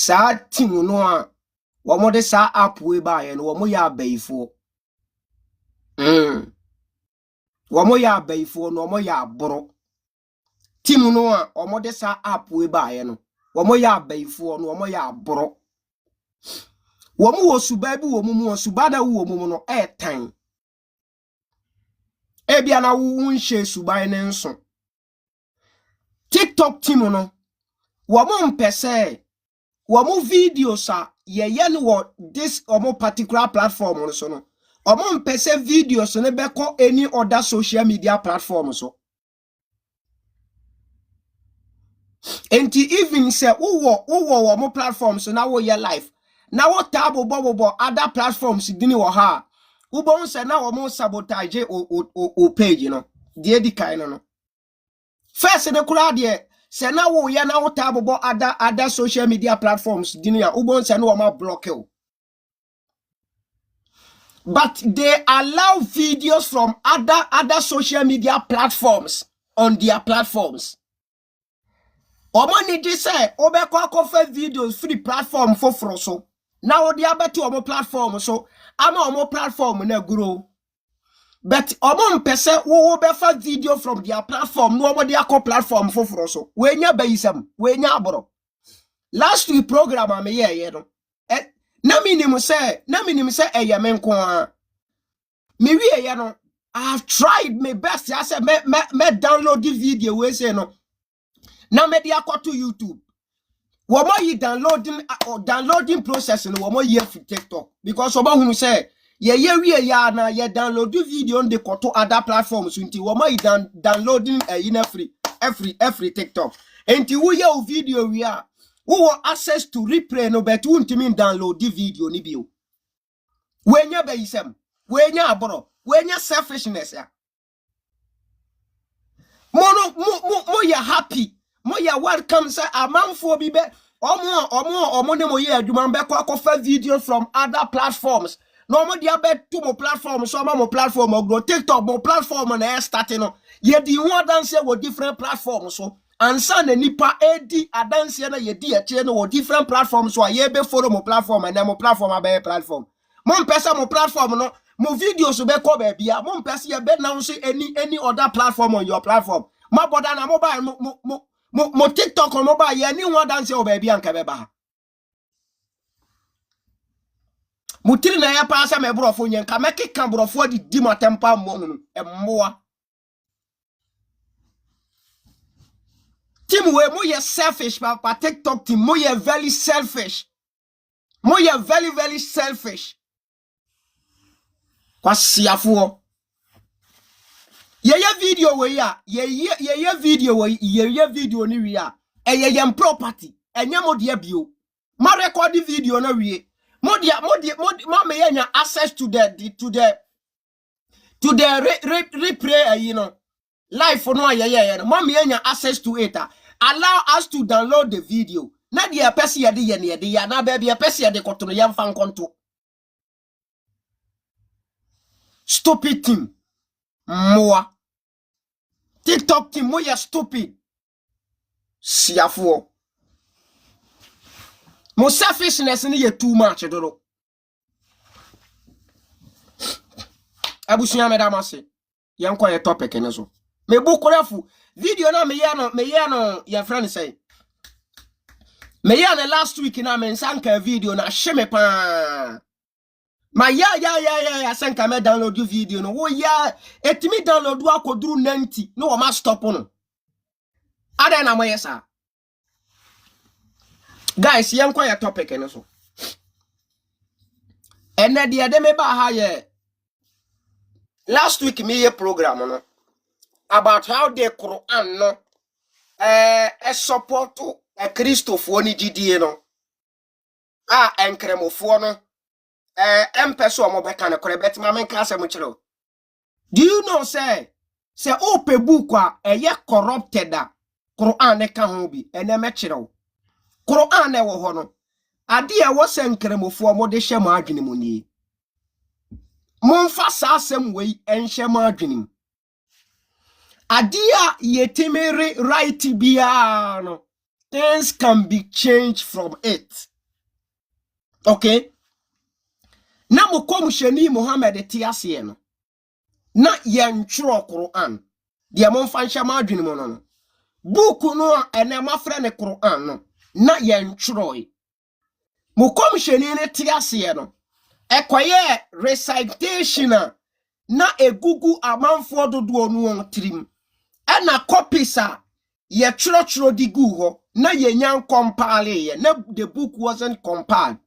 sa team no a womo de sa app we ba ye no womo ya abaifo womo ya abaifo no womo ya aboro team no a womo de sa app we ba ye no womo ya abaifo no womo ya aboro womo wo suba bi womo mu suba da wo womo no tan ebia na wo nhye suba ne nso TikTok team no womo mpese womo videos a ye no wo this omo particular platform no so no omo mpese videos ne beko any other social media platform so enti even say wo womo platforms na wo ye life na wo tabo bobo other platforms dini wo ha wo bon say na womo sabotage o page no de di kan no first de kura de say na wo ye na wo tabo other social media platforms dini ya wo bon say na wo ma block you. But they allow videos from other social media platforms on their platforms. Omo ni di say obeko akofa videos free platform for so. Now they are better omo platform so ama omo platform na grow. But omo mpese wo befa video from their platform no omo dey akọ platform for so. We nya bayisam, we nya aboro. Last week program am ye no. Na minimum say eye menko a me wie ye no I have tried my best. I said me download the video we say no. Na me dey akọ to YouTube. Womo yi downloading process no womo yi for TikTok because oba hunu say ye wie ya na ye download the video on the to other platforms unti womo yi downloading na free TikTok. Enti wo ye video we a wo access to replay no bet untimi download the video ni bio. We nya bayisem, we nya aboro, we nya selfishness ya. Mo ya happy, mo ya welcome say amanfo bi be omo ne mo ye aduma be kwa video from other platforms. No mo dia be to mo platform so mo platform grow TikTok mo platform na starting no. Ye di one dance with different platforms so ansa na nipa edi adanse na ye di eche no different platforms so ye be follow mo platform and mo platform abe platform mo mpesa mo platform no mo videos be ko ba bia mo mpesa ye be now say any other platform on your platform ma boda na mobile mo TikTok on mobile ye ni one dance o ba bia nka be ba mutiri na ya pa sa me brofo nyen ka mekeka brofo di matempa mo hunu emmoa team we mo ye selfish pa TikTok team mo ye very selfish. Mo ye very selfish. Kwa siafuo. Ye video we ya, ye video we ye video ni wi a. Ye property. Enya mo de bio. Ma record video na wi. Mo me nya access to the replay you know. Life no ye no. Mo me nya access to it. Allow us to download the video. Na dia pesi ya de ya na baby ya pesi ya de kotono ya mfa nkonto. Stupid team. Moa. TikTok team mo ya stupid. Siafuo. Mo selfishness ni ye too much dodo. Abusunya medamase. Yankwa ye topic enezo. Me bu korafu video na me ya no ya friend say. Me ya na last week na me nsanka video na sheme pa. Ma ya sanka me download you video no. Wo ya etimi download wa koduru 90 no wo ma stop no. Ada na mo yesa. Guys, yankwa ya topic enezo. Ene de me ba ha ye. Last week me ye program no about how the Quran no support a Christopher ni GDA no enkremofo no empeso mo beka na kore bet ma men ka asem chiro. Do you know say ope book a eye corrupted a Quran ne ka ho bi ene me chiro Quran ne wo ho no ade e wo se enkremofo mo de hye ma adwene mo ni monfa sa asem wei enhye ma adwene adia yetimere right bia no things can be changed from it. Okay? Na mo komsheni Muhammad tiase no. Na yentro Quran. Dia mo mfa ma adwene mo no. Book no ene mafre ne Quran no. Na yentro. Mo komsheni ne tiase no. Ekoye recitation na egugu amanfo dodo no trim. Ena copies ye chro di gu ho na ye nyan compile ye na the book wasn't compiled.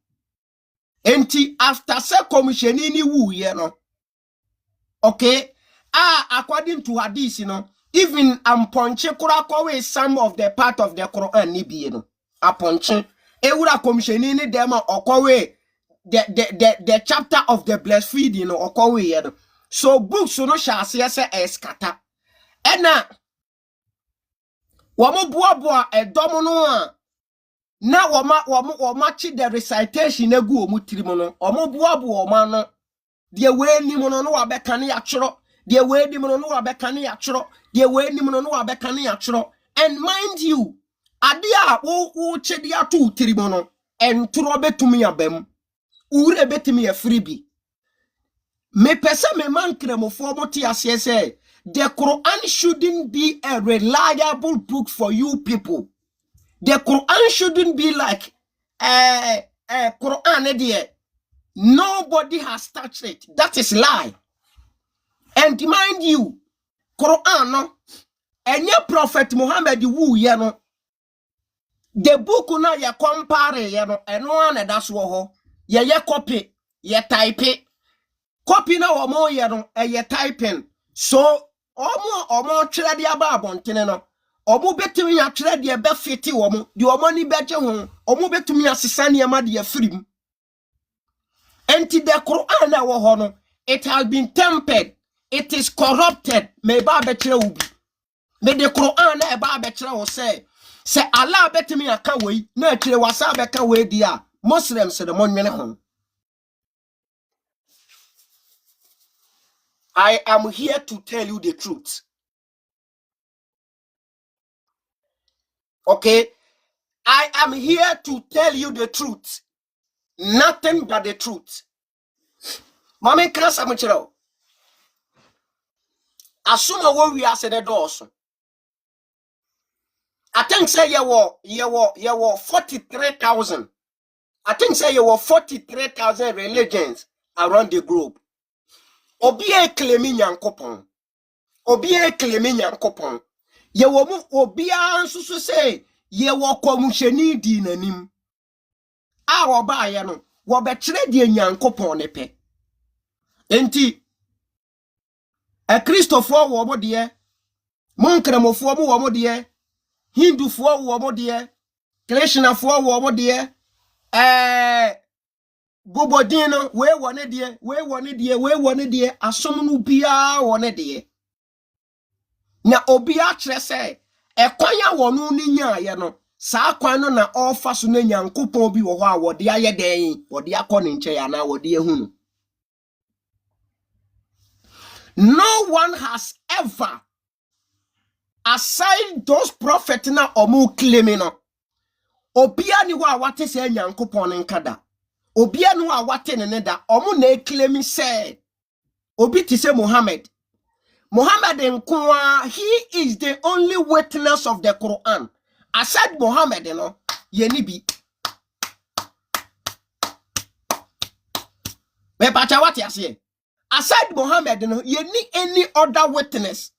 Enti after se commissioni ni wu ye no. Okay? According to hadith, even amponche kura kowe some of the part of the Quran ni bi no. Aponche ewura commissioni ni dem okowe the chapter of the breastfeeding okowe ye no. So books no sha se eskata. Ena wamo boa edomo no na wama chi the recitation egu omu tirimo no omo boa no de we ni mo no wabeka ne yachro de we ni mo no wabeka ne yachro de we ni mo no wabeka ne yachro. And mind you ade a wo chedi atu tirimo no entro betumi abam ure betumi afribi me pese me mankremofo moti ase say the Quran shouldn't be a reliable book for you people. The Quran shouldn't be like Quran there. Nobody has touched it. That is lie. And mind you, Quran no, and your Prophet Muhammad wu ye no. The book na ye compare ye no, and one that's wo ye copy, ye type it. Copy na omo ye no, ye typing. So omo chere dia ba abontene no. Omo betumi ya chere dia be fiti omo. Di omo ni beje ho. Omo betumi asesa ne ma dia firim. Enti the Quran na wo ho no, it has been tempered. It is corrupted. Me ba be chere ubi. Me the Quran na e ba be chere wo say Allah betumi aka we na chere wasa be ka we dia. Muslims the monwene ho. I am here to tell you the truth. Okay? I am here to tell you the truth. Nothing but the truth. Mama kras amuchiro. Asuma wo wi ase de doso. I think say you were 43,000. I think say you were 43,000 religions around the globe. Obi e claiming Yankopon. Obi e claiming Yankopon. Ye wo mu obi ansusu say ye wo komusheni di nanim. A wo ba ye no, wo betre di Yankopon ne pe. Enti e Christopher wo mo de, Monkremofo mo wo mo de, Hindufo wo mo de, Krishnafo wo mo de, Bobodino we wone de, asom no bia wone de. Na obi a kire say e kwanya wonu ni nya ye no saa kwan no na ofa so na Nyankopon bi wo ho a wode aye den wode akọ ne nche ya na wode ehunu. No one has ever, aside those prophets na omu claiming no, obia ni wa wate se Nyankopon nkada. Obia no a wate ne da omu na claiming say obi ti se Muhammad nkoa, he is the only witness of the Quran. Aside Muhammad no ye ni bi. Me pacha what you say? Aside Muhammad no ye ni any other witness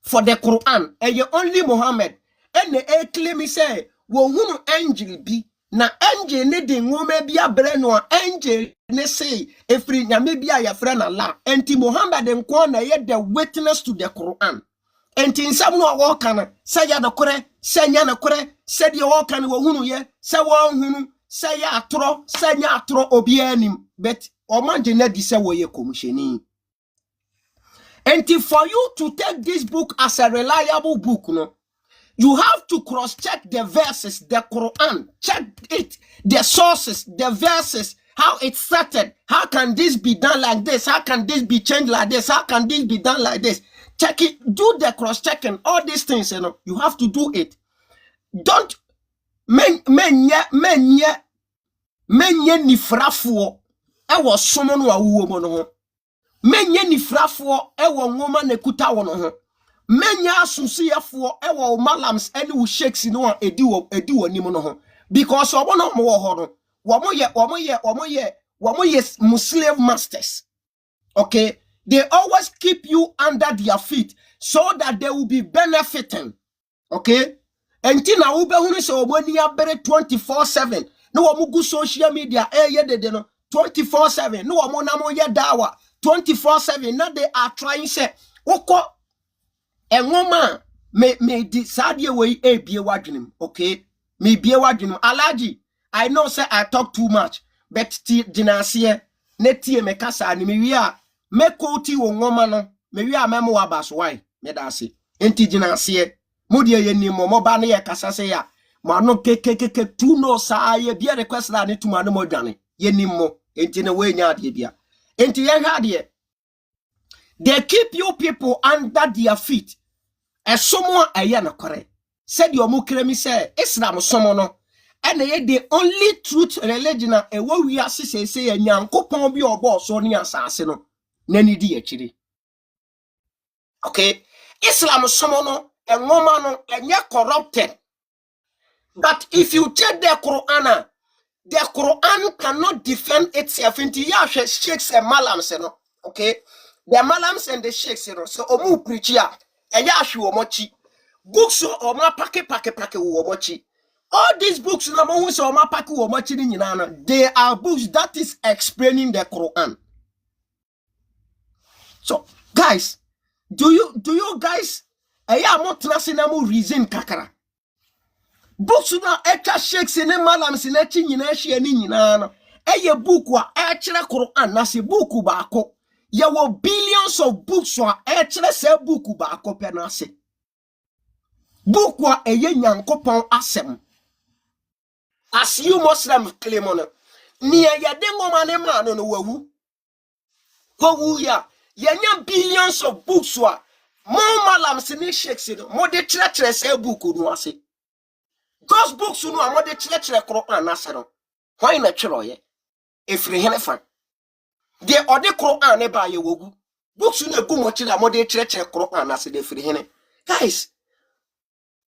for the Quran. And ye only Muhammad. And the claim say wo hunu angel bi na angel ne de ngome bia bre no angel ne say efri nyame bia ya friend Allah. Enti Muhammad nko na ye the witness to the Quran. Enti nsam no wo kana say ya de kore, say nya na kore, say de wo kana wo hunu ye, say wo hunu, say ya atro, say nya atro obi anim. But omanje na di say wo ye komisheni. Enti for you to take this book as a reliable book, no, you have to cross-check the verses, the Quran, check it, the sources, the verses, how it's started. How can this be done like this? How can this be changed like this? How can this be done like this? Check it, do the cross-checking, all these things, you know, you have to do it. Don't, men menye nifrafo ewo somo no awuo mo no ho menye nifrafo ewo nwoma na kuta wo no ho menya asusuyefo ewo malams ene wo sheiks no edi wo nim no ho because obo no mo wo ho no wo ye Muslim masters. Okay, they always keep you under their feet so that they will be benefiting. Okay, entina ube hunu se omoni abere 24/7 no wo mugu social media ye no 24/7 no wo na mo ye dawa 24/7 na they are trying say oko enwoma me di sadie we ebie wadwenem. Okay, me bie wadwenem alaji. I know say I talk too much, but dinase ne tie me kasa ni me wi a me koti wo nwoma no me wi a memo abaso why me da se enti dinase mudi ye ni mo ba ne ye kasa se ya mo no kekekeke tu no sa ye bia request na ne tuma no mo dwane ye ni mo enti ne we nya ade bia enti ye hwa de they keep you people under their feet esomo eye na kore said your mukremi say Islam somo no and the only truth religion e wo wi ase say nyankopon bi obo so ne asase no nani di akiri. Okay, Islam somo no enwoma no enye corrupted, but if you check the Quran cannot defend itself into yahwe sheikhs and malams no. Okay, the malams and the sheikhs no so omu preach ya yahwe omochi books so oma pake wo omochi. All these books na mo hu so oma pake wo omochi ni nyina no, they are books that is explaining the Quran. So guys, do you guys mo trust na mo reason kakara books na echa sheikhs ne malams na chi nyina hia ni nyina no book wa kire Quran na se book ba ako ye wo billions of books wa kire se book ba ako pe na se book wa nyankopon asem. As you Muslim claim on ni ye de ngoma ne ma no wawu ya yenya billions of books wa mo malams ne sheikhs no mo de kire se book no ase. Those books no are de kire Quran asero. Why na kire ye? Efri hene fa. De ode Quran e ba ye wogu. Books no egu mo kire mo de kire Quran ase de efri hene. Guys,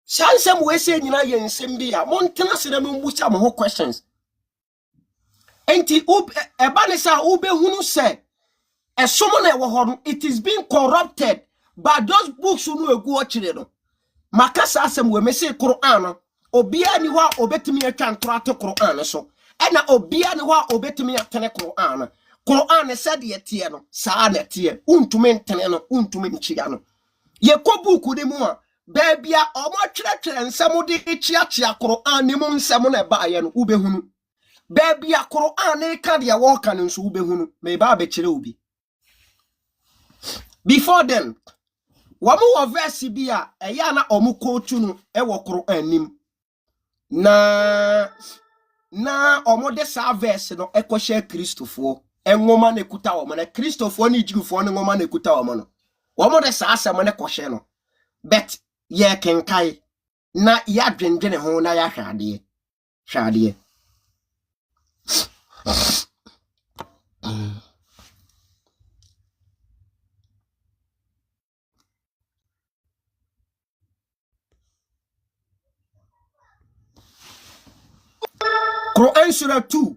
sansem we say nyina ye nsem bi ya mo ntena se na mo bucha mo questions. Enti eba ne sa ube hunu se esomo na ewo ho no it is being corrupted by those books no egu o kire no. Makasa asem we me say Quran no obia ni wa obetimi atwa ntorato Quran so ena obia ni wa obetimi atene Quran. Quran said ye tie no saa na tie untumi ntene no untumi nchia no ye ko buku de mu a babia omo twetwere nsem de chia Quran ni mu nsem na ba ye no ubehunu babia Quran e ka de wo ka no so ubehunu me ba be kire obi. Before then wamu wo verse bi a eya na omo ko tu no e wo Quran nim na omode sa verse no ekwohye Kristofo enwoma na ekuta wo na Kristofo ni jigufo ne nwoma na ekuta wo no omode sa asem ne kwohye no bet ye kenkai na ya dwendwene ho na ya hwade Quran Surah 2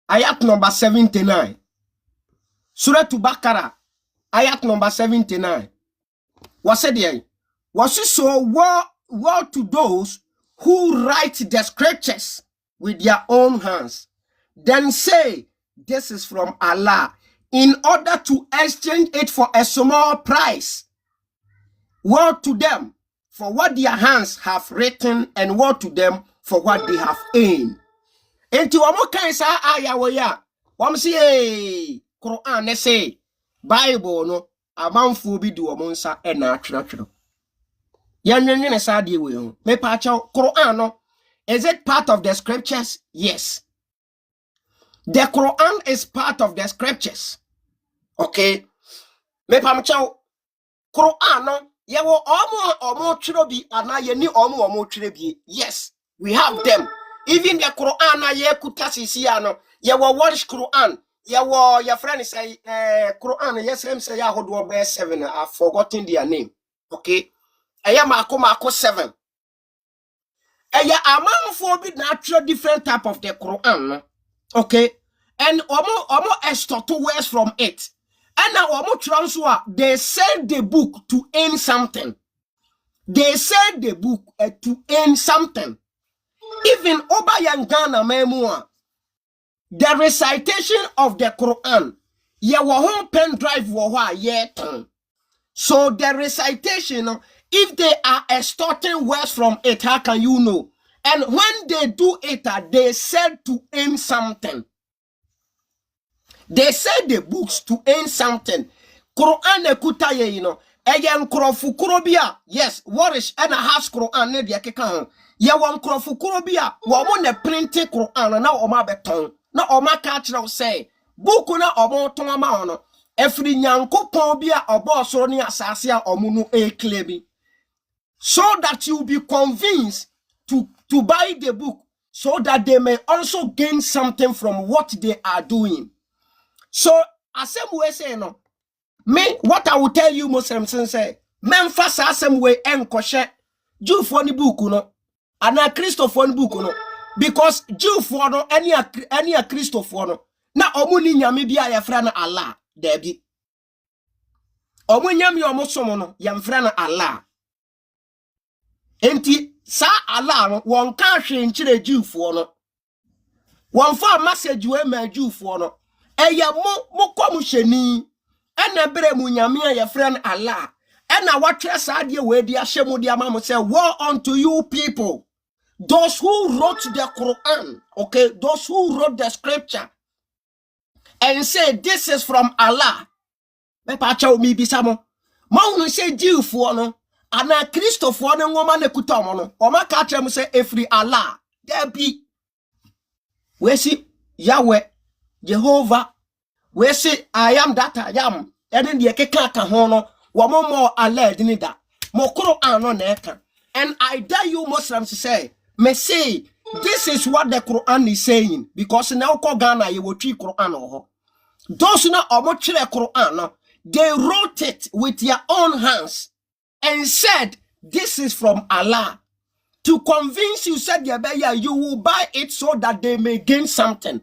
ayat number 79. Surah to Bakara ayat number 79. What said here? So woe to those who write the scriptures with their own hands, then say this is from Allah in order to exchange it for a small price. Woe to them for what their hands have written, and woe to them for what they have aimed. Enti wamo kan sa aya wo ya wam say Quran ne say Bible no amanfo bi di wamo nsa e na atwerɛtwerɛ ya nwenwene sa de we ho me pa cha Quran no is it part of the scriptures? Yes, the Quran is part of the scriptures. Okay, me pa cha Quran no ye wo omo twero bi ana ye ni omo twero bi. Yes, we have them. Even the Quran na ye kutasi siano. Ye wa watch Quran. Ye wa your friend say Quran. Yes, him say ya hold 7. I've forgotten their name. Okay. Aya mako 7. Aya among for be natural different type of the Quran. Okay. And omo extra 2 words from it. And now omo transfer. They sell the book to earn something. They sell the book to earn something. Even Oba Ghana Memua, the recitation of the Quran, ye wa home pen drive wa yet. So the recitation, if they are extorting words from it, how can you know? And when they do it, they said to earn something. They said the books to earn something. Quran ekuta ye, you know. Eyan krofu kurobia. Yes, warish and a house Quran ne dia keka. Ye wan krofu kurobia. Wa mo ne printing Quran na o ma beton. Na o ma ka kire say. Book na o mo ton ama ono. Efri nyankopon bia obo soro ne asase a omo no claim. So that you be convinced to buy the book so that they may also gain something from what they are doing. So as we say no. Me, what I will tell you, Muslims, say, Memphis asem way enkoshe Jew for the book, no, and a Christopher book, no, because Jew for no any a Christopher no. Na omuni nyame bia ya fra na Allah, debi. Omu nyame omosomo no ya fra na Allah. Enti sa Allah no won ka hwe nkyere Jew for no. Won fa message we ma Jew for no. Eya mo kom hyeni. Ena bere mu nyame a ye friend Allah. Ena watre saade we dia hyemu dia ma mo say woe unto you people, those who wrote the Quran, okay, those who wrote the scripture and say this is from Allah. Me pa cha o mi bisamo. Ma unu say Jew for no ana Christo for no ngoma na kuta mo no. O ma ka cha mo say efri Allah. There be we see Yahweh, Jehovah. We say I am that I am. And then the keka ka hono wamo more alert ni da. Mo Quran no neka. And I dare you Muslims to say, me say this is what the Quran is saying, because now ko Ghana you will treat Quran ho. Those na omo chire Quran no, they wrote it with their own hands and said this is from Allah. To convince you, said you will buy it so that they may gain something.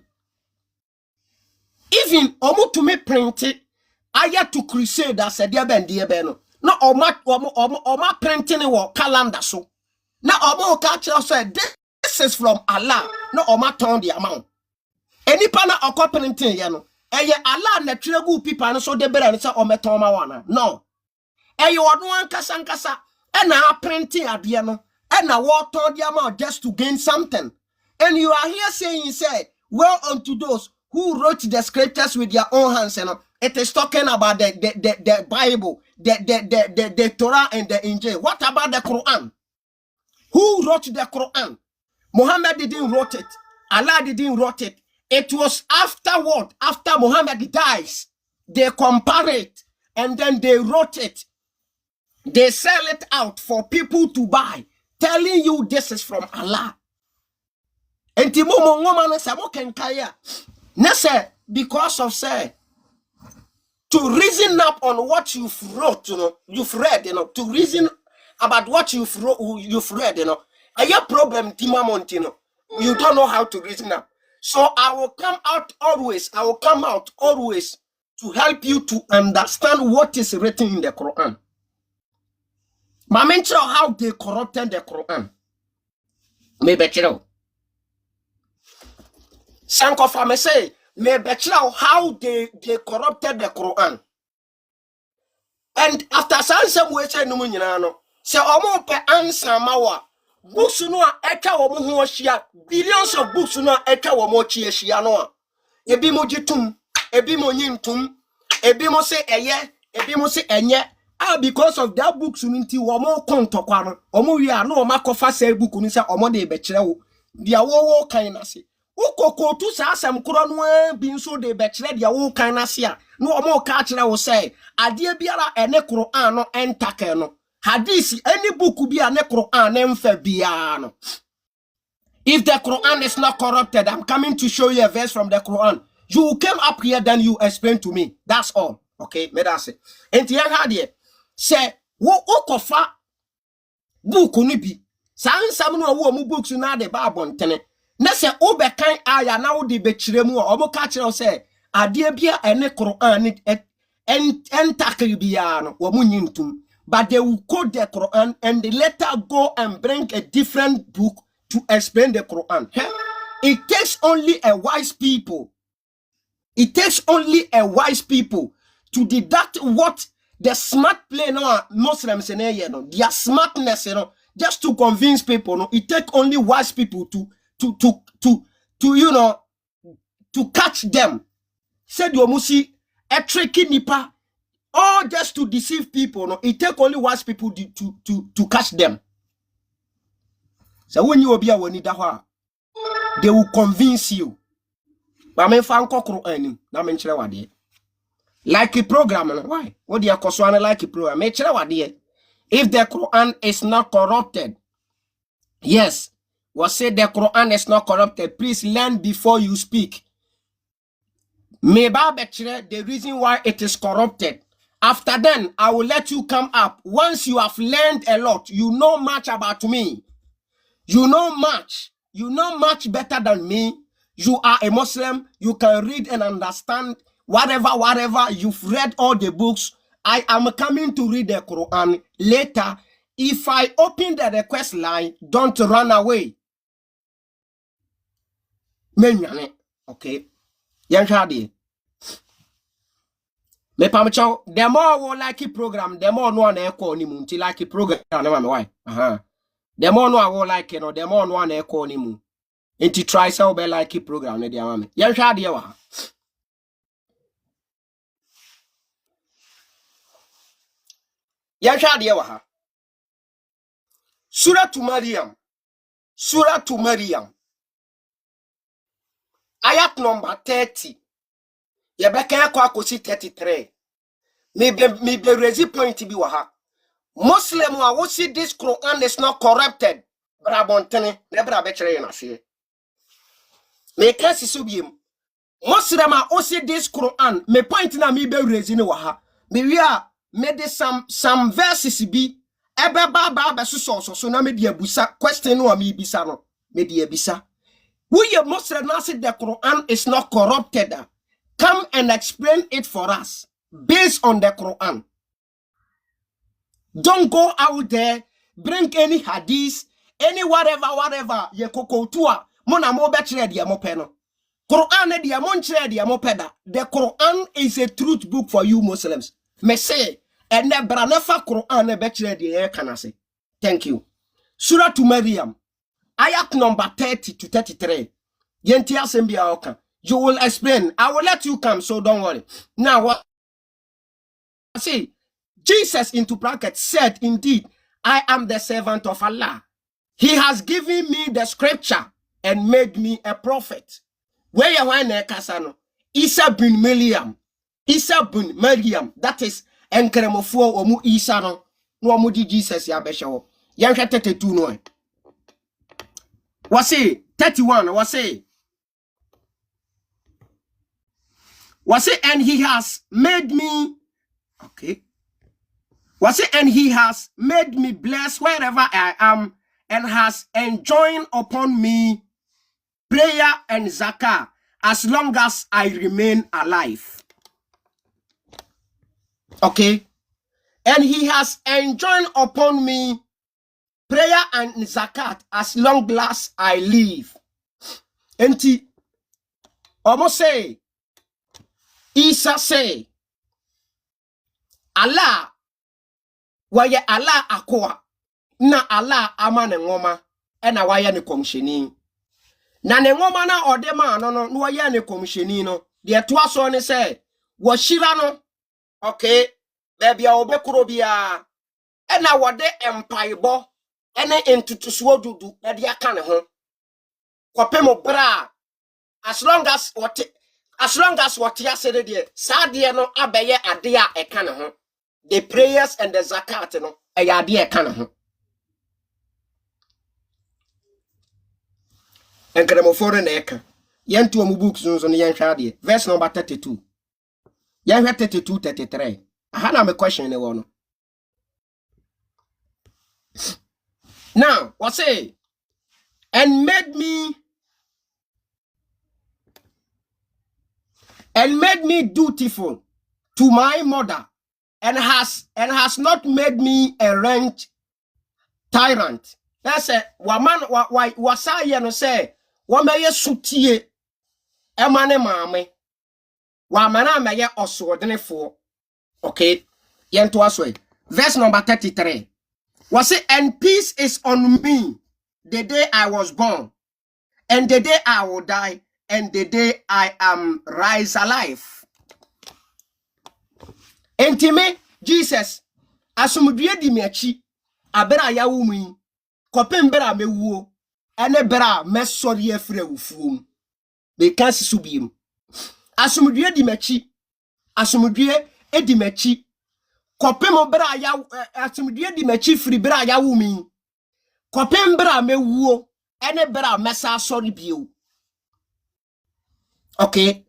Even omo to me print it, I had to crusade as a diabend no. No oma printing it calendar so. Now omo catch us said this is from Allah. No oma turn the amount. Any pana oko printing no. Eye Allah na tregu people no so de bere no say ometon ma wana. No. Eye wonu ankasa e na printing ade no. E na wo turn the amount just to gain something. And you are here saying say, well unto those who wrote the scriptures with their own hands, you know, it is talking about the Bible, the Torah and the Injil. What about the Quran? Who wrote the Quran? Muhammad didn't wrote it. Allah didn't wrote it. It was afterward, after Muhammad dies, they compare it and then they wrote it. They sell it out for people to buy, telling you this is from Allah. And Timomo woman said, "Okay, kaya." Nese, because of say to reason up on what you've wrote, you know, you've read, you know, to reason about what you've read, you know. And your problem, Timamont, you know, you don't know how to reason up. So I will come out always to help you to understand what is written in the Quran. Mention how they corrupted the Quran. Maybe you know. Sankofa say, may betray how they corrupted the Quran. And after some way say no munyana say omo pe answer mawa books no a etwa wo ho hia billions of books no a etwa wo mo chi hia no a ebi mo gitum ebi mo nyintum ebi mo say eye ebi mo say enye because of that books no nti wo mo kontokwa no omo wi a no o makofa say book no say omo de betray wo dia wo kan na say ukoko tu sa asem kro no bi nso de betray dia wo kan na say a no omo ka kire wo say ade biara ene Quran no entake no hadisi any book bi ane Quran emfa bia no If the Quran is not corrupted, I'm coming to show you a verse from the Quran. You came up here, then you explain to me. That's all. Okay, me that's it. And the other say, wo kofa book ni bi. Some no wo mu books na de ba bontene. Na se o be kan aya na wo de be kire mu o mo ka kire say ade bia ene Quran ni entakri bia no wo mu nyintum. But they will quote the Quran and they later go and bring a different book to explain the Quran. It takes only a wise people. It takes only a wise people to deduct what the smart play no Muslims in here, no, their smartness, just to convince people. No, it takes only wise people to to catch them. Said Yomusi a tricky nipa, or just to deceive people. No, it takes only wise people to catch them. So when you be a they will convince you. But me fan kokro ani na me nkyere wade. Like a program, why? What do you call like a program? Me nkyere wade. If the Quran is not corrupted, yes, what say the Quran is not corrupted? Please learn before you speak. Me ba betire the reason why it is corrupted. After then, I will let you come up. Once you have learned a lot, you know much about me. You know much. You know much better than me. You are a Muslim. You can read and understand whatever. You've read all the books. I am coming to read the Quran later. If I open the request line, don't run away. Okay. Yanshadi. Me pamcho, the more we like a program, the more no one echo ni munti like a program. Why? The more no I like it, the more no one echo ni mu. Inti try so be like a program ne dia mame. Yanshadi wa. Yanshadi wa. Surah to Maryam. Surah to Maryam. Ayat number 30. Yebeka kwa kosi 33. Me be raise point bi wa ha. Muslim wa see this Quran is not corrupted. Brabontene ne bra be kire na se. Me kasi subiem. Muslim wa see this Quran, me point na me be raise ni wa ha. Me wi a me de some verses bi ebe ba so na me de abusa question no me bisa no. Me de abisa. We Muslim now say the Quran is not corrupted. Come and explain it for us based on the Quran. Don't go out there, bring any hadith, any whatever. Ye koko tua, mona mo betre dia mo peno. Quran dia mon chere dia mo peda. The Quran is a truth book for you Muslims. Me say, and the branefa Quran betre dia kanase. Thank you. Surah to Maryam. Ayat number 30 to 33. Yenti asembia oka. You will explain. I will let you come, so don't worry. Now, what I say, Jesus into brackets said, indeed, I am the servant of Allah. He has given me the scripture and made me a prophet. Where you want kasano? Isa bin Maryam. Isa bin Maryam. That is enkremofo omu Isa no. No omu di Jesus ya beshawo. Yanka 32 no. Was it 31? Was it? Was it? And he has made me, okay. Was it? And he has made me blessed wherever I am, and has enjoined upon me prayer and zakah as long as I remain alive. Okay. And he has enjoined upon me prayer and zakat as long as I live. Enti, almost say, Isa say, Allah, waye Allah akoa, na Allah ama ne ngoma, ena waye ne komsheni. Na ne ngoma na odema no waye ne komsheni no, de toa so ne say, washira no, okay, baby a obekuro bia, ena wade empaibo, ene entutusuo dudu, na de aka ne ho. Kwapemo bra, as long as what ya said there, sadie no abeye ade a eka ne ho. The prayers and the zakat no ade eka ne ho. Enkramofore na eka. Yentu omu books nso ne yenhwa de. Verse number 32. Yenhwa 32 33. Aha na me question ne wono. Now, what say? And made me dutiful to my mother, and has not made me a rent tyrant. That's a woman wasa no say wameye sutie emane mame wamana meye osodnefo. Okay, yento aswe. Verse number 33. Was it, and peace is on me the day I was born, and the day I will die, and the day I am rise alive. Entime Jesus asumdue di mechi abera ya wumi kopem bera mewuo ene bera mesori afre wufuom be kan sisubiem asumdue di mechi asumdue edi mechi kopem bera ya asumdue di mechi fri bera ya wumi kopem bera mewuo ene bera mesa sori bio. Okay,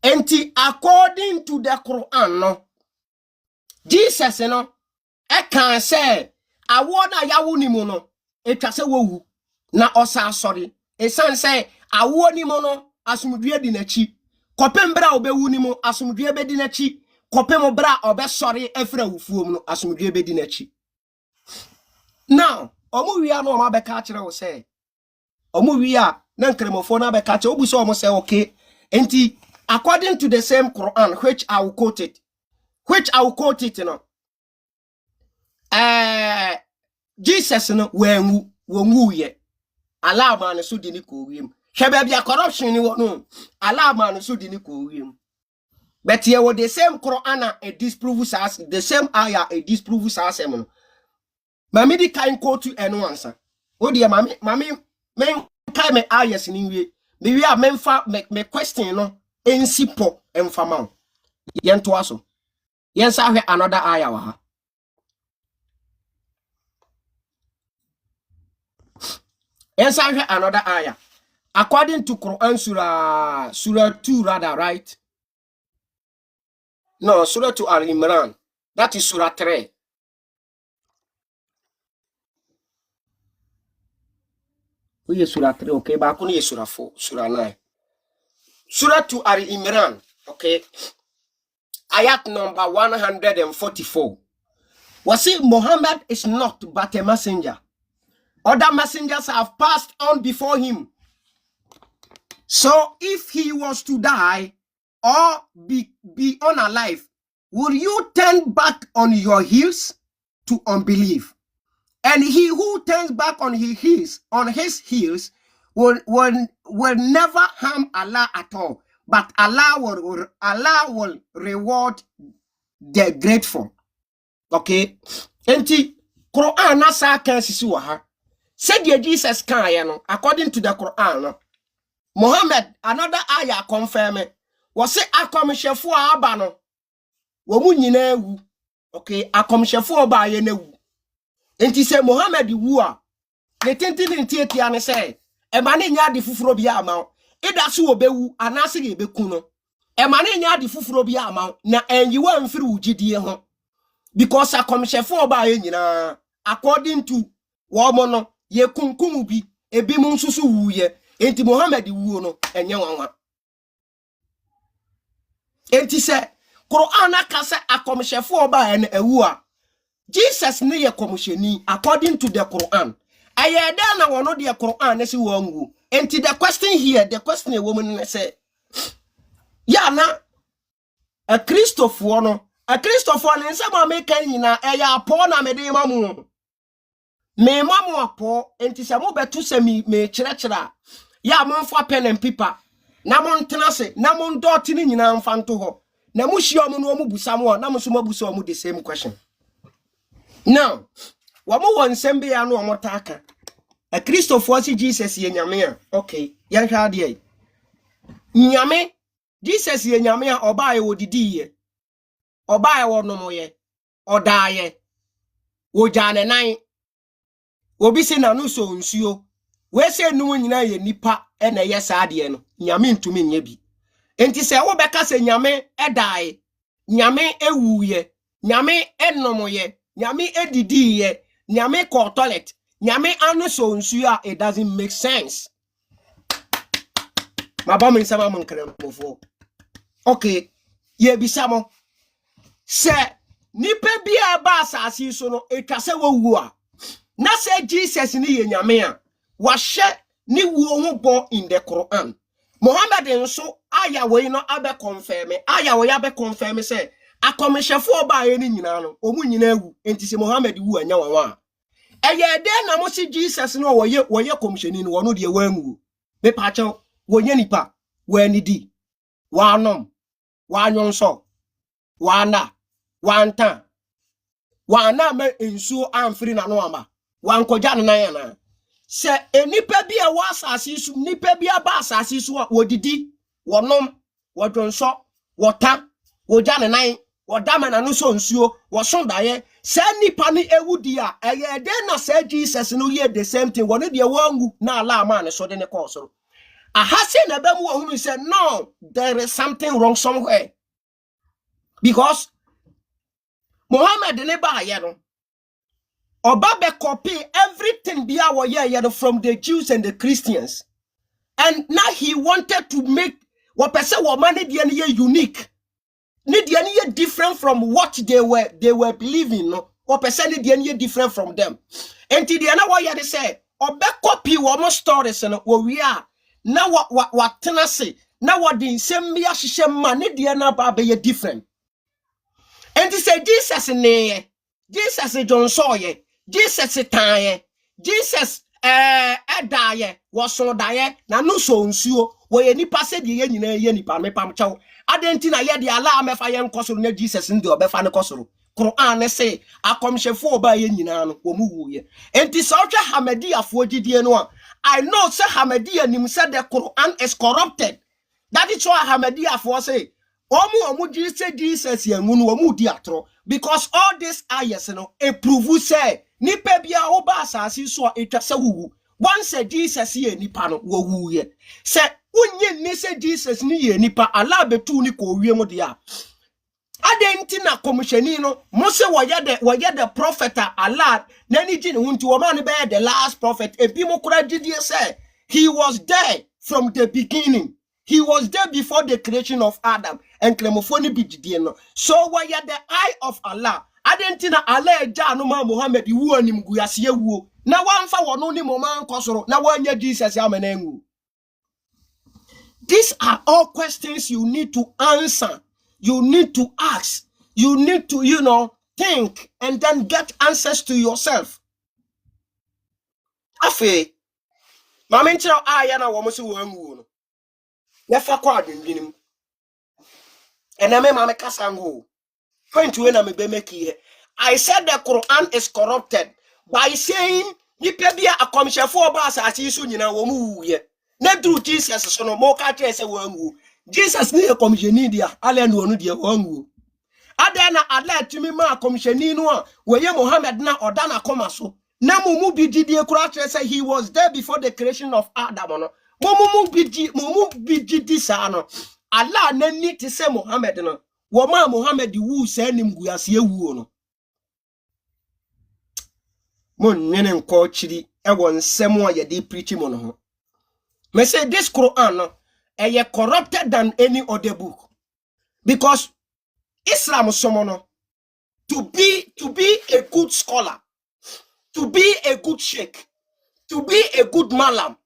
enti according to the Quran no Jesus no e kan say awo na yawo ni mu no etwa se wowu na osa sorry e san say awo ni mu no asumdue di nachi kopem bra obewu ni mu asumdue be di nachi kopem bra obe sorry efra wufuom no asumdue be di nachi. Now omu wi ano ma be ka kire wo say omu wi a na nkremofo na be ka kire obu so omu say okay enti according to the same Quran which I will quote it you know. Jesus no wenwu ye alama no so di ni ko wiem hwe bia corruption ni no alama no so di ni ko wiem but here with the same Quran a disproves us the same ayah a disproves us em mami di kan quote eno ansa o de mami men kai me ayahs ni wie me wi a menfa me question no ensipo emfama yento aso yensa hwe another ayah wa ha. Yes, I have another ayah. According to Quran Surah 2 rather, right? No, Surah 2 Al-Imran. That is Surah 3. We is Surah 3, okay, but I is Surah 4, Surah 9. Surah 2 Al-Imran, okay. Ayat number 144. Was it Muhammad is not but a messenger? Other messengers have passed on before him. So if he was to die or be unalive, will you turn back on your heels to unbelief? And he who turns back on his heels will never harm Allah at all. But Allah will reward the grateful. Okay? Enti Quran na sa kan sisi wa ha. Said Jesus can, no, according to the Quran, no. Muhammad, another ayah confirm it. Was it akomshefo aba no? Wo nyina wu. Okay, akomshefo aba ye na wu. Enti se Muhammad wu a, ne tenti ane say, e ma ne nya de fufuro bia ama. Ida so obewu anase ye beku no. E ma ne nya de fufuro bia ama na enyiwa mfiri wugidie ho. Because akomshefo aba ye nyina according to wo mo no ye kunkumu bi ebi mu nsusu wuye enti Muhammad wuo no enye wanwa enti se Quran aka se akomshefo oba en ewu a Jesus ne ye komsheni according to the Quran ayeda na wono de Quran ne se wanwu enti the question a woman ne say ya na a Christopher no ne se ma make nyina eya po na mede mamu me mamu apo enti se mo betu se me kire ya monfa pen and paper na montena se na mondoti ni nyina mfa nto ho na mo hia mo no mo busa mo na mo so mabusa mo the same question. Now wo mo won sembe ya no mo taka a Christopher si Jesus ye nyame a okay yan hwa de nyame Jesus ye nyame a oba ye wodidi ye oba ye wono ye oda ye wo jane nan obi se na no so nsuo we se nu nyina ye nipa ena yes ade no nyame ntumi nye bi enti se wo beka se nyame edae nyame ewuye nyame enomoye nyame edidiye nyame ko toilet nyame anu so nsu a it doesn't make sense mabam nsama monkremofo okay ye bisamo se nipa bia ba asase so no etwase wowu a na se Jesus ni ye nyame a wahye ni wuo ho bo in the Quran Muhammad nso aya we no abe confirm aya we abe confirm say akomhyefo oba ye ni nyina no omu nyina awu enti se Muhammad wu anya wanwa eye de na mo se Jesus no woye komhyeni no wono de wanwu me pa che wonye nipa wanidi wanom wanyonso wana wanta wana me ensuo amfiri na no ama wankogya na yana se enipa bia wa asase su nipa bia ba asase su a wodidi wonom wodonso wota wogya ne nan wodama na no so nsuo wosondaye se nipa ni ewudi a eye de na se Jesus no ye the same thing wono de wangu na ala ama ne so de ne kosoro ahase na ba mu ohunu say no there is something wrong somewhere because Muhammad ne ba ye no oba be copy everything bia wo ye from the Jews and the Christians and now he wanted to make what person wo man de ne unique ne de ne different from what they were believing no what person de ne different from them enti de na wo ye de say oba copy wo mo stories no wo wi a na what tenase na what the same bia hihye ma ne de na ba be ye different enti say Jesus ne Jesus John Sawyer Jesus taye Jesus edaye woso daye na no so nsuo wo ye nipa se de ye nyina ye nipa me pam chew adenti na ye de ala amefa ye nkosoro na Jesus ndi obefa ne kosoro Quran ne say akomhyefo oba ye nyina no wo mu wuye enti so hwe Hamadiafo gidie no a I know say Hamadia nim say the Quran is corrupted that is why Hamadiafo say omu Jesus yangu no omu di atro because all this ayes no e prove say nipa bia oba asase so etwase wuwu once Jesus ye nipa no wo wuye se unye ne se Jesus ni ye nipa ala betu ni ko wie mu dia adenti na komhyeni no mo se woye the prophet Allah na ni gine hunti wo ma ne be the last prophet ebi mo kura gidie say he was there from the beginning. He was there before the creation of Adam and Clemophone bigidie no so woye the eye of Allah adentina Allah eja no ma Muhammad wu anim guase wu na wamfa wono ni mo man kosoro na wanya Jesus amenengu. These are all questions you need to answer, you need to ask, you need to think and then get answers to yourself. Afi mamenchiro aya na wo mo se wangu no nefa kwa adwendwenim ename mame kasango point we na me be make here. I said the Quran is corrupted by saying nipa bia akomhyefo oba asase so nyina wo mu wuye na through Jesus so no mo ka tell say wangu Jesus ni akomhyeni dia ale no no dia wangu ada na ala timi ma akomhyeni no a woye Muhammad na oda na koma so na mumu bididie kura tell say he was there before the creation of Adam no mumu bididi sa no ala na ni ti say Muhammad no wo ma Muhammad wu sa nim guase wu no mon nene nko chiri e won nsem a ye dey preach mo no ho me say this Quran no e corrupted than any other book because Islam someone to be a good scholar, to be a good sheikh, to be a good malam,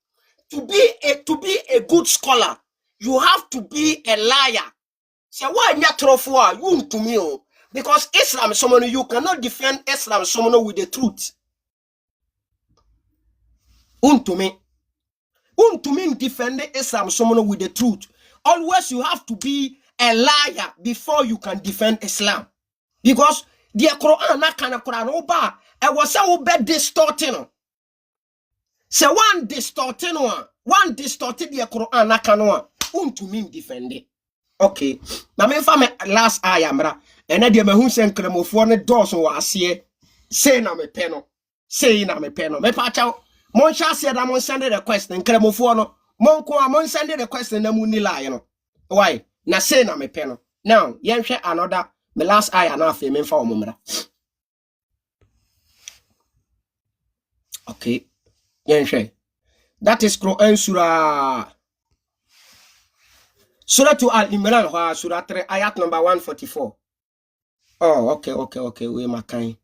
to be a good scholar, you have to be a liar. Say why nyatrofo you to me because Islam someone you cannot defend Islam someone with the truth. To me defend Islam someone with the truth. Always you have to be a liar before you can defend Islam. Because the Quran na kana Quran oba e was say obe distorting. Say one distorted the Quran na kana to me defend it. Okay. Na me fa me last aya mra. Ene de mahu se nkremofo ne doso wa ase. Say na me peno. Me pa chaw. Mon sha se da mon send request nkremofo no Mon send the question na muni lie no. Why? Na say na me pen no. Now, yen hwe another me last eye na afi me mfa omumra. Okay. Yen hwe. That is Quran Surah to Al-Imran, Surah 3, ayat number 144. Oh, okay. We makai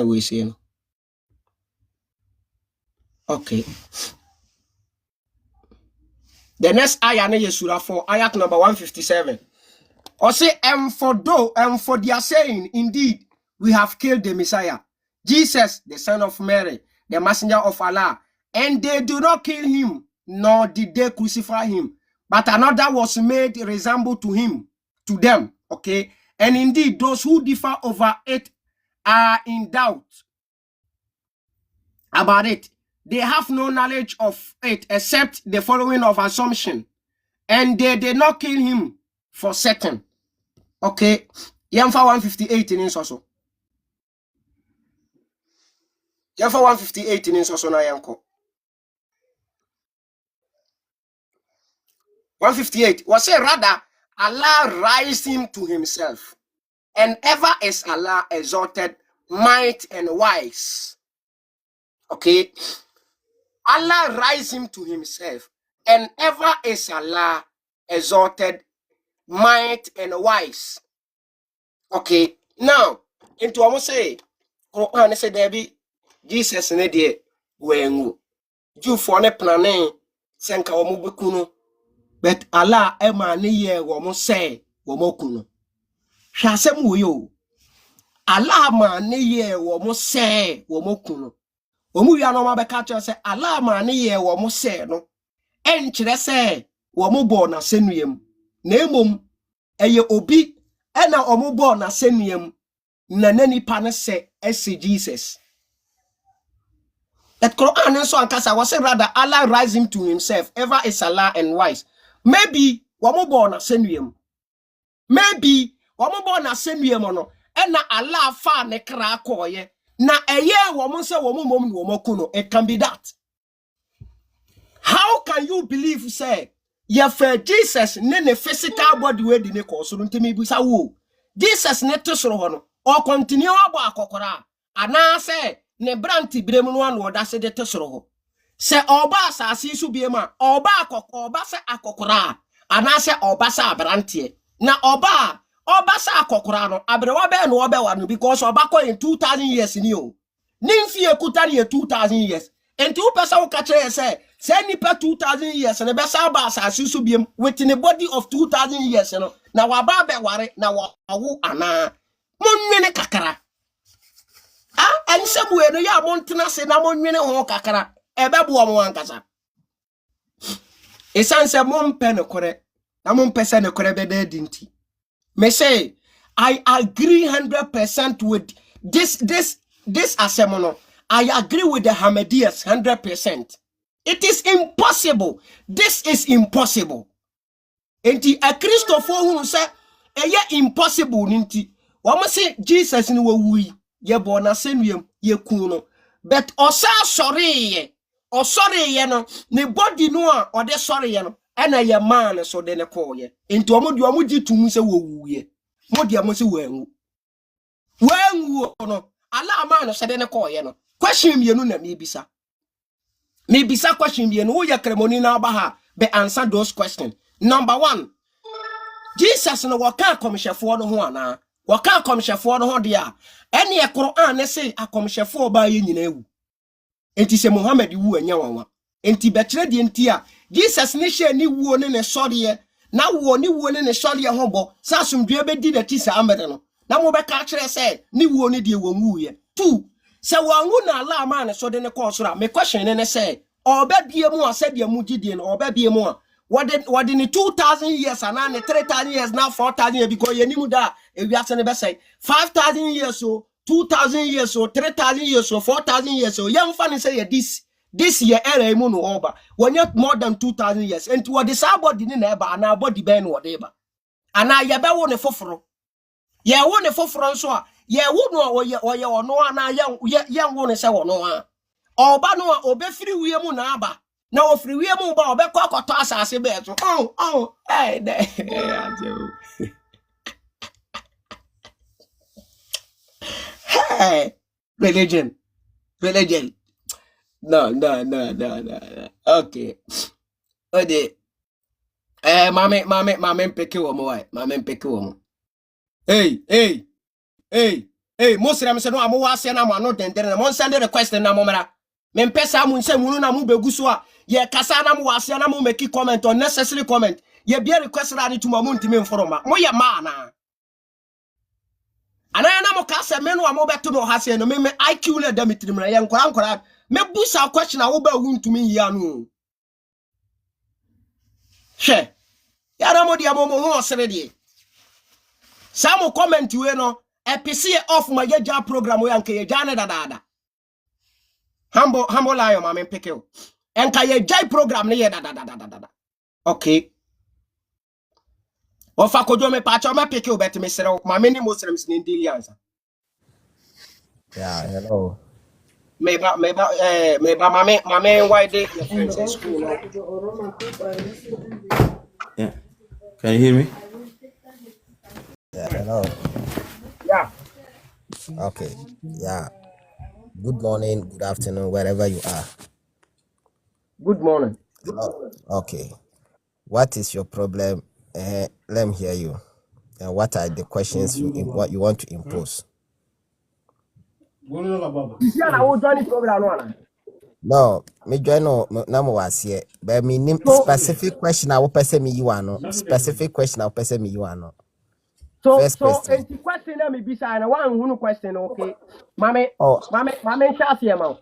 we say no. Okay. The next ayat is Surah 4, ayat number 157. Or say, for their saying, indeed, we have killed the Messiah, Jesus, the son of Mary, the messenger of Allah, and they do not kill him, nor did they crucify him, but another was made resemble to him, to them, okay? And indeed, those who differ over it are in doubt about it. They have no knowledge of it except the following of assumption, and they did not kill him for certain. Okay, Yamfa 158 in also. Yamfa 158 in also na yanko. 158 was say rather Allah raised him to himself, and ever is Allah exalted, might and wise. Okay, Allah raised him to himself, and ever is Allah exalted, might and wise. Okay, now into almost say Quran say there be Jesus ne de wengu ju for ne planning senka wo mobekunu, but Allah ema ne ye wo mo say wo mokunu hwasem wo yo. Allah ma ne ye wo mo say wo mokunu omu ya no ma be ka say Allah ma ne ye wo mo say no enkyere say wo mo bo na senuem na emom eye obi ena omo bo na senuem na nani pa ne say ese Jesus. That Quran and so on kasa was rather Allah raised him to himself, ever is Allah and wise. Maybe womo bo na senuem, maybe womo bo na senuem no ena Allah fa ne kra akoye na eye womo say womo mom ni womo kuno. It can be that. How can you believe say ye for Jesus ne physical body we di ne ko so ntimi bi sa wo Jesus ne to soro ho no o continue abo akokora ana say ne branti brem no an woda se de to soro ho se oba asase su bie ma oba oba se akokora ana se oba sa brantie na oba sa akokora no abrewa be no oba wa no because oba ko in 2000 years ni o nimfie kutari 2000 years enti u pesa wo ka kire say nipa 2000 years ne be sa ba asase su biem within a body of 2000 years no na wa ba be ware na wa wo ana monwene kakara ensem we no ya montena se na monwene ho kakara ebe bo mo ankasa esanse mompe ne kore na mompe se ne kore be da dinti me say I agree 100% with this asemono. I agree with the Hamadiyas 100%. It is impossible. This is impossible. Enti a Christopher who say impossible ninti. Wama say Jesus ni wui ye bona senwiem ye kuno. But osa sorry ye no ne body no a ode sorry ye no ena ye man so de ne call ye. Enti omo di tumu se wo wuye. Modi amo se wengu no ala man so de ne call ye no. Question me no na me bisa. Me bisa question me no ye kremoni na ba ha be answer those questions. Number 1, Jesus no waka komhefo no ho ana. Waka komhefo no ho de a ene e Quran ne say akomhefo ba ye nyina ewu. Enti se Muhammad wu anya wanwa. Enti be kire de enti a Jesus ne hye ni wuo ne sɔre na wuo ni wuo ne sɔre ho bo sa asomdue be di da ti sa amede no. Na mo be ka kire say ni wuo ne de wo nwuye. 2, se wangu na ala ma ne so de ne ko soro me question ne say obabie mu asabie mu gidie no obabie mu a what in 2000 years and 3000 years now 4000 years because you nimu da ewiase ne be say 5000 years so 2000 years so 3000 years so 4000 years so yam fa ne say this year era mu no oba when you more than 2000 years and what the sabody ne na eba na body ben wo de ba ana ye be wo ne foforo ye wo ne foforo nso a ye wo no oye ono ana ye wo ne se wo no a oba no a obefiri wie mu na aba Now free we mo ba obekọ akoto asase be so. Hey, religion. No. Okay. Ode. Mame mpeke wo mo why? Mame mpeke wo mo. Hey. Muslim se no amu wase na mo no dendere na mo send request na mo mara. Me mpesa mu nse mu na mu beguso a ye kasa na mo wase na mo make comment unnecessary comment. Ye bia request na to mo ntimi mforoma. Mo ye ma na. Anaya na mo kasa me no amu beto no hase no me IQ le da mitrim na ye nkora me busa question a wo ba wu ntumi yi anu. She ya na mo dia mo ho osere die. Some comment we no episi off my yeja program we anke yeja na dada. Humble lion mama mpeke. Enka yeja program ne ye dada. Okay. Ofa kojo me pa cha ma peke obet me sere mama ni Muslims ni ndili answer. Yeah, hello. Meba mama why dey your friends in school no? Yeah. Can you hear me? Yeah, hello. Yeah. Okay. Yeah. Good morning, good afternoon, wherever you are. Good morning. Okay. What is your problem? Let me hear you. And what are the questions what you want to impose? Yeah, na wo join program no. No, me join no was here. But me name specific question I will person me you are no. Specific question I will person me you are no. First question. So question na me bisa na one hunu question okay. Mame chance here ma.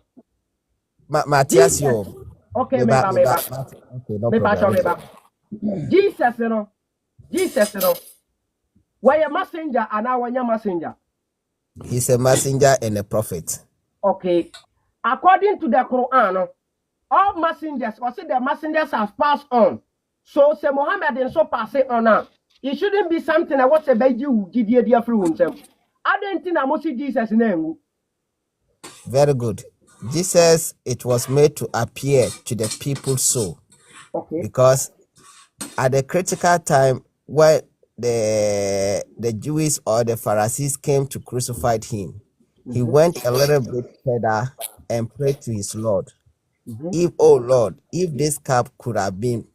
Matthias yo. Okay, me ba. Okay, no problem. Jesus no. Why a messenger and now when messenger? He's a messenger and a prophet. Okay. According to the Quran, all messengers, or say the messengers have passed on. So say Muhammad and so pass it on now. It shouldn't be something that what's about you give you dear fruits. I don't think I must see Jesus' name. Very good. Jesus, it was made to appear to the people so. Okay. Because at the critical time when the Jews or the Pharisees came to crucify him, he went a little bit further and prayed to his Lord. If, oh Lord, if this cup could have been,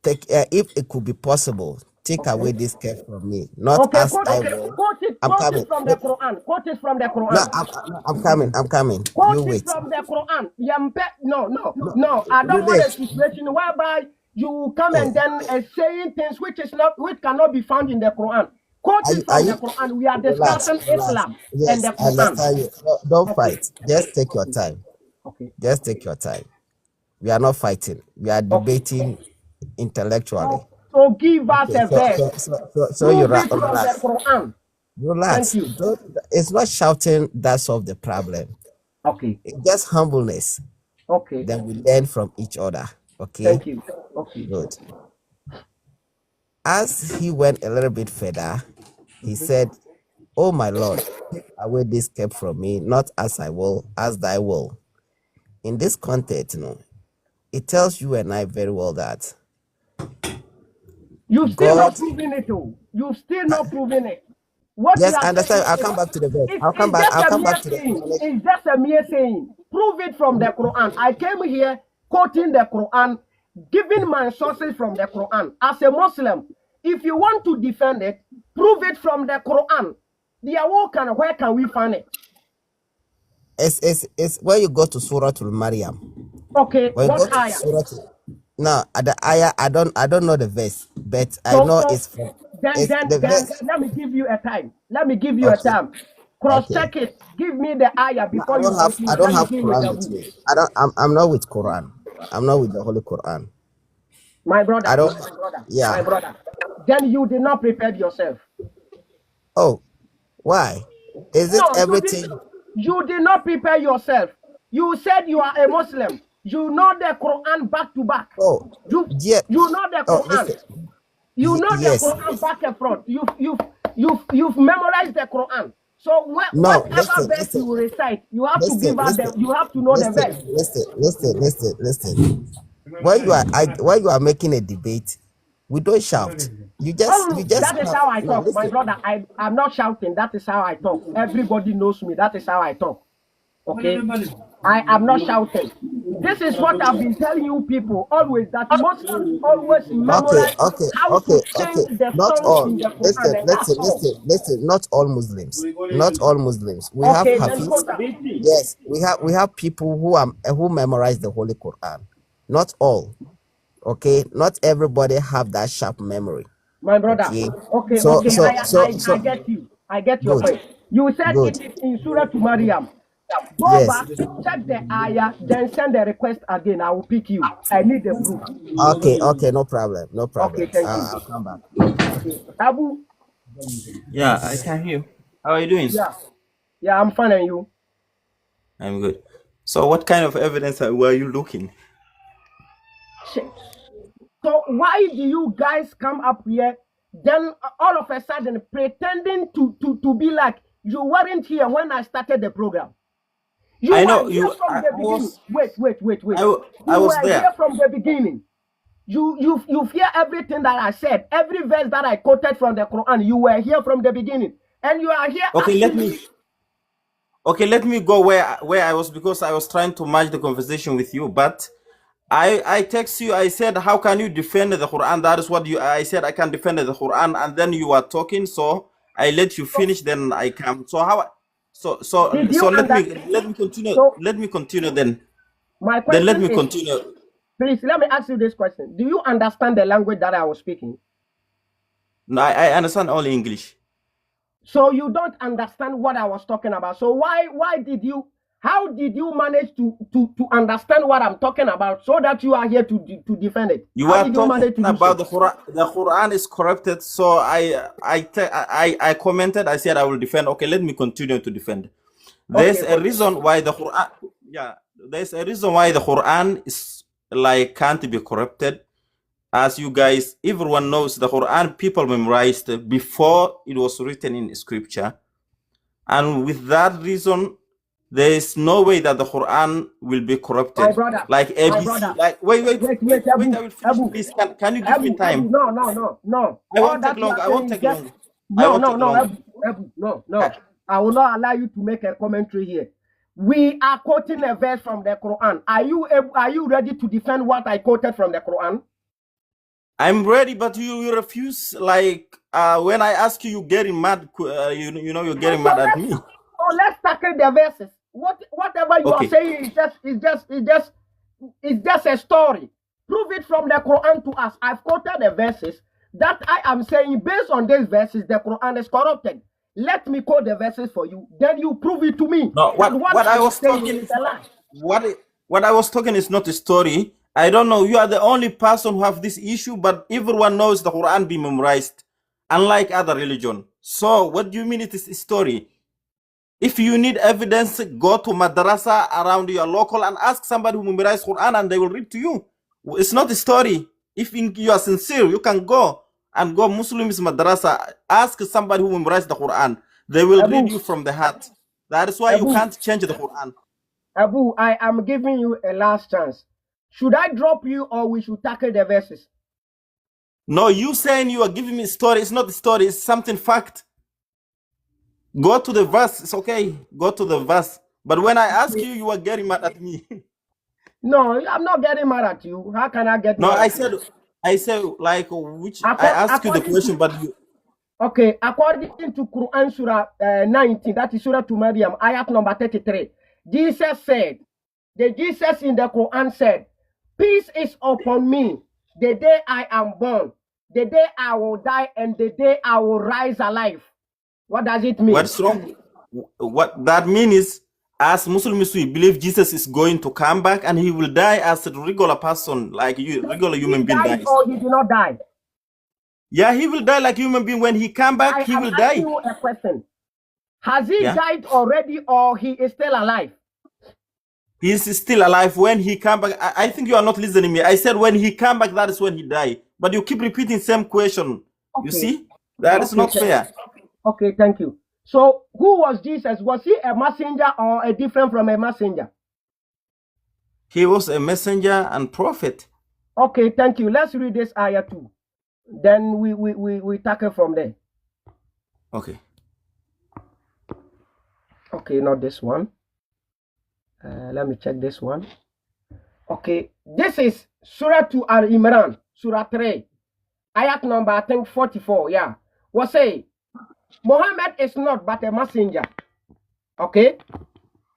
if it could be possible, take away this cup from me. Not as I will. Quote it from the Quran. Quote it from the Quran. No, I'm coming. Quote you it wait. From the Quran. No. I don't want a situation whereby you come and then saying things which cannot be found in the Quran. Quote it from the Quran. We are discussing Islam and the Quran. I understand you. No, don't fight. Just take your time. Okay. Just take your time. We are not fighting. We are debating intellectually. So give us a verse. So you relax. Relax. Thank you. It's not shouting that solves the problem. Okay. It's just humbleness. Okay. Then we learn from each other. Okay. Thank you. Okay. Good. As he went a little bit further, he said, "Oh my Lord, take away this cup from me, not as I will, as thy will." In this context, it tells you and I very well that you've still not proven it. You've still not proven it. What yes, I understand. I'll come back to the verse. I'll come back to the explanation. It's just a mere saying. Prove it from the Quran. I came here quoting the Quran, giving my sources from the Quran. As a Muslim, if you want to defend it, prove it from the Quran. Where can we find it? It's where you go to Surah Al-Maryam. Okay, what ayah? No, the ayah, I don't know the verse, but I know it's from. Then let me give you a time. A time. Cross-check it. Give me the ayah before you continue. I don't have Quran with me. I'm not with Quran. I'm not with the Holy Quran. My brother. I don't. My brother. Then you did not prepare yourself. Oh, why? Is it everything? You did not prepare yourself. You said you are a Muslim. You know the Quran back to back. Oh, you know the Quran. You know the Quran back and front. You've memorized the Quran. So whatever verse you recite, you have to give us you have to know the verse. Listen. when you are making a debate, we don't shout. You just That is how I no, talk, my listen. brother. I'm not shouting. That is how I talk. Everybody knows me. That is how I talk. Okay, I am not shouting. This is what I've been telling you people always, that Muslims always Okay, memorize okay, how okay, to okay. change the Not songs all. in the Quran, Listen, and that's listen, all. listen, listen. Not all Muslims. Not all Muslims. We have Okay, then Hafiz. quota. Yes, we have people who memorize the Holy Quran. Not all. Okay, not everybody have that sharp memory. My brother. Okay, Okay, so okay, so so I so get you. I get your good, point. You said good. it is in Surah to Maryam. Go Yes. back, check the ayah, then send the request again. I will pick you. I need the proof. Okay, okay, no problem, no Okay, problem. thank you. I'll come back. Okay. Abu, Yeah, I can hear you. How are you doing? yeah. Yeah, I'm fine, and you? I'm good. So, what kind of evidence were you looking? Shit. So why do you guys come up here, then all of a sudden pretending to be like you weren't here when I started the program? You I were know here you. from the beginning. Wait. I You was were there. here from the beginning. You hear everything that I said, every verse that I quoted from the Quran. You were here from the beginning, and you are here Okay, let asking me. me. Okay, let me go where I was, because I was trying to match the conversation with you. But I text you. I said, how can you defend the Quran? That is what you. I said I can defend the Quran, and then you are talking. So I let you finish. Then I come. So how? Did So you let me continue. So Let me continue then. my Then let question me is, continue. please let me ask you this question: do you understand the language that I was speaking? No, I understand only English. So you don't understand what I was talking about. So why did you, how did you manage to understand what I'm talking about so that you are here to defend it? You How are did you talking manage to do about so? the Quran. The Quran is corrupted. So I commented. I said I will defend. Okay, let me continue to defend. Okay, There's a continue. reason why the Quran. Yeah, there's a reason why the Quran is like can't be corrupted. As you guys, everyone knows, the Quran people memorized before it was written in scripture, and with that reason, there is no way that the Quran will be My corrupted. brother, Like my ABC. brother. Like wait, Abu, I will finish, Abu, please. Can you give me Abu, time? no. I All won't take that you long. are I won't saying is take just long. I no, won't no, take no, long. Abu, Uh, no. I will not allow you to make a commentary here. We are quoting a verse from the Quran. Are you ready to defend what I quoted from the Quran? I'm ready, but you refuse. Like when I ask you, you getting mad. You're getting mad at me. Let's tackle the verses. Whatever you are Okay. saying is just a story. Prove it from the Quran to us. I've quoted the verses that I am saying based on these verses, the Quran is corrupted. Let me quote the verses for you. Then you prove it to me No, that what what I I am was saying talking is a lie. what I was talking is not a story. I don't know. You are the only person who have this issue, but everyone knows the Quran be memorized, unlike other religion. So what do you mean it is a story? If you need evidence, go to madrasa around your local and ask somebody who memorized Quran, and they will read to you. It's not a story. If you are sincere, you can go and go Muslims madrasa. Ask somebody who memorized the Quran. They will read Abu, you from the heart. That is why you Abu, can't change the Quran. Abu, I am giving you a last chance. Should I drop you or we should tackle the verses? No, you saying you are giving me a story. It's not a story. It's something fact. Go to the verse. It's okay. Go to the verse. But when I ask you, you are getting mad at me. No, I'm not getting mad at you. How can I get No, mad at you? I said like which I asked you the According question, to but you according to Quran Surah 19, that is Surah to Maryam, ayat number 33, Jesus said, the Jesus in the Quran said, peace is upon me the day I am born, the day I will die, and the day I will rise alive. What does it mean? what's wrong? What that means is, as Muslims, we believe Jesus is going to come back and he will die as a regular person, like you, regular He human being died dies. or he did not die? Yeah, he will die like human being. When he come back, I he am will asking die. you a question. Has he Yeah, died already or he is still alive? he's still alive. When he come back, I think you are not listening to me. I said when he come back, that is when he die. But you keep repeating same question. You Okay. see, that is Okay. not fair. Okay, thank you. So, who was Jesus? Was he a messenger or a different from a messenger? He was a messenger and prophet. Okay, thank you. Let's read this ayah too. Then we tackle from there. Okay. Okay, not this one. Let me check this one. Okay, this is Surah to Al Imran, Surah 3, ayat number, I think, 44. Yeah. What say? Muhammad is not but a messenger. Okay?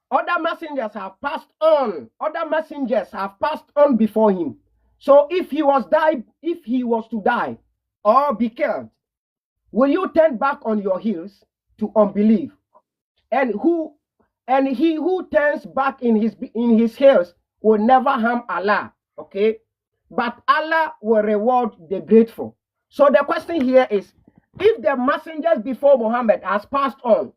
Other messengers have passed on. Other messengers have passed on before him. So if he was to die or be killed, will you turn back on your heels to unbelief? And he who turns back in his heels will never harm Allah. Okay? But Allah will reward the grateful. So the question here is, if the messengers before Muhammad has passed on,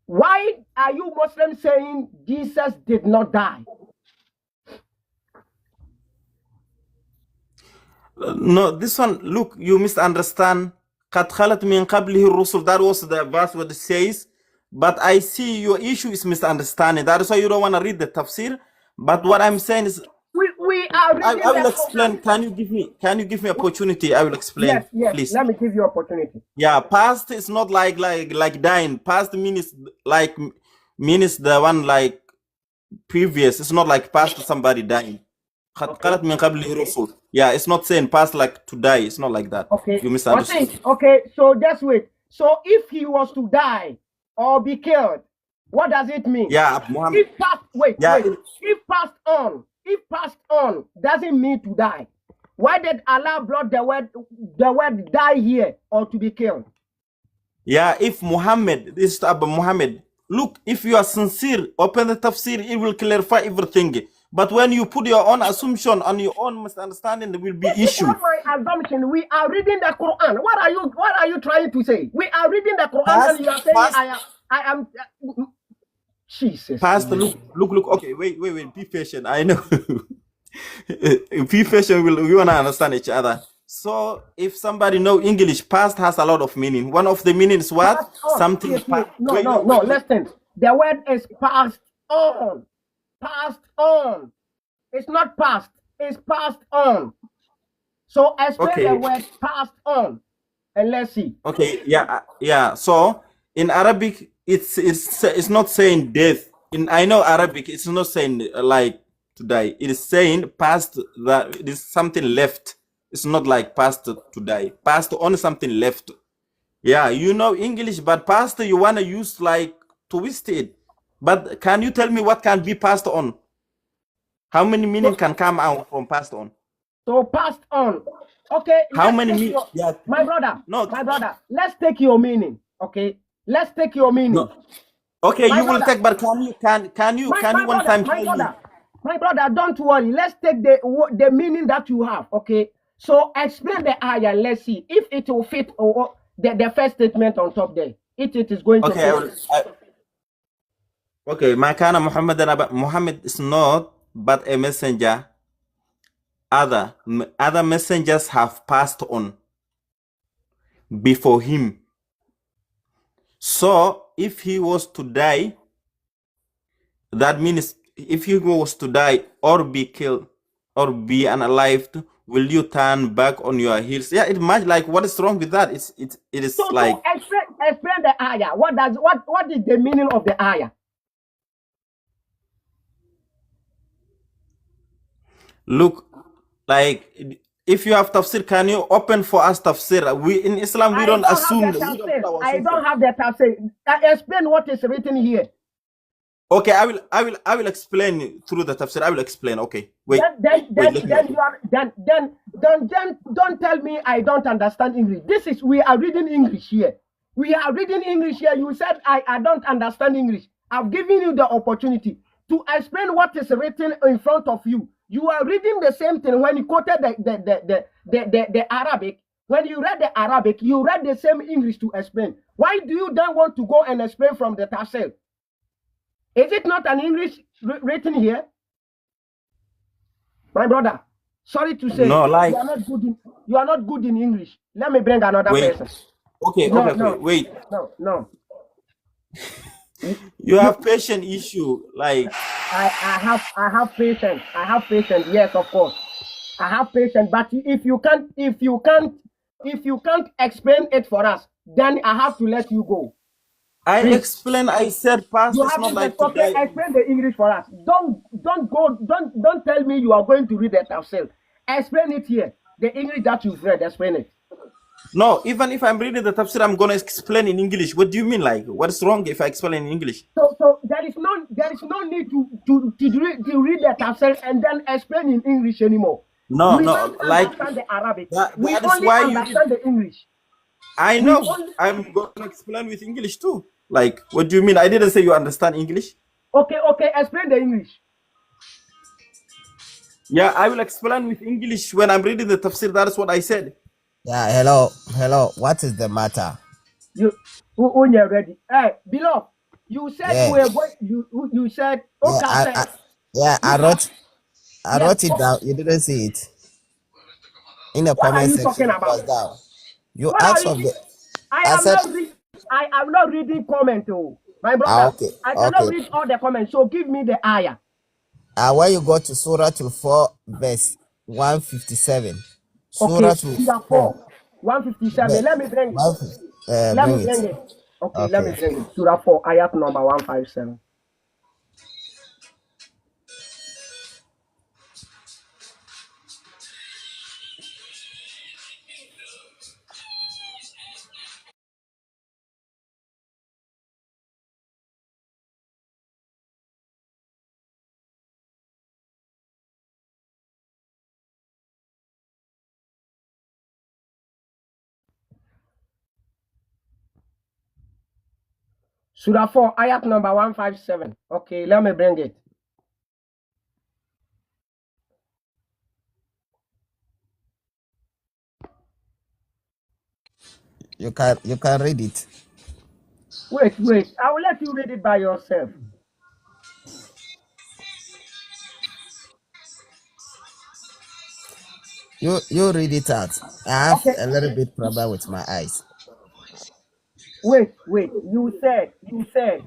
why are you Muslims saying Jesus did not die? No, this one, look, you misunderstand. قَدْ خَلَتْ مِنْ قَبْلِهِ الرُّسُلُ. That was the verse what it says. But I see your issue is misunderstanding. That is why you don't want to read the tafsir. But what I'm saying is, We are reading I will the explain. Quran. Can you give me opportunity? I will explain, Yes. please. Let me give you opportunity. Yeah, past is not like dying. Past means the one like previous. It's not like past somebody dying. قَدْ خَلَتْ مِنْ قَبْلِهِ الرُّسُلُ. Yeah, it's not saying past like to die. It's not like that. Okay. You misunderstood. Okay, so just wait. So if he was to die or be killed, what does it mean? Yeah, Muhammad. If passed, wait. If passed on doesn't mean to die. Why did Allah brought the word die here or to be killed? Yeah, if Muhammad, this is Abu Muhammad. Look, if you are sincere, open the tafsir, it will clarify everything. But when you put your own assumption on your own misunderstanding, there will be This is issue. not my assumption. We are reading the Quran. What are you trying to say? We are reading the Quran and you are saying I am Jesus. Pastor, look. Okay, wait. Be patient. I know. Be patient. We want to understand each other. So, if somebody know English, past has a lot of meaning. One of the meanings is what? Passed on. Something. Yes. No. Listen. The word is passed on. Passed on. It's not past. It's passed on. So explain the word passed on, and let's see. Okay. Yeah. So in Arabic, it's not saying death. I know Arabic. It's not saying like to die. It is saying past, that it is something left. It's not like past to die. Past on something left. Yeah, you know English, but past you wanna use like twist it. But can you tell me what can be passed on? How many meaning can come out from passed on? So passed on. Okay. How many meaning? Yeah. My brother. No. My brother. Let's take your meaning. Okay. Let's take your meaning. No. Okay, My you will brother. take, but can you one time tell me? My brother, don't worry. Let's take the meaning that you have. Okay. So explain the ayah. Let's see if it will fit or the first statement on top there. It is going to fit. Okay, Makana Muhammad is not but a messenger. Other messengers have passed on before him. So if he was to die, that means if he was to die or be killed or be unalived, will you turn back on your heels? Yeah, it might, like, what is wrong with that? It is so, like. So explain the ayah. What is the meaning of the ayah? Look, like, if you have tafsir, can you open for us tafsir? We in Islam we don't assume. I don't have the tafsir. Explain what is written here. Okay, I will explain through the tafsir. I will explain. Okay, wait. Don't tell me I don't understand English. We are reading English here. We are reading English here. You said I don't understand English. I've given you the opportunity to explain what is written in front of you. You are reading the same thing when you quoted the Arabic. When you read the Arabic, you read the same English to explain. Why do you then want to go and explain from the tafsir? Is it not an English written here? My brother, sorry to say, no, like, you are not good in English. Let me bring another person. Okay, wait. No. You have patient issue, like. I have patience. Yes, of course. I have patience. But if you can't explain it for us, then I have to let you go. I Please. explain. I said past You is have not to like say, okay, today. explain the English for us. Don't tell me you are going to read it yourself. Explain it here. The English that you've read, explain it. No, even if I'm reading the tafsir, I'm gonna explain in English. What do you mean? Like, what's wrong if I explain in English? So there is no need to read the tafsir and then explain in English anymore. No, We no, don't like understand the Arabic. We that is only why you. understand the English. I We know. only I'm gonna explain with English too. Like, what do you mean? I didn't say you understand English. okay. Explain the English. Yeah, I will explain with English when I'm reading the tafsir. That is what I said. Yeah, hello. What is the matter? When you're ready. Hey, below. You said Yeah, we are going. You said yeah, okay. I Look up. Yes. wrote it down. You didn't see it in the What are comment you section. talking It about? was down. You What are asked you? of the. I I am said, not reading. I am not reading comment. Oh, my brother. okay, I cannot read all the comments. So give me the ayah. When you go to Surah to 4 verse 157, Okay, Surah to Surah 4 4, 157. Let me bring it. Let me bring it. bring it. Okay, let me Okay. bring it. Surah 4, ayat number 157. Surah 4, ayat number 157. Okay, let me bring it. You can read it. Wait. I will let you read it by yourself. You read it out. I have Okay. a little bit problem with my eyes. Wait. You said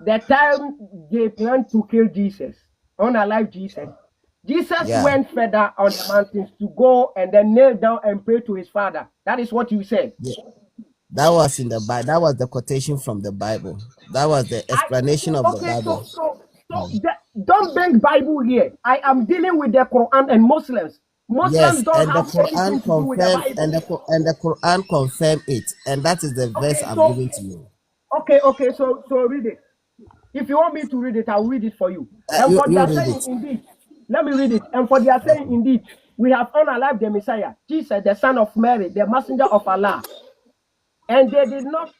the time they planned to kill Jesus, unalive Jesus. Jesus Yeah. went further on the mountains to go and then kneel down and pray to his father. That is what you said. Yeah. That was in the Bible. That was the quotation from the Bible. That was the explanation of the Okay, Bible. don't bring Bible here. I am dealing with the Quran and Muslims. Yes, Muslims don't and the have anything Quran to do with the confirmed, Bible. and the Quran confirmed it, and that is the verse Okay, I'm so giving to you. so read it. If you want me to read it, I'll read it for you. Uh, And you for you their read saying, it. indeed, let me read it. And for their saying, indeed, we have unalived the Messiah, Jesus, the son of Mary, the messenger of Allah. And they did not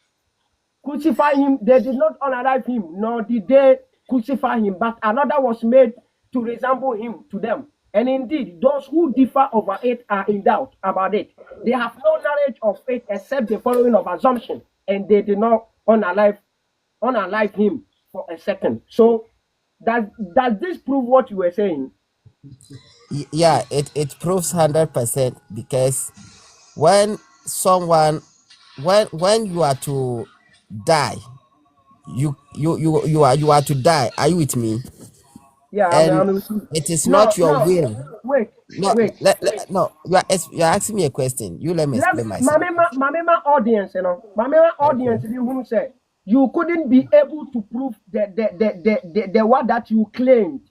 crucify him, they did not unalive him, nor did they crucify him, but another was made to resemble him to them. And indeed, those who differ over it are in doubt about it. They have no knowledge of it except the following of assumption, and they did not unalive him for a second. So does this prove what you were saying? Yeah, it proves 100% because when someone when you are to die, you are to die. Are you with me? Yeah, And I'm with you. it is No, not your will. wait, No, wait. no. You are asking me a question. You let me Let explain myself. Mamema audience, Mamema audience, you say you couldn't be able to prove the word that you claimed.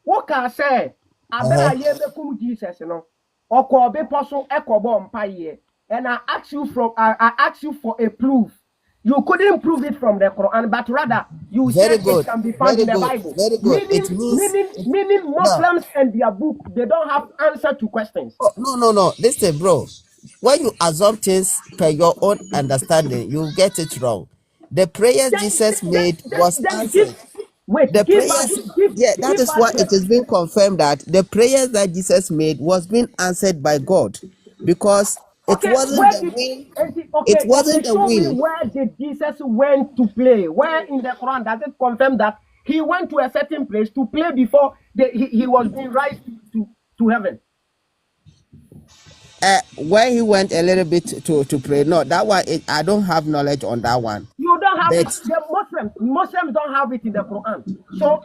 What can I say? I Uh-huh. better hear me Jesus, or call be person echo bomb pie. And I asked you for a proof. You couldn't prove it from the Quran, but rather you Very said it good. can be found Very in the good. Bible. Very good. It means Meaning no. Muslims and their book, they don't have answer to questions. Oh, no. Listen, bro. When you assume things per your own understanding, you get it wrong. The prayers Jesus made was Then answered. The give us prayers, yeah, that is why it is being confirmed that the prayers that Jesus made was being answered by God, because it okay. wasn't Where the did will. It okay? wasn't the Show me will. where did Jesus went to play? Where in the Quran does it confirm that he went to a certain place to play before he was being raised to heaven? Where he went a little bit to pray. No, that one I don't have knowledge on that one. You don't have it. But Muslims don't have it in the Quran. So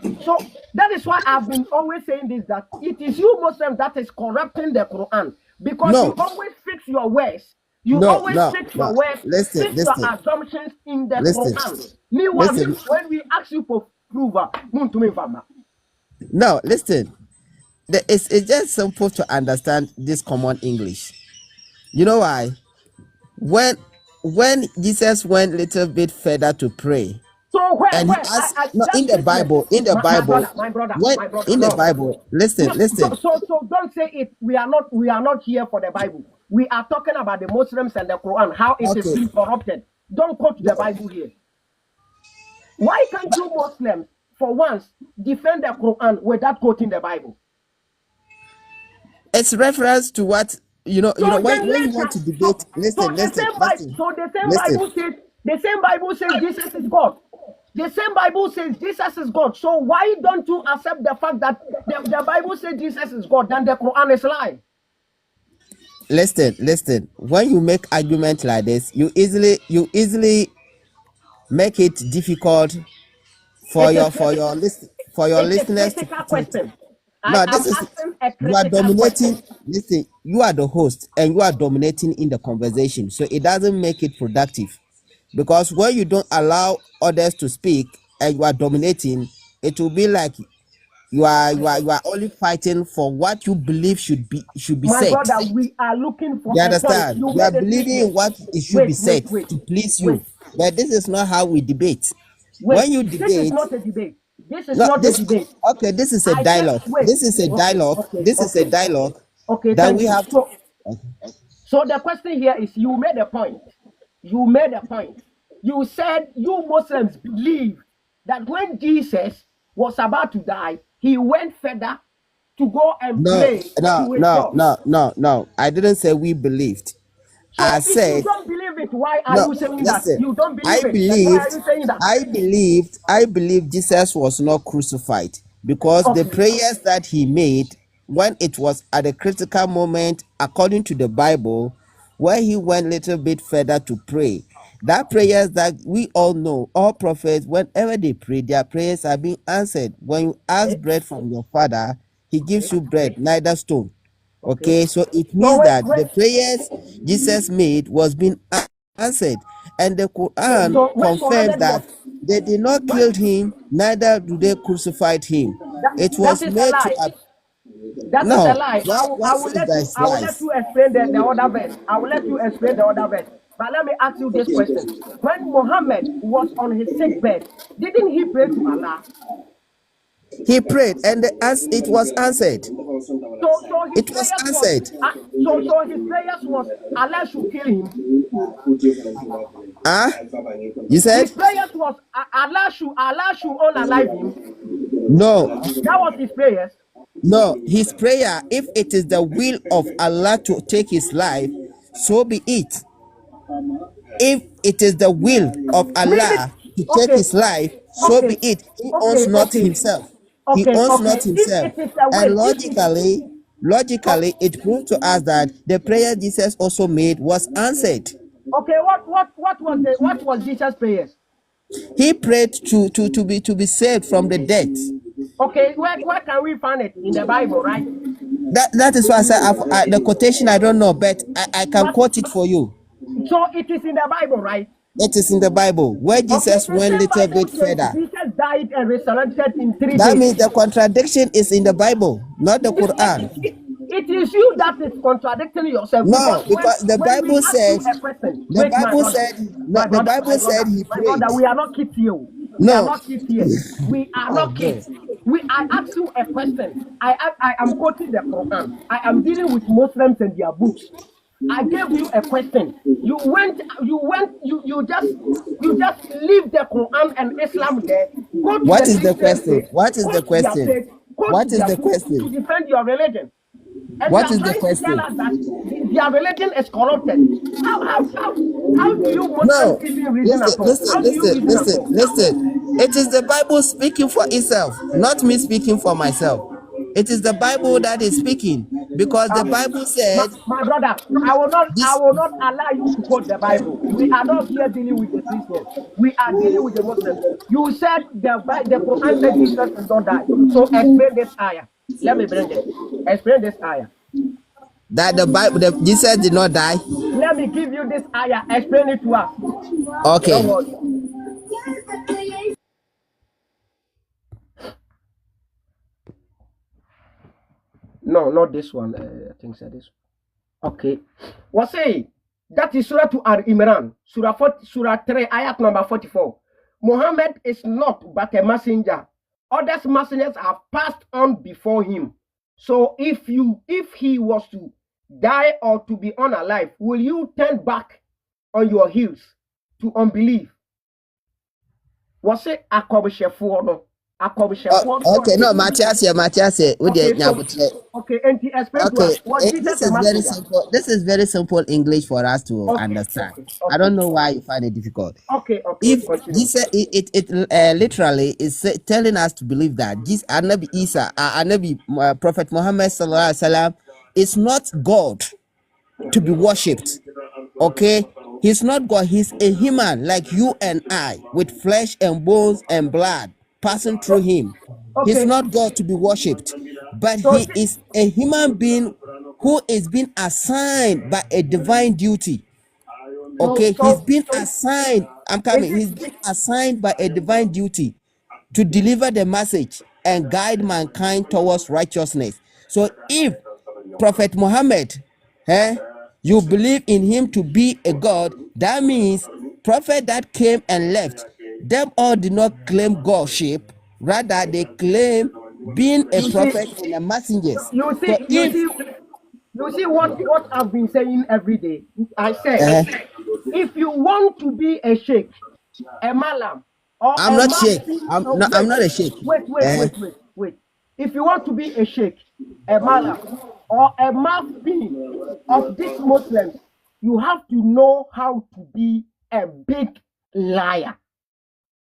that is why I've been always saying this, that it is you Muslims that is corrupting the Quran, because No. you always fix your words. You No, always no, fix no. your words, Listen, fix your listen, assumptions in the listen, Quran. Meanwhile, listen. when we ask you for proof, No, listen. It's just simple to understand this common English. You know why? When Jesus went a little bit further to pray, so where and he asked, no, just in the listen. Bible, My brother, when in the no. Bible, listen, No, listen. so don't say it. We are not here for the Bible. We are talking about the Muslims and the Quran, how it is Okay. being corrupted. Don't quote the Bible here. Why can't you Muslims, for once, defend the Quran without quoting the Bible? It's reference to what you know. So You know then when you later, want to debate. Listen, the same Bible says Jesus is God. The same Bible says Jesus is God. So why don't you accept the fact that the Bible says Jesus is God, then the Quran is lying? Listen. When you make argument like this, you easily make it difficult for It is your it is listeners to. critical question. I No, am this is asking a you are critical dominating. question. Listen, you are the host and you are dominating in the conversation, so it doesn't make it productive. Because when you don't allow others to speak and you are dominating, it will be like you are only fighting for what you believe should be My said. brother, we are looking for You a point. understand? You You are made a believing in statement. what it should be said Wait, to please wait, you. But this is not how we debate. wait. When you This is debate, not a debate. This is no, not a debate. this is a I said, dialogue. wait. This is a Okay, dialogue. okay, This is a okay. dialogue Okay, that thank we you. have to. So the question here is, you made a point. You made a point. You said you Muslims believe that when Jesus was about to die, he went further to go and No, pray no, to his no, God. no, no, no. I didn't say we believed. So I if you said don't believe it, why are no. you saying that? Listen, You don't I believe it. Then why are believed, you saying that? I believed Jesus was not crucified because the Okay. prayers that he made when it was at a critical moment, according to the Bible, where he went a little bit further to pray. That prayers that we all know, all prophets, whenever they pray, their prayers are being answered. When you ask Okay. bread from your father, he gives Okay. you bread, neither stone. Okay. Okay, so it So means that the prayers Jesus made was being answered, and the Quran so when confirms Muhammad that was they did not when kill him, neither do they crucified him. It that was is a made to lie. That is a no. lie. What says that is I will let lies? you explain the other verse. I will let you explain the other verse. But let me ask you this question. When Muhammad was on his sick bed, didn't he pray to Allah? He prayed, and as it was answered. So his It was prayers was answered. his prayers was Allah should kill him. Huh? You His said prayers was Allah should unalive him. no. That was his prayers. No, his prayer, if it is the will of Allah to take his life, so be it. If it is the will of Meaning, Allah to take okay, his life, so be okay, it. He owns not okay, himself. He okay, owns not okay. If himself. it is a And will, if it o- logically, it proves to us that the prayer Jesus also made was answered. okay, what was Jesus' prayers? He prayed to be saved from the death. Okay, where can we find it in the Bible, right? That is why I said the quotation I don't know, but I can But quote it for you. so it is in the Bible, right? It is in the Bible where Okay, Jesus the went a same little Bible bit says further. Jesus died and resurrected in 3 days. That means the contradiction is in the Bible, not the Quran. It is you that is contradicting yourself, No, because because the when we Bible ask you said a question, wait, no, the Bible said he my prayed. brother, we are not kids here. We are No. not kids here. We are Oh not boy. kids. I ask you a question. I am quoting the Quran. I am dealing with Muslims and their books. I gave you a question. You just leave the Quran and Islam there. Go to What the is the Christian question? page, What is go the to their question? page, go to What is their the book question? to defend your religion. And you What are is the trying to tell question? us that their religion is corrupted. How do you Muslims No. even reason at Listen, all? listen, How do you listen, reason at listen, all? listen. It is the Bible speaking for itself, not me speaking for myself. It is the Bible that is speaking. Because the Bible said My brother, I will this. not allow you to quote the Bible. We are not here dealing with the Christians. We are dealing with the Muslims. You said the Quran said Jesus did not die. So explain this ayah. Let me bring it. Explain this ayah. That the Bible, Jesus did not die. Let me give you this ayah. Explain it to us. Okay. Don't worry. No, not this one. I think so. This one. Okay. What's it? That is Surah to Al-Imran, Surah 3, ayat number 44. Muhammad is not but a messenger. Other messengers have passed on before him. So if he was to die or to be unalive, will you turn back on your heels to unbelief? Was it a no? Okay, no, Matthias, Okay, and he explained to us, was Jesus this a is very messenger? simple. This is very simple English for us to understand. I don't know why you find it difficult. Okay, If continue. Jesus, literally is telling us to believe that Jesus, Anabi Isa, Anabi Prophet Muhammad sallallahu alaihi wasallam is not God to be worshipped. Okay, he's not God. He's a human like you and I, with flesh and bones and blood passing through him. He's Okay. not God to be worshipped, but So he is a human being who is being assigned by a divine duty. Okay, he's been assigned. I'm coming. He's been assigned by a divine duty to deliver the message and guide mankind towards righteousness. So if Prophet Muhammad, you believe in him to be a God, that means prophet that came and left, them all did not claim Godship, rather they claim being a prophet and a messenger. you So if see what I've been saying every day. I said, if you want to be a sheikh, a malam, or I'm a not sheikh, mufti, I'm not a sheikh. wait. If you want to be a sheikh, a malam, or a mufti of these Muslims, you have to know how to be a big liar.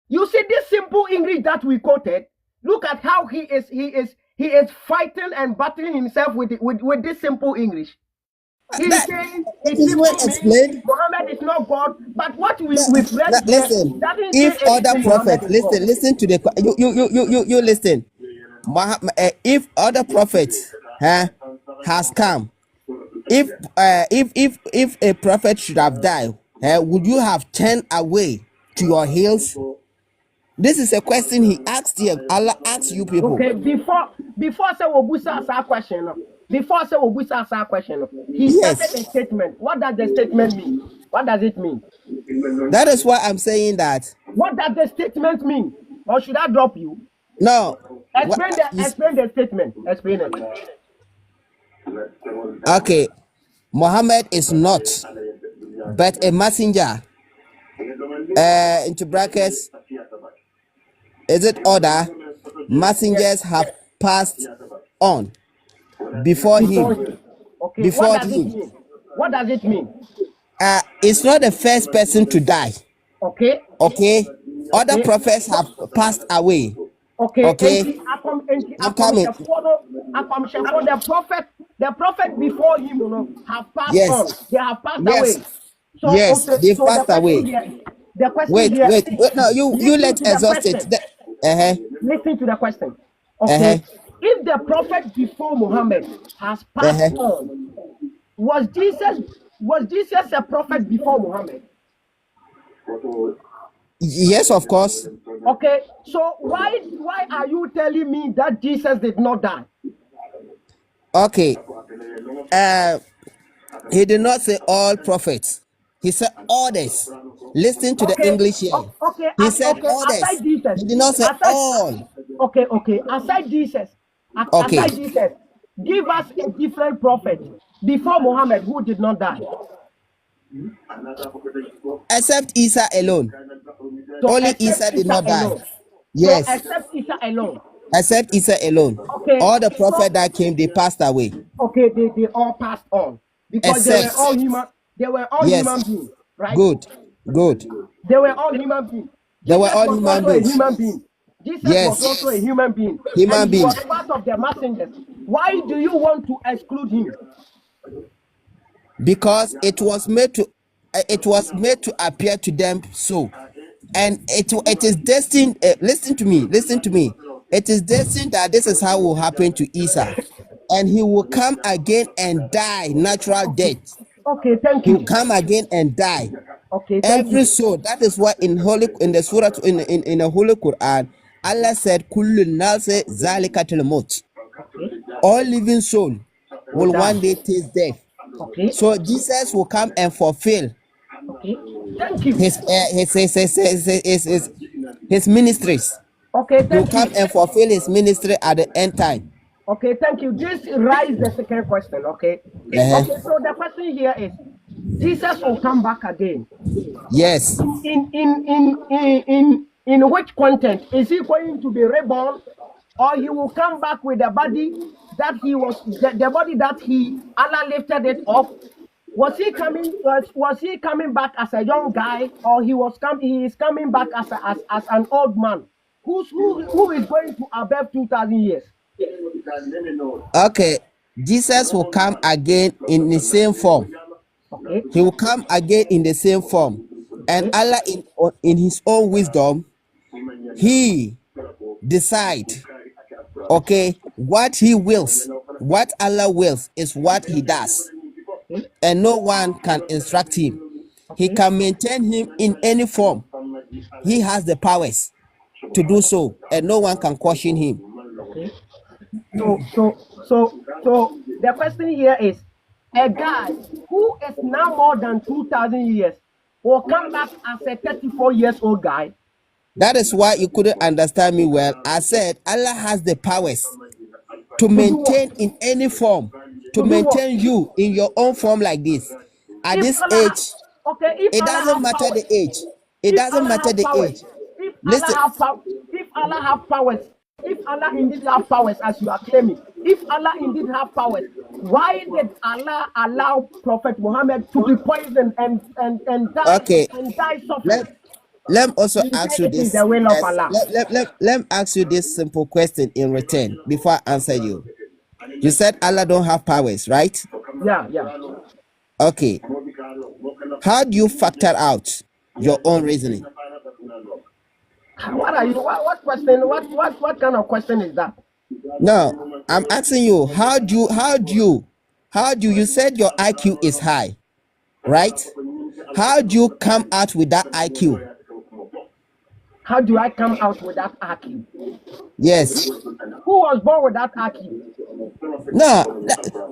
You see this simple English that we quoted. Look at how he is fighting and battling himself with this simple English. He's saying It is well explained. Muhammad is not God, but what we've read there Listen, doesn't if say other anything prophets, Muhammad is God. listen to the you listen. If other prophets has come, if a prophet should have died, would you have turned away to your heels? This is a question he asked here. Allah asks you people. Okay, before say Obusa ask question, before say Obusa ask question, he Yes. started a statement. What does the statement mean? What does it mean? That is why I'm saying that. What does the statement mean? Or should I drop you? No. Explain the statement. Explain it. Okay. Muhammad is not but a messenger. Into brackets, is it order? Messengers have passed on before him. Okay, Before what does him. it mean? What does it mean? It's not the first person to die. Okay. Okay. Other prophets have passed away. Okay. Okay. I'm coming. The prophet before him, have passed Yes. on. They have passed Yes. away. So, Yes, okay, they've so passed away. The question Wait. here. No, you Listen let's to the exhaust it. question. Listen to the question. Okay. If the prophet before Muhammad has passed on, was Jesus a prophet before Muhammad? Yes, of course. Okay, so why are you telling me that Jesus did not die? Okay. He did not say all prophets. He said orders. Listen to the English here. He said orders. Aside Jesus, He did not say all. Okay. Aside Jesus, give us a different prophet before Muhammad who did not die. Except Isa alone. So Only Isa did not die. alone. Yes. So except Isa alone. Except Isa alone. Okay. All the prophets that came, they passed away. Okay, they all passed on because they were all human. They were all human beings, right? Good. They were all human beings. They were all human beings. A human being. Jesus was also a human being. Human and being. He was part of the messengers. Why do you want to exclude him? Because it was made to appear to them so, and it is destined. Listen to me. It is destined that this is how will happen to Esau, and he will come again and die natural death. Okay, thank He will you. come again and die. Okay, thank Every you. soul. That is what in the surah in the Holy Quran, Allah said, "Kullu nafsin zalikatul maut." Okay, All living soul will die. one day taste death. Okay, So Jesus will come and fulfill okay, thank you. his ministries. Okay, He will thank you. come and fulfill his ministry at the end time. Okay, thank you. This raises the second question. Okay. Uh-huh. Okay, so the question here is Jesus will come back again. Yes. In which content? Is he going to be reborn, or he will come back with the body that he was the body that Allah lifted it up? Was he coming back as a young guy, or he is coming back as an old man who is going to above 2,000 years? Okay. Jesus will come again in the same form. Okay. He will come again in the same form. And Allah in his own wisdom, he decide, okay, what he wills, what Allah wills is what he does. And no one can instruct him. He can maintain him in any form. He has the powers to do so, and no one can question him. Okay. So the question here is, a guy who is now more than 2,000 years will come back as a 34 years old guy. That is why you couldn't understand me well. I said Allah has the powers to maintain in any form, to maintain you in your own form like this. At this age, it doesn't matter the age. It doesn't matter the age. Listen. If Allah have powers, if Allah indeed have powers as you are claiming, if Allah indeed have powers, why did Allah allow Prophet Muhammad to be poisoned and die, okay, and die suffering? Let me also ask you this. The will of Allah. Let me ask you this simple question in return before I answer you. You said Allah don't have powers, right? Yeah. Okay. How do you factor out your own reasoning? What are you? What question? What kind of question is that? No, I'm asking you. How do you said your IQ is high, right? How do you come out with that IQ? How do I come out with that IQ? Yes. Who was born with that IQ? No.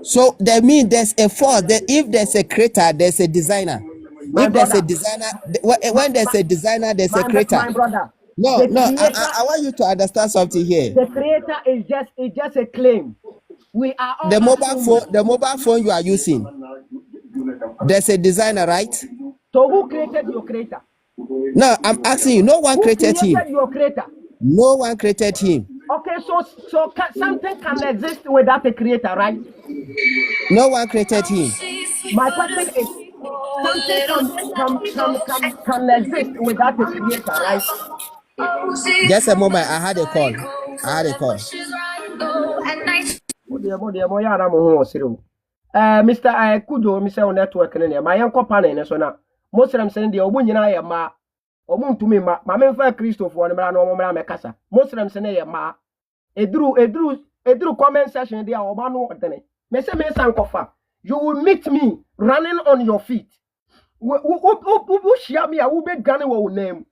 So that means there's a force. That if there's a creator, there's a designer. When there's a designer, there's a creator. My brother. No. I want you to understand something here. The creator is just a claim. We are all the mobile phone you are using. There's a designer, right? So who created your creator? No, I'm asking you. No one created him. Your creator? No one created him. Okay, so something can exist without a creator, right? No one created him. My question is, something can exist without a creator, right? Just a moment. I had a call. Mr. Kujo, Mr. Network, my uncle Panel, so now. Muslims saying the Obunyana ya ma omuntumi ma memfa Christopher ne mra no momra mekasa Muslims ne ya ma edru comment section there oba no odene me say me sankofa you will meet me running on your feet wo shia me a wo be dwane wo name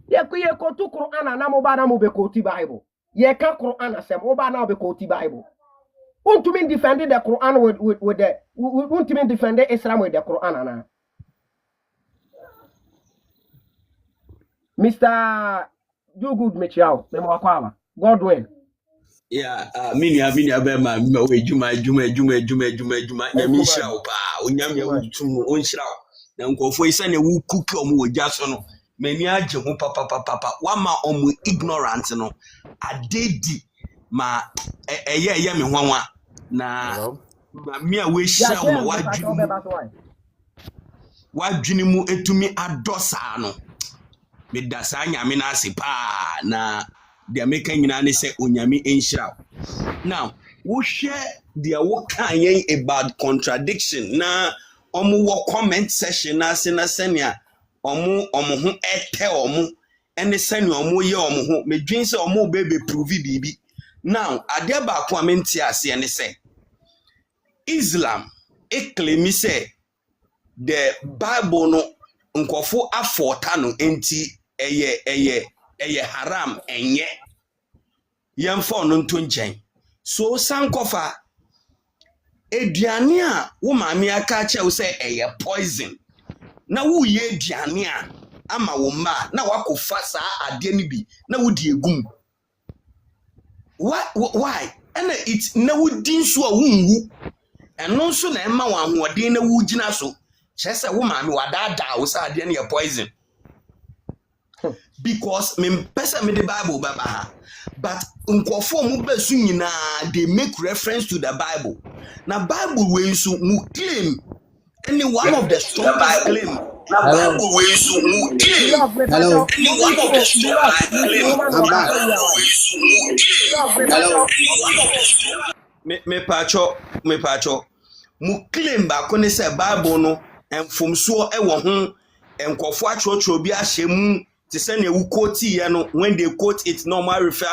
ye ko to Quran na mo ba na mo be ko ti Bible ye ka Quran asem wo ba na be ko ti Bible. Want to mean defending the Quran with the want to mean defending Islam with the Quran, Anna. Mr. Do good, Michelle. Godwin. Yeah, minia bema we juma na mi hira opa onyam ya wutum onhira na nkofo isane wu kuki omo wogya so no mani age ho papa wama omo ignorant no adedi ma eye me hwanwa na mi a we hira o ma wadwini mu etumi adosa no me dasa nyame na ase pa na the American nyina say onyame enhyira. Now, we share the wokan about contradiction na wo comment session na senia omo ho ete omo ene senia omo ye omo ho medwin se omo be prove bibi. Now, ade ba ko amenti ase ene say Islam claim say the Bible no nkofo afota no enti eye haram enye yemfa no nto nchen. So sankofa eduane a wo maame aka che wo say eye poison na wo ye eduane a ama wo ma na wakofa saa ade ni bi na wo di egum. Why and it na wo din so a wonwu eno so na ema wa hoɔden na wo gina so kyerɛ sɛ wo maame wadaadaa wo saa ade na poison. Because me pesa me the Bible baba, but nkofo mu besu nyina they make reference to the Bible. Now Bible we so mu claim any one of the strongest claim. Now Bible we so mu claim. Hello. Any one of the strongest claim. Hello. Me pacho mu claim ba ko ne say Bible no enfomso e wo ho nkofo achocho bi ahye mu. To send a quote no when they quote it normal refer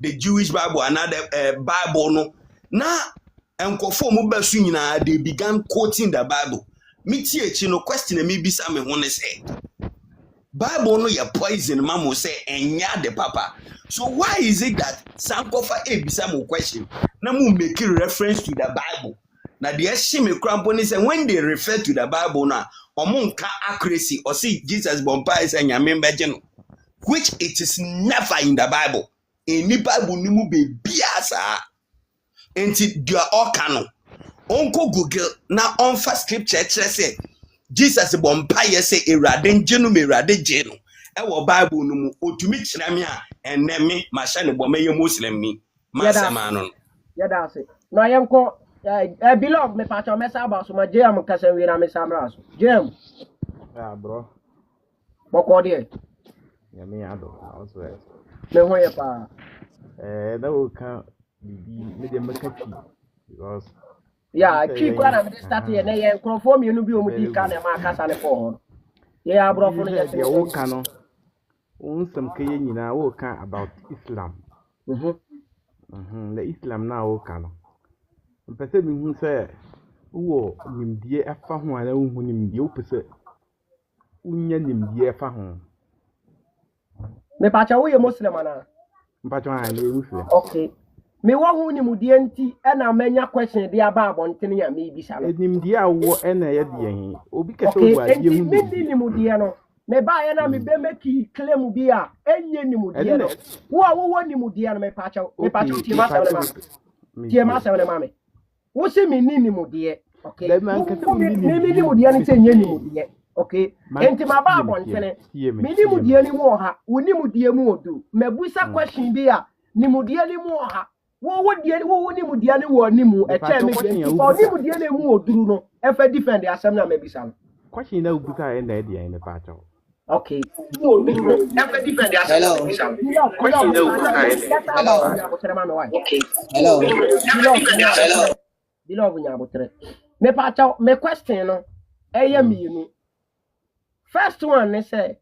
the Jewish Bible another Bible no na enkofo mu basu nyina they began quoting the Bible. Me tie no question me bisa me ho ne say Bible no ya poison mamo say enya the papa. So why is it that sankofa bisa mo question na mu make reference to the Bible? Now the eshime crampo ni say when they refer to the Bible na omunka accuracy or see Jesus bompa is nyame mbeje no, which it is never in the Bible. In the Bible ni mu be biasa enti dia okano onko Google na on first scripture kyerɛ say Jesus bompa ye say erade ngenu me erade je no e wo Bible no mu otumi kyerɛ me a enne me ma hye ne bɔ me ye Muslim ni ma sema no yada se no ayenko beloved me pacho mesa about so ma jam kasa wi na me samra so jam bro boko de ya me ado also me ho ye pa that will can be the makati because yeah chi kwa na me start here na ye nkrofo mi enu bi o mu di ka na ma kasa ne for ye abro fo no ye se wo ka no unsam ke ye nyina wo ka about Islam the Islam na wo ka no mpese mi hu se wo nimdie afa ho ana wo hu nimdie wo pese unya nimdie afa ho me pacha wo ye Muslim ana mpacho ha le Muslim okay me wo hu nimdie nti e na manya question de aba abontene ya me bisa no nimdie awo e na ye de hin obi kese wo adie hu me nimdie no me ba ye na me be make claim bi a enye nimdie no wo nimdie no me pacha ti ma sa na ti ma sa na ma me wo se me ni nimudie okay me nimudie ni se nye nimudie okay enti ma ba abontene me nimudie ni mu ha wo nimudie mu odu mebusa question bi a nimudie ni mu ha wo nimudie ni wo nimu e che me bi o nimudie ni mu oduru no e fa defend asem na mebisa no question na ubuka e na e dia me pacha okay hello question na ubuka okay hello beloved nyabotre me pacha me question no eye mienu first one they say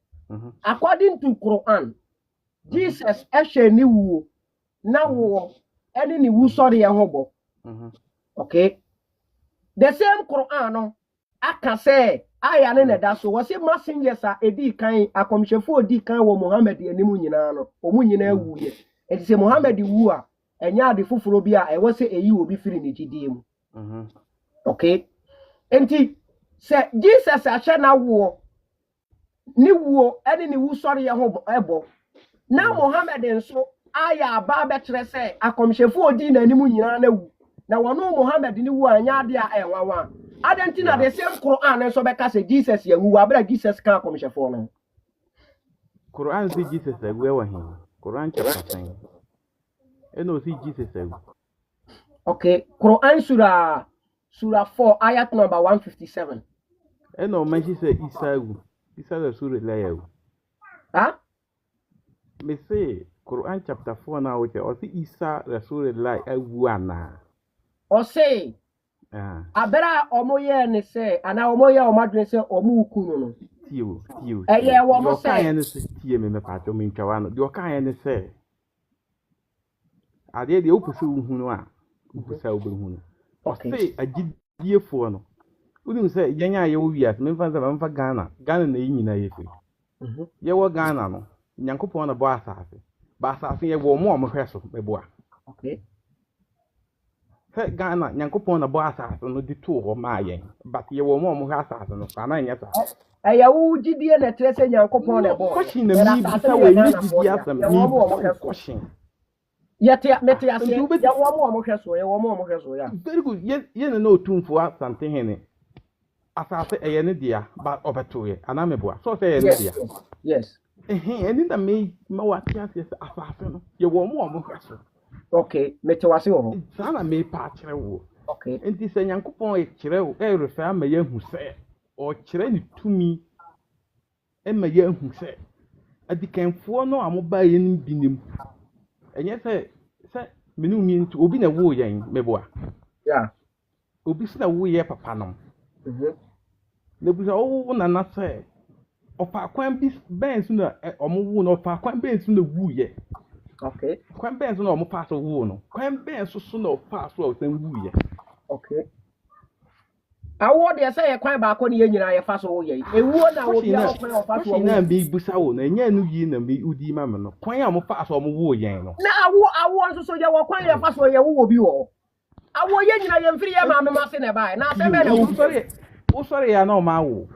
according to Quran Jesus ehwe ni wuo na wo eni ni wu sorry ho bo okay the same Quran no aka say aya ne da so wo say messengers a edi kan akomhwefo odi kan wo Muhammad enimu nyina no omu nyina wu ye enti say Muhammad wu a enya ade foforo bi a e wo say eyi obi firi ni gidie mu okay enti say Jesus ahwe na wo ni wuo eni ni wu sorry ho ebo na Muhammad nso aya ba betre say akomhwefo odi na animu nyina na wu na wono Muhammad ni wu anya ade a enwawa adentina the same Quran nso beka say Jesus ya wu abra Jesus kan akomhwefo no Quran say Jesus agu e wahin Quran chapter 10 eno see Jesus agu okay Quran surah 4 ayat number 157 eno mention say Isa agu Isa the surah la agu huh? Me say Quran chapter 4 now with or see Isa Rasulullah awana. Or say, Ah, Abera omoye ne say, and now omoye or madre say, or mukuno. tio. Yeah, what Your must say? kind say tie me pacho min kawana. Your kind say. Ade de opusu hunu a. Opusa obuhunu. Okay. Say agidiefoɔ no. Wouldn't say yanya ye wo wias me fa say me fa Ghana. Ghana na yi nyina yefi. Ye wo Ghana no. Nyankopɔn na bɔ asase. Ba asase ye wo mo hwɛ so beboa. Okay. Say Ghana nyankopɔn na bɔ asase no de to ho ma yen. But ye wo mo hwɛ asase no fa na nya sa. Wo gidie na trese nyankopon na bo. Question na mi bisa we ni gidi asam ni question. Yet metiase ya wo mo hwɛ so ye wo mo hwɛ so ya. Very good. Ye na no tumfo asante hene. Asase eye ne dia ba obeto ye anameboa. So say ye ne dia. Yes. Eni na me ma wati ase asase no. Ye wo mo hwɛ so. Okay, metiwase wo. Sana me pa kire wo. Okay. Enti se nyankopon e kire wo e refa ma ye hu se. O kire ni tumi e ma ye hu se. Adikanfo no amoba ye nim binim. Enye se menu mi nti obi na wo yen meboa. Yeah. Obi se na wo ye papa no. Na buza o na na se opa kwan bi ben so na omo wo no opa kwan ben so na wu ye. Okay. Kwan ben so na omo pa so wo no. Kwan ben so na opa so o san wu ye. Okay. Awo de say kwan ba ko ne ye nyina ye fa so wo ye. Ewuo na wo bia kwan o fa so wo. Na bi busa wo na nya nu yi na bi udi ma me no. Kwan a mo fa so omo wo yen no. Na awo nso so ye wo kwan ye fa so ye wo bi wo. Awo ye nyina ye mfiri ye ma me ma se ne bai. Na se be na wo sorry ya na o ma wo.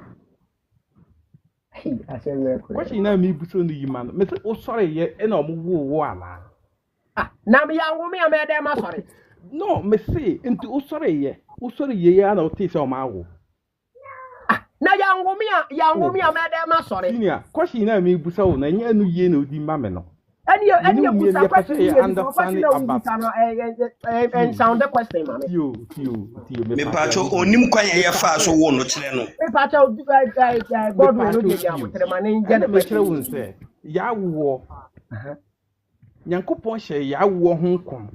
Asem ko. Question na mi buso no yi ma no. Me se wo sorry ye e na omo wo ala. Na me ya wo me am de ma sorry. No, me say into wo sorry ye ya na o ti se o ma wo. Na ya ngo mi am de ma sorry. Senior, question na mi buso wo na nya nu ye na odi ma me no. Any busa question you understand about and sound the question man. Tio me pacho onim kwan ye fa so wo no kire no. Me pacho God we no dey ya mutere man nje na me kire won say ya wo. Nyankopon hye ya wo ho kom.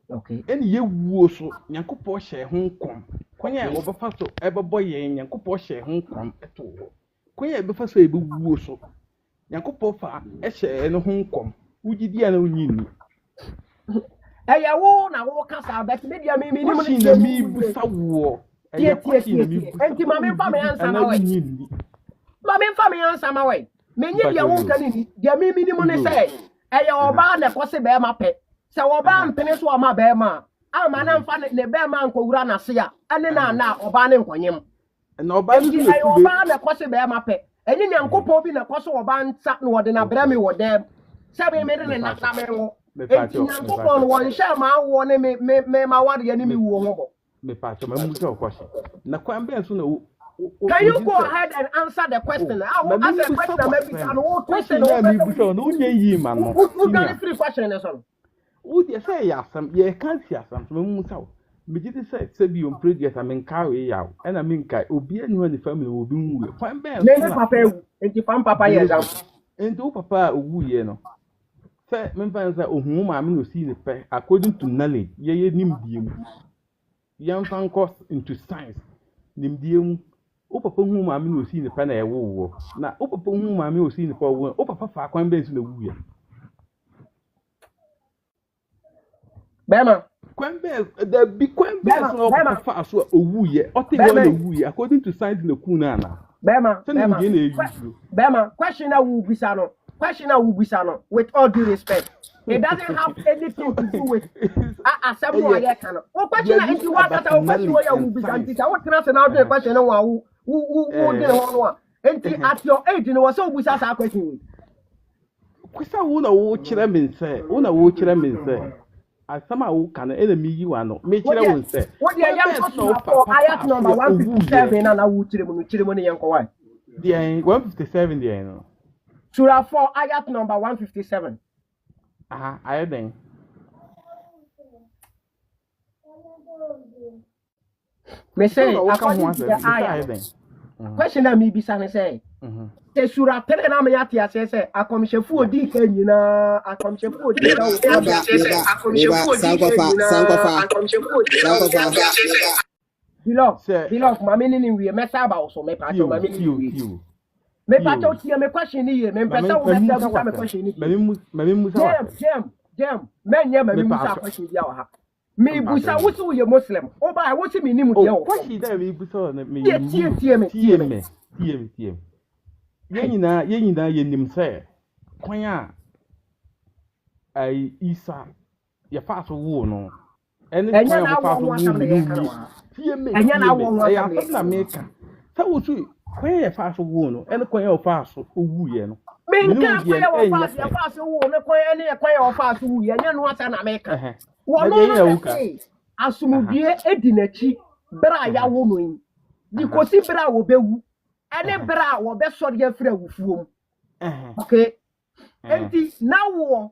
Okay. Eni ye wuo so Nyankopon hye ho kom. Kwanya e obefa so ebebo ye Nyankopon hye ho kom eto wo. Kwanya e befa so ebe wuo so Nyankopon fa hye no ho kom. Ugidi ana onyini. Eya wo na wo kasa bet media me ni mo ni mi busa wo. Eya kwani na mi busa. Enti ma me fa me answer na we. Ma me fa me answer ma we. Me nye dia wo kan ni dia me ni mo ne say eya oba na kwose be ma pe. Se oba mpene so o ma be ma. Ama na mfa ne be ma nkowura na se a. Ane na oba ne nkonyem. Na oba ni eya oba na kwose be ma pe. Eni Nyankopon bi na kwose oba nta na wode na bra me wode. Se be me ne na me wo. Enti Nyankopon won hye ma wo ne me ma wade ya ne me wo ho bo. Me pacho ma musa o question. Na kwan be so na can you go ahead and answer the question? I will ask a question maybe can what question no unye yi ma no. Who got three questions so? Who dey say ya sam ye kan si asam so musa o. Me gidi say bi on previous am nka we ya o. E na me nka obi anu ani family obi nwu. Kwan be so. Me papa ewu. Enti fam papa ye dam. Enti o papa owu ye no. Say me fan say ohun ma me no si ne pe according to knowledge ye nim diem. Yan fan course into science. Nim diem. O papa hu ma me no si ne pa na ewo na o papa hu ma me o si ne pa wo o papa fa kwan ben so na wu ya bema kwan ben da bi kwan ben so o papa fa so o wu ye o te wo na wu ye according to science na ku na na bema question na wu bisa no with all due respect it doesn't have anything to do with assembly ya kana o question na if you want that o question ya wu bisa ntisa what can say now the question na wu dey ho no enti at your age no so busa sa question we kwisa wo na wo kire men say asama wo kana ena mi yi wa no me kire wo say what dey yam for ayat number 157 na wo kire mu ne yen ko why dey 157 dey no surah 4 ayat number 157 ayat den me say according to the ayat question na me bisa ne say te sura tere na me yate ase say akomhyefu odi ka nyina akomhyefu odi ka wo akomhyefu odi ka nyina akomhyefu odi ka Beloved, mami ni we mesa ba so me pacho mami ni we. Me pacho tie me question ni ye me pesa wo mesa busa me question ni. Mami musa. Jam. Menye mami musa question dia wa ha. Me busa wo so ye Muslim. O ba wo si me ni mu dia wo. Question da me busa na me. Tie me. Ye nyina ye nim say kwan a ai Isa ya fa so wo no. Ene kwan ya fa so wo ni. Enya na wo nwa ya fa na meka. Sa wo su kwan ya fa so wo no. Ene kwan ya fa so owu ye no. Me nka kwan ya fa so wo no kwan ene kwan ya fa so wu ye nya no asa na meka. Wo no na asumudie edi nachi bra ya wo no yin. Di kosi bra wo bewu. Ene bra wo be so de afira wufuom. Okay. Enti na wo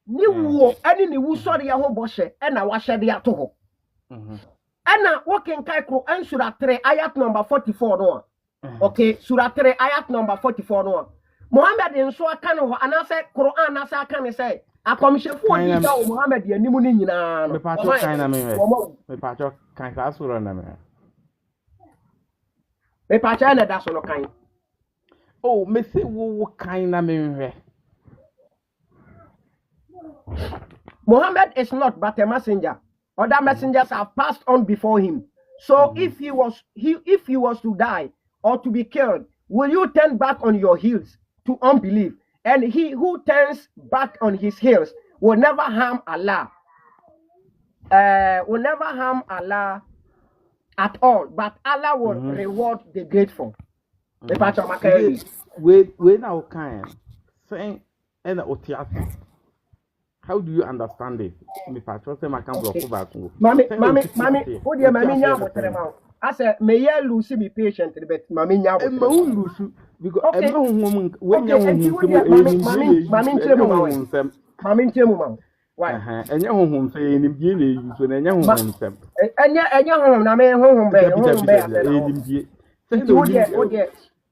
ni wo ene ni wu so de ya ho bohye e na wa hye de ato ho. Ena walking kaikro en sura 3 ayat number 44 no. Okay, sura 3 ayat number 44 no. Muhammad nso aka no ho anase Quran asa aka ne say akomhyefu odi da o Muhammad animu ni nyina no. Me pacho kan na me. Me pacho kan ka sura na me. Me pacho na da so no kan. Oh, me say wo kan na me hwe. Muhammad is not but a messenger. Other messengers have passed on before him. So if he was to die or to be killed, will you turn back on your heels to unbelief? And he who turns back on his heels will never harm Allah. Will never harm Allah at all. But Allah will reward the grateful. We now can saying and otiati. How do you understand it? Me patrol say my can block back. Mami, oh dear, mami nya botere. I said, may you lose me patient, but mami nya botere. Ma lose because okay. When you mami ntemu ma. Why? Enya honhom say enim die na yu so na enya honhom sem. Enya honhom na me honhom be.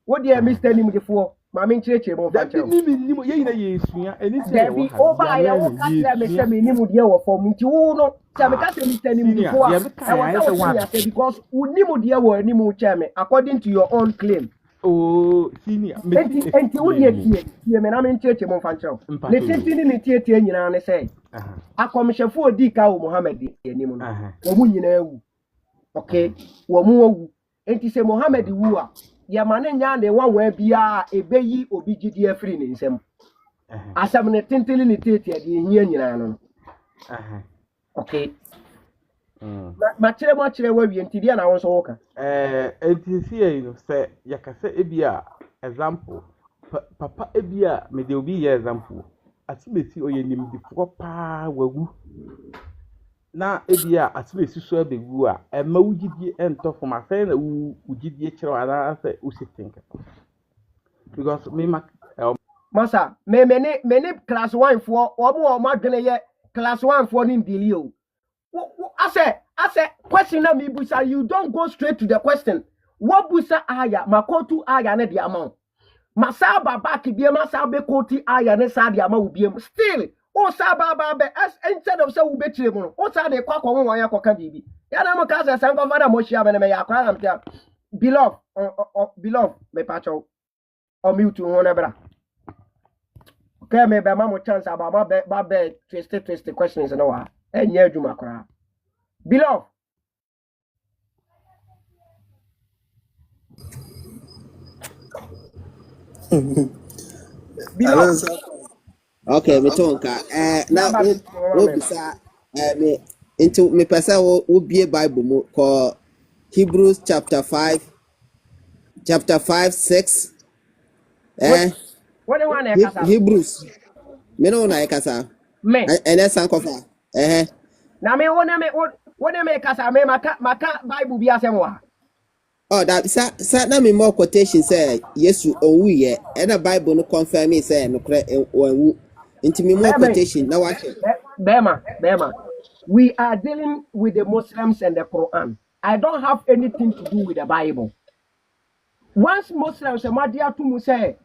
What dear Mr. Nimdefo? Mami ncheche mo fa chero. Ni ye ina ye sua eni se wo ha. Oba ya wo ka se me se me ni mu de wo fom nti wo no se me ka se Mr. Nimdefo a because uni mu de wo ani mu che me according to your own claim. Oh, senior. Enti wo de tie me na me ncheche mo fa chero. Le sentini ni tie nyina ne se. Akomhyefu odi ka wo Muhammad ani mu no. Wo mu nyina ewu. Okay, wo mu owu. Enti se Muhammad wu a ya mane nya ne wanwa bia ebeyi obi gidi afiri ne nsem asam ne tenteli ne tete de hia nyina no okay ma kire wa wi ntidi na won so woka ntisi yi no se yakase ebia example papa ebia me de obi ye example atibesi oye nimdifo pa wagu na ebia atibesi so abegu a ema wugidie ento from afa na wugidie kire ana asa usitinka because me masa me class 1 for o ma dwene ye class 1 for ni ndili o I say question na me busa you don't go straight to the question what busa aya makotu aya na de amount masaba back bia masaba koti aya na sa de amount biem still o sababa be as instead of say we betire mu no o sa de kwakwa won wan yakoka bibi ya na mo ka say san kwa fada mo hia me na me yakwa am tia beloved me pacho o mute won na bra okay me be ma mo chance aba ba be twist questions na wa enya adwuma kra beloved Okay, me tonka. Now we bisa me into me pesa wo bie Bible mo ko Hebrews chapter 5 6 what one e kasa Hebrews me no na e kasa me ene sankofa na me wona me kasa me maka Bible bi asem wa oh that sa na me more quotation say Yesu onwuye and the Bible no confirm me say no kre onwu into me more quotation now watch Bema we are dealing with the Muslims and the Quran. I don't have anything to do with the Bible. once Muslims madia to mu say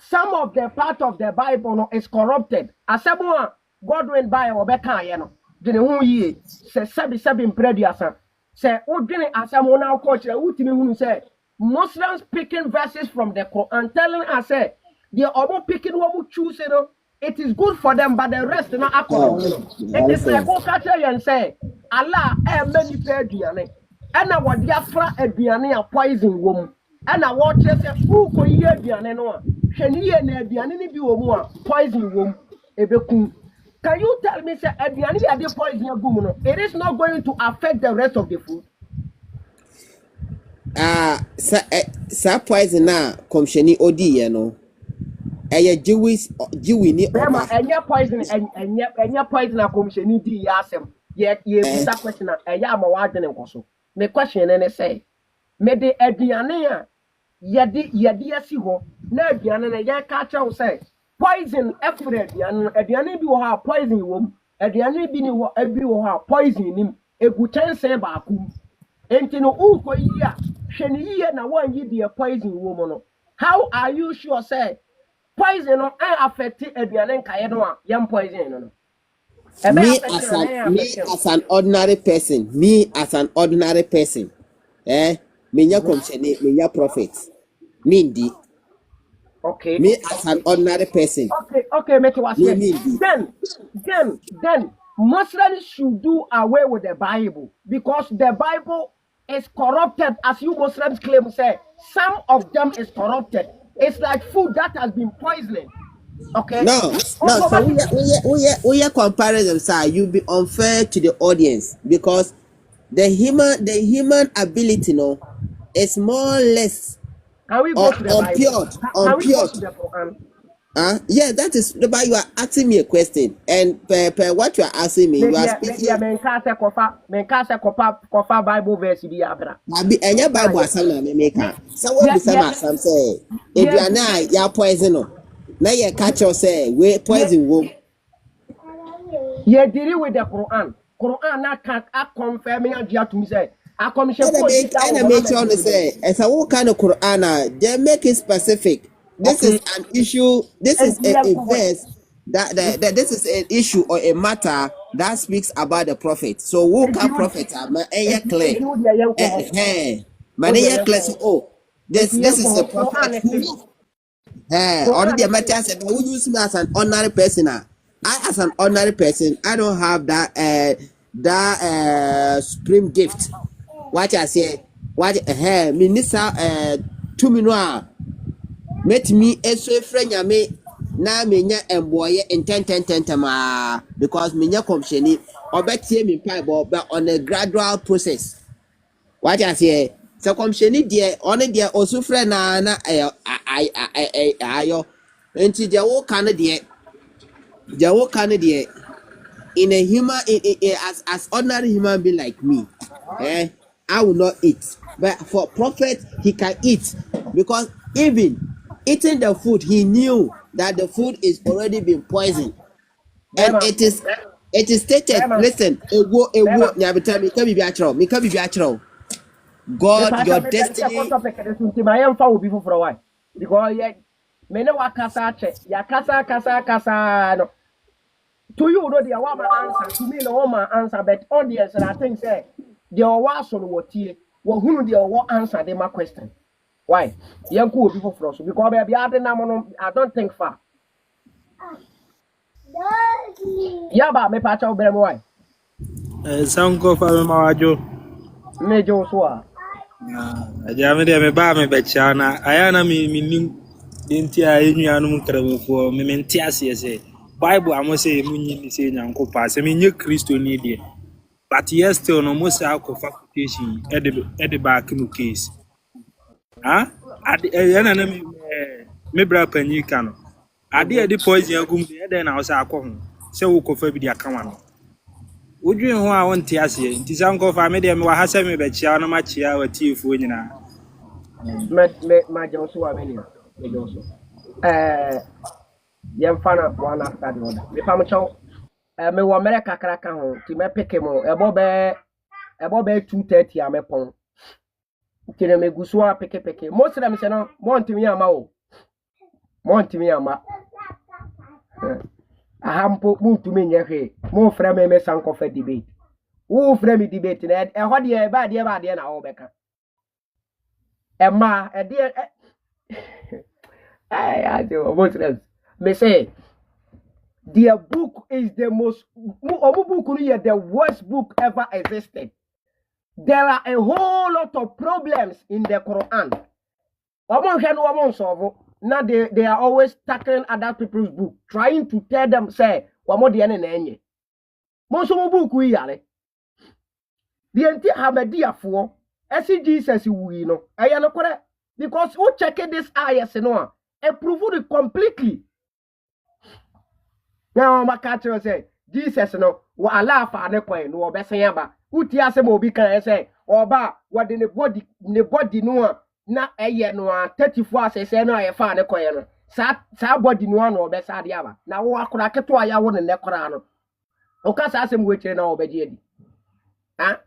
some of the part of the Bible no is corrupted. Asemo Godwin by obeka ye no. Dene hu yie se sebi mpreduasa. Se odwene asemo na ko kire utimi hunu say Muslims picking verses from the Quran telling us say they are picking what we choose, you know. It is good for them, but the rest not according. It is like what catch and say Allah many pediane. And I what diafra aduane a poison wom. And I watch say who ko ye aduane no. Hweniye na aduane ni bi wo mu a poison wom ebeku. Can you tell me say aduane ya dey poison agum no? It is not going to affect the rest of the food. Sa poison na komsheni odi ye no. Jewi ni Bema, oba. enya poison a commission di yasem. Ye bisa question eya ma wa dwene nkoso. Me question ne say, me de aduane a ye asi ho na aduane na ye ka cha wo say poison efre aduane bi wo ha poison wom. Aduane bi ni wo abi wo ha poison nim egu chense ba akum. Enti no uko yi a hwene yi na wan yi de poison wom no. How are you sure say poison no affect aduane nkaye no a yam poison no. Me as an ordinary person, menya komsheni, menya prophet. Mindi. Okay. Me as an ordinary person. Okay, make it was then Muslims should do away with the Bible because the Bible is corrupted, as you Muslims claim. Say some of them is corrupted. It's like food that has been poisoned. Okay. No. So we are comparison, sir. You be unfair to the audience because the human ability, no, is more or less. Can we go to the Bible? Can we go to the Quran? Yeah, that is the Bible. You are asking me a question, and per what you are asking me, you are speaking. Yeah, men kase kofa Bible verse bi abra. Abi enya Bible asam na me make. So what be some asam say? Eduana ya poison no. Na ye catch us say we poison wo. Ye deal with the Quran. Quran na can confirm me and to me say I commission make sure say as a what kind of Quran they make it specific. This is an issue. This is a verse that this is an issue or a matter that speaks about the prophet. So who can prophet? Clear. Clear. Oh, this is a prophet. Already a matter said, who use me as an ordinary person? I as an ordinary person, I don't have that supreme gift. What I say, minister to me no. Met me as a friend ya me na menya emboye in 10 because menya komsheni obetie me pipe but on a gradual process. What I say, so komsheni there on there also friend na ayo enti there wo kan there in a human as ordinary human being like me, I will not eat, but for prophet he can eat because even eating the food he knew that the food is already been poisoned and it is stated. Listen, God your destiny because mene wakasa che ya kasa no to you know the one answer to me no one answer but audience and I think say the was on what tie wo hunu the one answer them my question. Why? Young cool people for us because baby I don't think far. Yeah, but me patch out why? Sound go for Mawajo. Me Joshua. Jamie, me ba me bechana. Ayana me didn't I knew for me mentias yes. Bible I must say munyi say nyanko pass. I mean you Christo need it. But yes still no most facultation at the back in case. At the end me bra panyi kano. Ade the poison gum the na was akọ se wo kofa bi dia kan no. Wodwen ho a won te ase nti san kofa me de me wa hasa me be chia no ma chia wa tiefo nyina. Ma Joshua me Joshua. Yem fana one after the other. Me pam chow me wo mere kakra ka ho ti me peke mo ebo be 2:30 a me pon Tine me gusua peke. Most of them say no, montimi ama o. Montimi ama. Ahampo muntumi nyehwe. Mo fra me sanko fa debate. Wo fra me debate na e ho de ba de na wo beka. Emma e de I do most of them. Me say their book is the most the worst book ever existed. There are a whole lot of problems in the Quran. Now they are always tackling other people's book, trying to tell them, say, the entire Hamadia for Jesus, we know. I am correct because who checked this ayah, no, and proved it completely. Now, my catcher say, Jesus, no, what Allah for the coin, no, Bessayaba. Uti asem obi kan say oba what the body no na eye no 34 asese no ayefa ne koye no sa body no na obesa de aba na wo akora keto aya wo ne kora no o ka sa asem we kire na obeje edi ha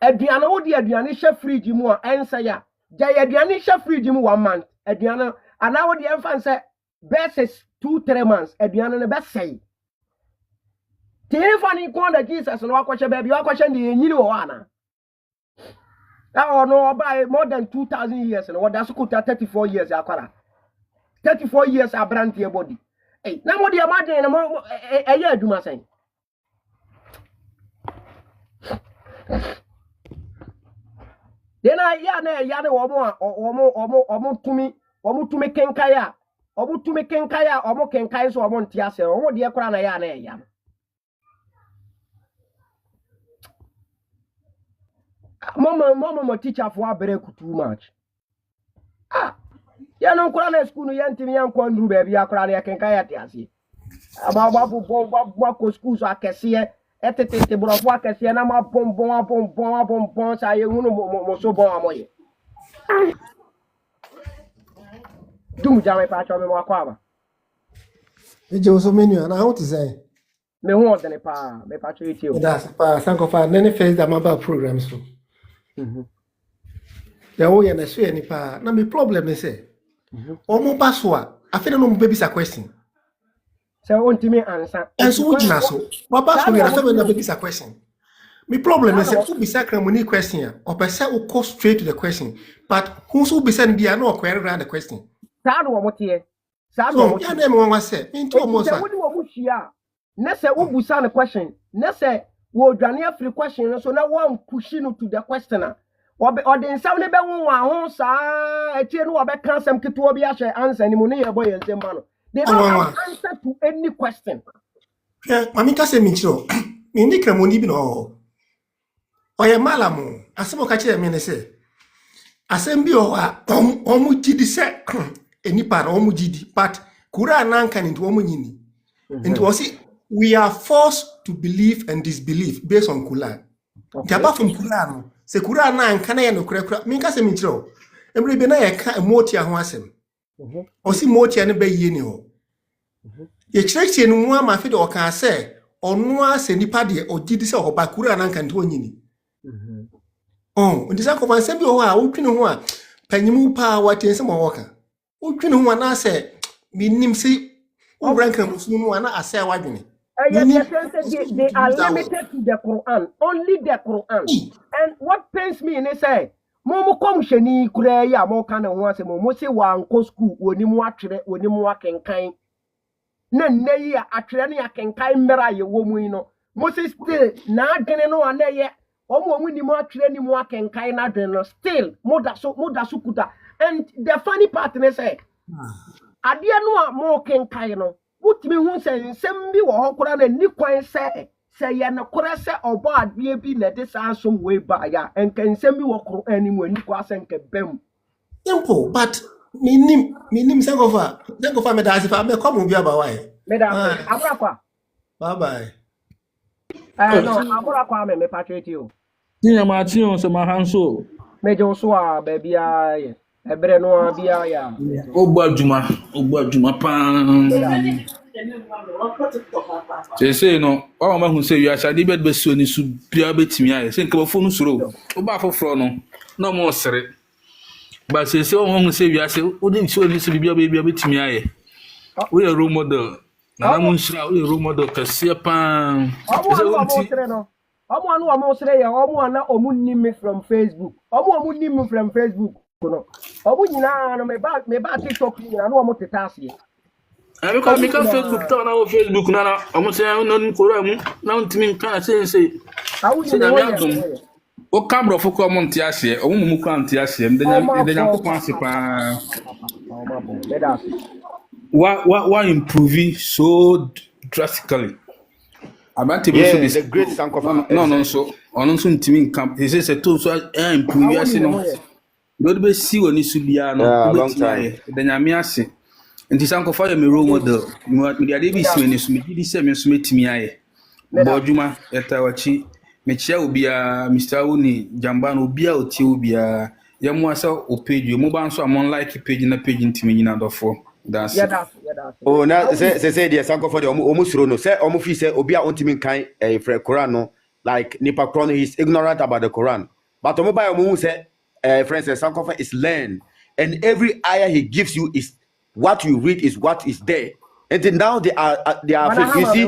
aduane wo de aduane hye fridge mu a ensa ya ja aduane hye fridge mu 1 month aduane ana wo de emfa say versus 2-3 months aduane ne be say Tiffany Kwanda Jesus no akwache baby akwache ndi nyiri wo ana. No buy more than 2000 years no that's ko 34 years akwara. 34 years abrantie body. Eh na mo de amaden na mo eye aduma sen. Dena ya ne wo tumi kenkaya. Omo tumi kenkaya omo kenkai so omo ntiase omo de kwara na ya na ya. Mama teacher for break too much. Ya no kura na school no yantimi yankwa nduru ba bia kura na yakenka ya tiase. Aba bo ko school so akese etete brofo akese na ma bom sa ye hunu mo so bon amoye. Dum jame pa cho me mo akwa ba. Eje so menu na how to say. Me hu odene pa me pa cho yiti o. That's pa sankofa nene face da maba program so. Ya wo ya na so ya ni pa na me problem say. Omo baso a afena no baby sa question. Se ontimi answer. Enso wo gina so. Wa baso ya afena no baby sa question. Me problem is who be sacred money question or per se will go straight to the question. But who's who be sending the no query around the question. Sa do mo tie. Sa do So mo ya na me wan say into almost. Se wodi wo bushia. Na se wo busa the question. Na se wo dwane afri question so na one push no to the questioner. Or the nsam ne be won ho sa etie no obe kan sam keto obi ahwe answer ni mo ne ye boy nsem ba no. They don't have answer to any question. Yeah, mami ka se mi chiro. Mi ndi kramoni bi no. Oye malamu asemo ka kire me ne se. Asem bi o a omu gidi se enipa na omu gidi but kura na nka ni omu nyini. And was it we are forced to believe and disbelieve based on Quran. Okay. Apart from Quran, se Quran na nka na ye no kura mi ka se mi chiro. Emre be na ye ka emotia ho asem. Osi motia ne be yie ni ho. Ye chirechie no mu ama fe de o ka se onu ase nipa de ogidi se o ba Quran na nka nto nyini. Ndisa ko fan sembi ho a wotwini ho a panyimu pa watense mo woka wotwini ho na se minim si rank musu no na ase wadwini they are limited to the Quran, only the Quran. And what pains me is say mo kom hwani kura ya mo ka na ho ase mo se wa nko school woni mu atwere woni mu akenkan na nneyi a atwere ne akenkan mmera ye wo mu no mo se still na adwene no anaye omo ni mo atwere ni mo akenkan na adwene no still moda so kuta. And the funny part is say ade no a mo kenkan no wutimi hu se nsem bi wo hokora na ni kwan se ye no kora se obo ade bi na de sansom we ba ya enka nsem bi wo koro ani mu ani kwa se nka bam simple but minim sangofa me da asifa me come bi aba why me da abrakwa bye bye no abrakwa me patriote o Tinya Martin so mahanso. Mejo so a baby aye. Ebre no bia ya. Ogbo adwuma pan. Say no, all ma hu say you asade bed beso ni su bia betimi aye. Say nkabofo no suro. Oba foforo no. No mo sere. But say on say we are say we didn't show this be betimi aye. We a role model. Na na munshira we a role model kase pan. Say wonti. Omo anu omo sere ya omo ana omu nim from Facebook. Omo nim from Facebook no. Omo nyina no me ba TikTok nyina no omo tetase. I because me can Facebook talk na Facebook na omo say no nkoro mu na ntimi kan say say na me adum. O camera for come on tiase omo mu kan tiase me de nyankopon ase pa. Why improve so drastically? Yeah, the great Sankofa. No, so on so ntimi camp. He says to so improve ase no. No be see oni su bia no. Long time. De nyame ase. Nti Sankofa me role model. Me de ade bi si me so me di se me so metimi aye. Bodjuma eta wachi me chia obia Mr. Woni jamba no obia oti obia yemu asa o page mo ba so amon like page na page ntimi nyina dofo. That's oh na say the Sankofa de omo suro no say omo fi say obia ontimi kan Quran no like nipa kron is ignorant about the Quran but omo ba omo say friends Sankofa is learn and every ayah he gives you is what you read is what is there and then now they are you see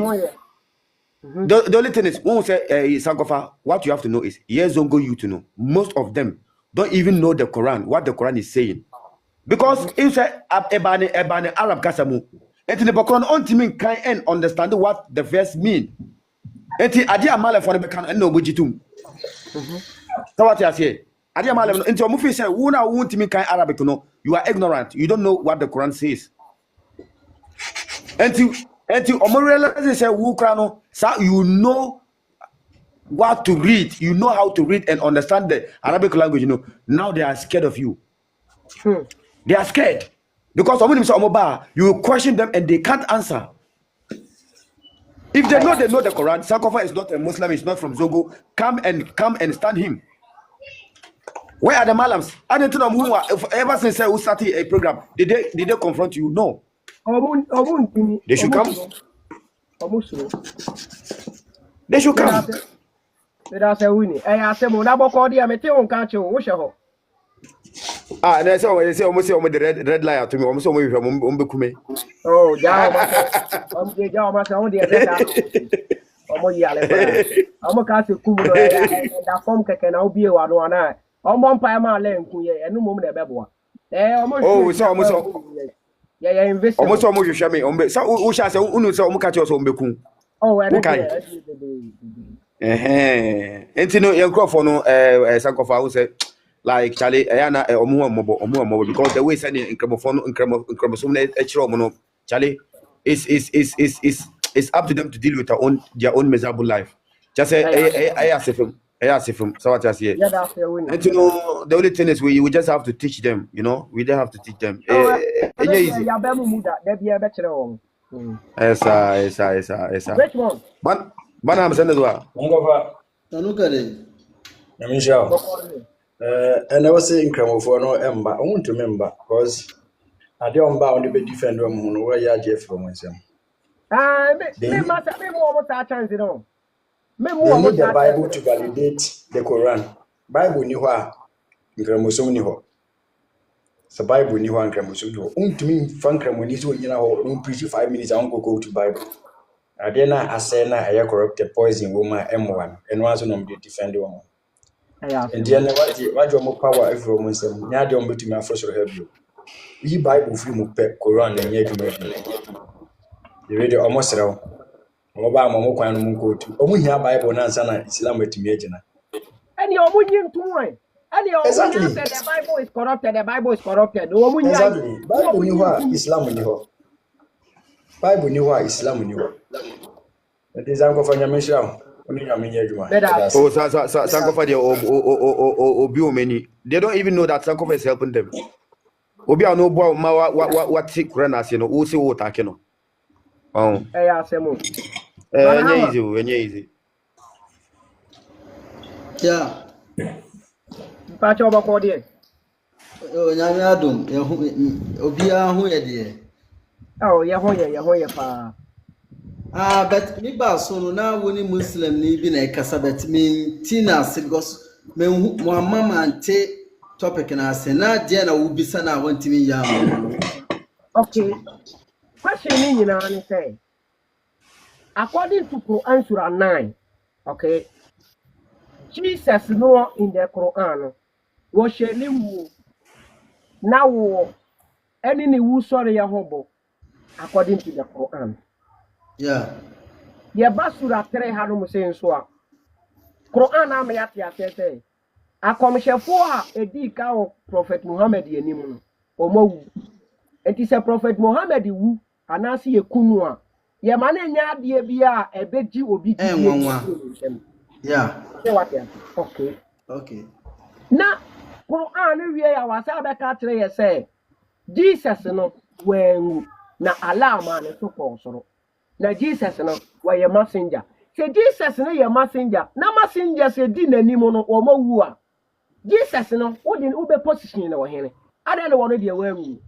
the only thing is when say Sankofa what you have to know is years zongo you to know most of them don't even know the Quran what the Quran is saying because if say ebane Arab kasamu enti ne bakron ontimi kan and understand what the verse mean enti ade amale for be kan no bojitum so what you say ade amale enti omu fi say wo na wo ontimi kan Arabic no you are ignorant you don't know what the Quran says enti omu realize say wo kra no so you know what to read you know how to read and understand the Arabic language you know now they are scared of you. They are scared because you question them and they can't answer. If they know the Quran, Sankofa is not a Muslim, it's not from Zogo. Come and stand him. Where are the Malams? I don't know who ever since we started a program. Did they confront you? No. They should come. They should come. And I say almost the red light to me. Almost kume. Oh, yeah, like Charlie, Ayana, omu because the way sending in chromosome no, Charlie, it's up to them to deal with their own miserable life. Just say, I ask him. So what I say. And you know, the only thing is we just have to teach them. You know, we don't have to teach them. Easy. Yes. Which one? But I'm sending as well. And I was saying, for no ember. I want to remember because I don't bound to be defend them where you are Jeff from myself. They need the Bible to validate the Quran. Bible ni wa nkramosom ni ho. So Bible ni wa nkramosom ni ho. Untumi fan kramoni so nyina ho no preach 5 minutes I won't go to Bible. Adena asena aya corrupted poison woman M1 and once no be defend woman. And then what your power if from them nya de on betumi afro help you. Yi Bible free mu pe Quran na nya dwuma. You read almost raw. Mo ba mo kwan mu ko tu. Omu hia Bible na ansa na Islam betumi agina. And your munyim tuwe. And your said the Bible is corrupted. The Bible is corrupted. Exactly. Bible ni wa Islam ni ho. Bible ni wa Islam ni ho. That is anko fanya mesha. Oh, Sankofa they obi omeni. They don't even know that Sankofa is helping them. Obi no boy what Quran as you know, who say what take no. Oh. Easy. Yeah. Pacho ba ko die. Oh, nyame adom. Obi a ho ye de. Oh, ye ho ye pa. But me ba so no na woni Muslim ni bi na ekasa but me tina because me mo mama ante topic na say na dia na wubisa na wantimi yam. Okay. Question you know say. According to Quran Surah 9, okay, Jesus no in the Quran was sharing now any new sorry hobo according to the Quran. Yeah. The Basura 3 had saying so. Quran am ya say. A commission for a dika of Prophet Muhammad yenimu omo. It is a Prophet Muhammad wu anasi ye kunua. Ye mane nya de bia e beji obi di. Yeah. Okay. Okay. Na Quran we ya wasa be ka kire ye say Jesus no when na alama ne so ko soro. Na Jesus no we ye messenger. Say Jesus no ye messenger. Na messenger say di nanimo no o mawu a. Jesus no wo di ube position na wo hene. Ade no wono de wawu.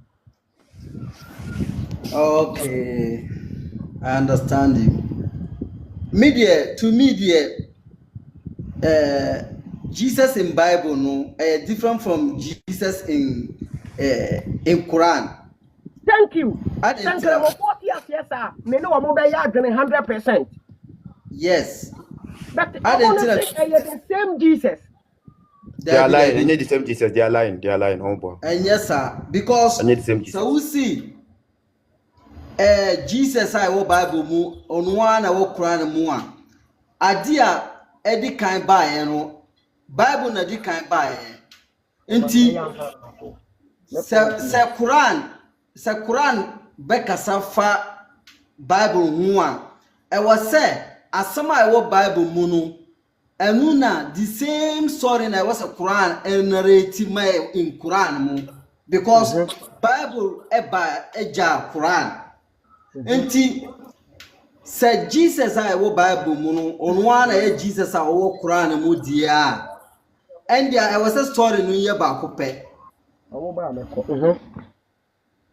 Okay. I understand you. Media to media Jesus in Bible no different from Jesus in Quran. Thank you. Thank you. 40 years, sir. Me know I'm over 100%. Yes. But I want to say the same Jesus. They are lying. They need the same Jesus. They are lying. They are lying. Oh boy. And yes, sir. Because I need the same Jesus. So we see Jesus I wo Bible mu on one I wo Quran mu a. Adia edi kan ba no Bible na di kan ba enti se Quran bekasa fa Bible hu a e was say asama e wo Bible mu no enu na the same story na was a Quran and narrative in Quran mu because Bible eba eja Quran enti say Jesus I wo Bible mu no on one na Jesus I wo Quran mu dia and there I was a story no ye ba ko pe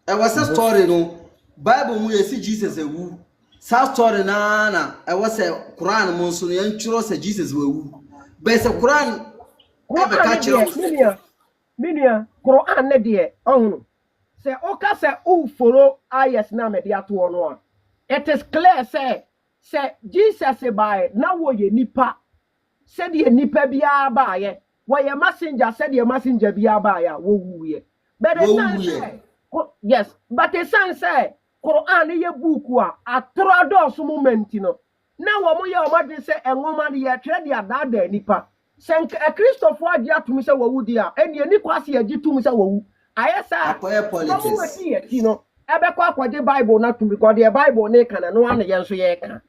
I was a story no Bible mu ye si Jesus ewu sa story na I was a Quran mu so no ye ntworo say Jesus ewu but say Quran e be ka kire minia Quran ne de ohunu say oka say o follow ayes na me de ato no a it is clear say Jesus by na wo ye nipa say de nipa bia ba ye wo ye messenger say de messenger bia ba ya wo wuye but the sense say yes but the sense say Quran ye book a atoro do so moment no na wo mo ye o ma de say enwoma de ye tire de adada nipa senk a Christopher agia to me say wo wudi a eni ni kwase agi to me say wo wu ayesa politics you know ebe kwa akwaje Bible na to because the Bible na kana no ane ye nso ye ka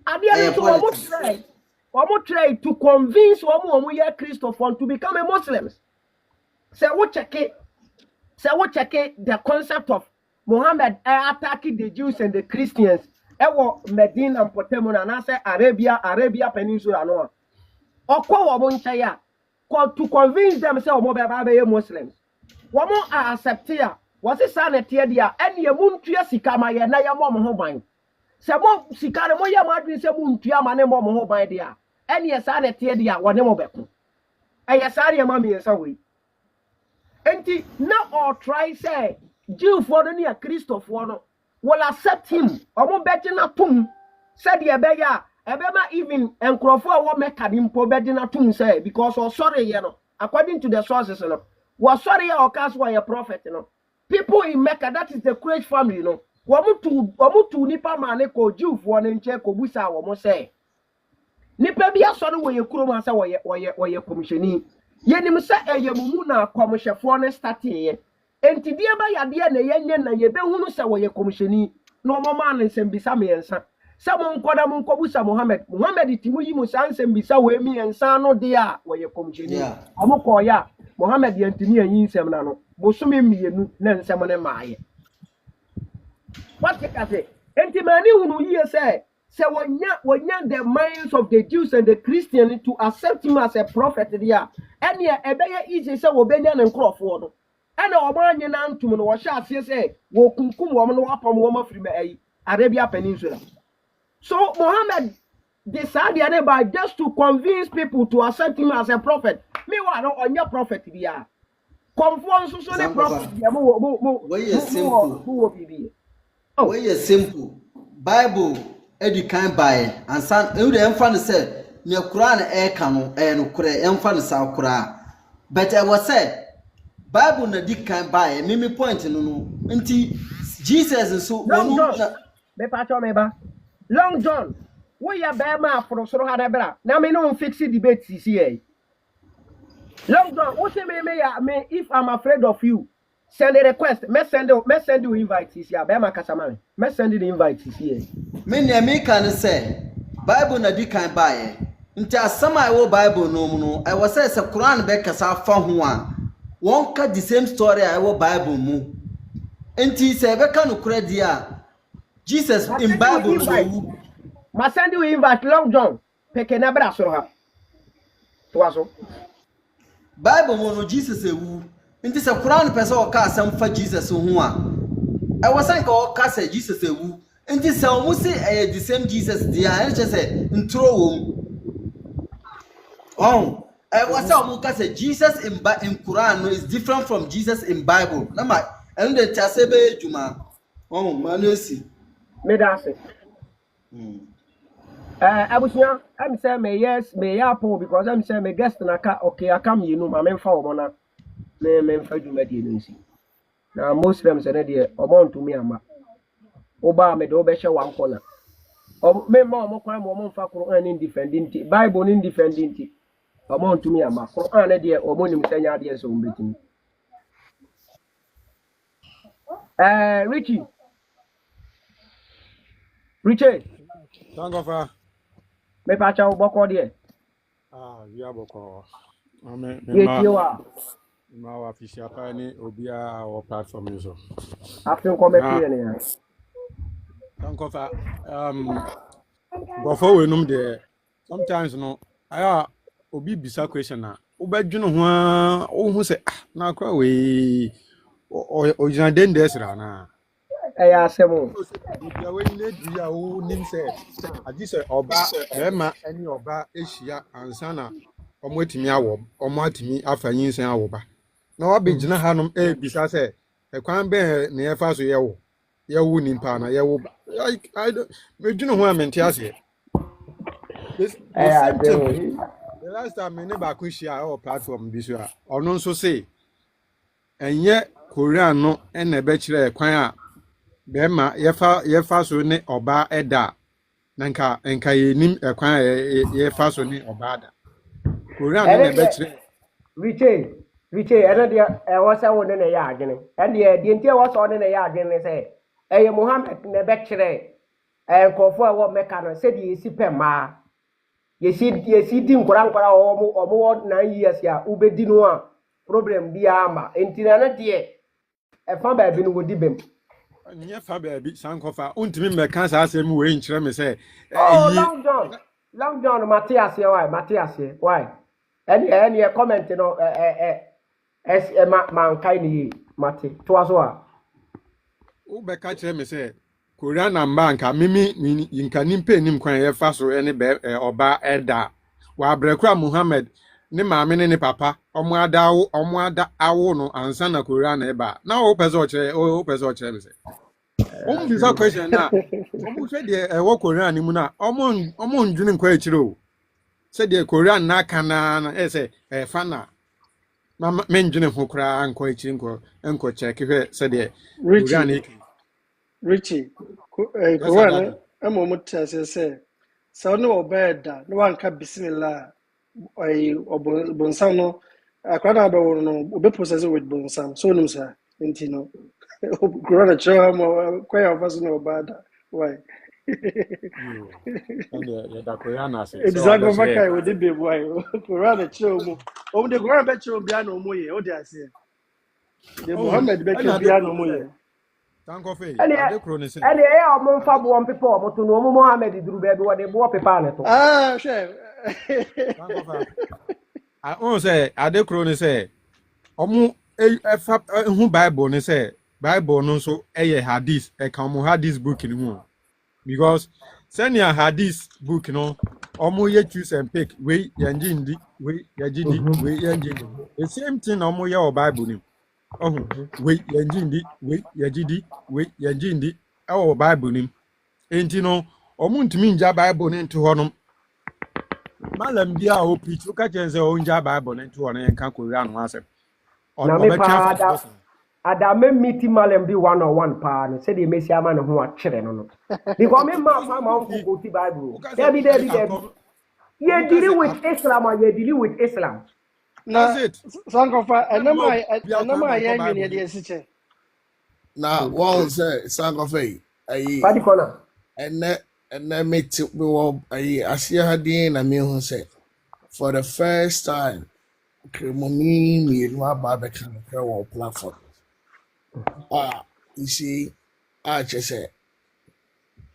ade no so wo try to convince wo ye Christopher to become a Muslims say wo check it the concept of Muhammad attacking the Jews and the Christians ewo Medina and Potemon and say Arabia Peninsula no okwa wo ncha ya to convince them say omo be Muslims wo mo accept ya wo se sanete dia ene mu ntua sika ma ye na ye mo ho ban se mo sika ne mo ye mo adwin se mu ntua ma ne mo ho ban dia ene sanete dia wo ne mo beko eye sare ma me yesa we enti na or try say Jew for no near Christopher no will accept him omo beti na tum said ye be ya ebema even enkrofo wo meka dimpo bedi na tum say because o sorry ye no according to the sources no was sorry ya o cast why a prophet no people in Mecca that is the Quraysh family no wo mutu nipa mane ko Jew for no nche ko busa wo mo say nipa bia so no wo ye kuro ma say wo ye commissioni ye nim say eye mumu na komhwefo no start ye enti dia ba yade na ye nye na ye be hunu say wo ye commissioni no mo ma nsem bisa me ensa say mo nkoda mo nkobusa Muhammad timu yi mo sansem bisa we mi ensa no dia wo ye commissioni amoko ya Muhammad yantini anyi nsem na no bosome mienu na nsem ne maaye what can say enti mani hunu yi say wonya the minds of the Jews and the Christians to accept him as a prophet there and ye ebeye easy say wo benya ne nkrofo no and o ma anye na ntum no wo sha ase say wo kunkum wo no apam wo ma firi ma Arabia Peninsula so Muhammad decided by just to convince people to accept him as a prophet me wa no onye prophet there Conform social prophet. Where you simple. Where you simple. Bible educate by and son you the infant say me Quran e kanu e no kure infant sa kura. But I was said Bible na di kan by me point no nti Jesus so Long John. Me pacho me ba. Long John. We ya be ma afro soro ha na bra. Na me no fix debate here. Long John, what say me if I'm afraid of you, send a request. Me send you invite this year. Be ma kasamane. Me send the invite this year. Me ne me can say Bible na di kan by nti asama I wo Bible no I was say Quran be kasa fa ho a won ka the same story I wo Bible mu nti say be ka no kura dia Jesus in Bible no ma send you invite Long John peke na bra so ha to aso Bible no Jesus ewu nti say Quran person o ka asam fa Jesus ho a I was saying o ka say Jesus ewu nti say o mu say the same Jesus dia I just say ntro wo oh I was saying o mu ka say Jesus in Quran no is different from Jesus in Bible na ma and the tase be ejuma oh manesi me da say abusia I'm say me yes me ya po because I'm say me guest na ka okay I come you know ma me fa omo na me fa djuma die no nsi na Muslims na de omo ntumi ama oba me do be hye wan corner me ma omo kwan mo omo fa Quran in defending Bible in defending omo ntumi ama Quran na de omo nim sanya de so mbetimi Richie Sangofa. Me pa cha boko de We are boko. Ma wa official pa ni obi a our platform so. After comment here ne. Sangofa before we num there sometimes no aya obi bisa question na obadwunu ho a ohun se na kwa we o jina den desra na Asemo. ya we ni di ya o nim se adi se oba ema ani oba ehia ansa na omo atimi awo omo atimi afanyin sen awo ba na wabegyina hanom bisa se ekwan be na ye fa so ye wo nimpa na ye wo ba I don't medwunu ho amenti ase the last time me ne ba ko hia o platform bi so a ono nso se enye Korean no na be kire ekwan a bema ye fa so ne oba eda nanka enka yenim ekwan ye fa so ne oba da Korean ne be kire Richie ena dia e wo se wo ne ya agene en dia die ntie wo so ne ya agene se eye Muhammad ne be kire nkofo a wo meka no se die esi pema yesi di nkora omo 9 years ya ubedi no a problem bi ama entina na die e fa ba bi no wodi bem nye fa ba bi Sankofa untimi me kan sa asem we nkire me se Long John Matthias why any comment no man kai ni mate to aso a u be ka kire me se Korean na mbanka mimi nka nimpe nim kwan ye fa so ene be oba eda wa abrekura Muhammad ne maame ne papa omo ada awo no ansa na Korean na eba na o pese o kire me se bisa question na omo hwe de wo Korean ni mu na omo ndwene nkwa akire o se de Korean na kana na ese fa na me ndwene ho kra nkwa akire nkwa check hwe se de Korean Richie, Korean, I'm almost say, so no bad, no one can bismillah. Or Bonsano, I can't have no process with Bonsam, so no, sir, Intino. Corona show him quite of us no bad. Why? Exactly, my guy with the big why. Corona show me. Oh, the Corona bet you be no more. Oh, they say. The Mohammed bet you be no more. Sankofe ade omo fa bo people omo to no omo Mohammed duru be wo de bo pepa ne to sure Sankofa on say ade kro ne say omo fa hu Bible ne say Bible no so eye hadith e kan mo hadith book ni hu because send your hadith book no omo ye choose and pick we yanji ndi we yaji ndi we yanji the same thing omo ye o Bible ni Oh, wait, Yanjindi, wait, Yajidi, wait, Yajindi, our Bible name. Ain't you know, or moon to mean Jab Bible into Honum. Malam Dia, who preach, look at your own Jab Bible into one and can't go around myself. Na Or me better pa for ada me meet malem bi one on one pa no say the mesi ama ne ho a kire no no. Because me ma fa ma unko go ti Bible. Debi. You deal with Islam or you deal with Islam. That's Na it. sankofa enama Bible. ya nwie de asiche. Na one say sankofe ayi Padi kona. ene meti bi wo ayi asia hadin na me hu say for the first time kremoni mi no aba be kan wo platform. You see, just say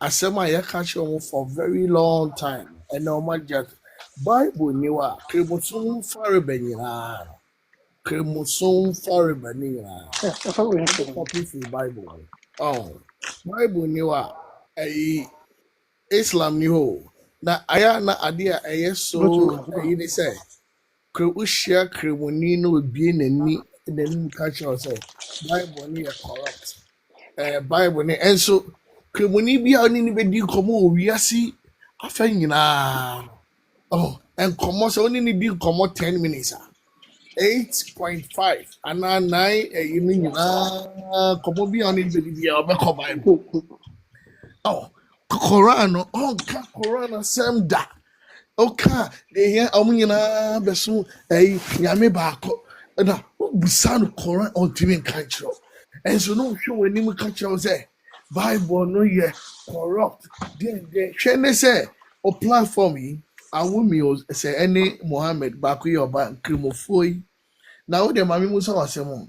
asɛm a yɛka kyerɛ wɔn for very long time ɛna wɔn just Bible ni wa kremosom fariba nyinaa kremosom fariba ni nyinaa copy from Bible Bible ni wa ɛyi Islam ni hɔ na aya na adeɛ a ɛyɛ so ɛyi ni sɛ wohyia kremoni na obie n'anim ka kyerɛ sɛ Bible ni yɛ corrupt Bible ni ɛnso kremoni bi a ɔne ne bɛdi nkɔmmɔ wɔ wiase afa nyinaa nkɔmmɔ sɛ ɔne ne di nkɔmmɔ 10 minutes 8.5 anaa 9 ɛyi no nyinaa nkɔmmɔ bi a ɔne ne bɛdi bi a ɔbɛkɔ Bible Koran no ɔnka Koran asɛm da ɔka ɛyɛ ɔmo nyinaa bɛso nyame baako na wobusa no Koran ɔntumi nka nkyerɛ ɛnso na wohwɛ w'anim ka kyerɛ sɛ Bible no yɛ corrupt. Then hwɛ ne sɛ o platform yi awomi sɛ ɛne Mohammed baako yɛ ɔba nkramofoɔ yi na wo de maame mu sɛ wasɛm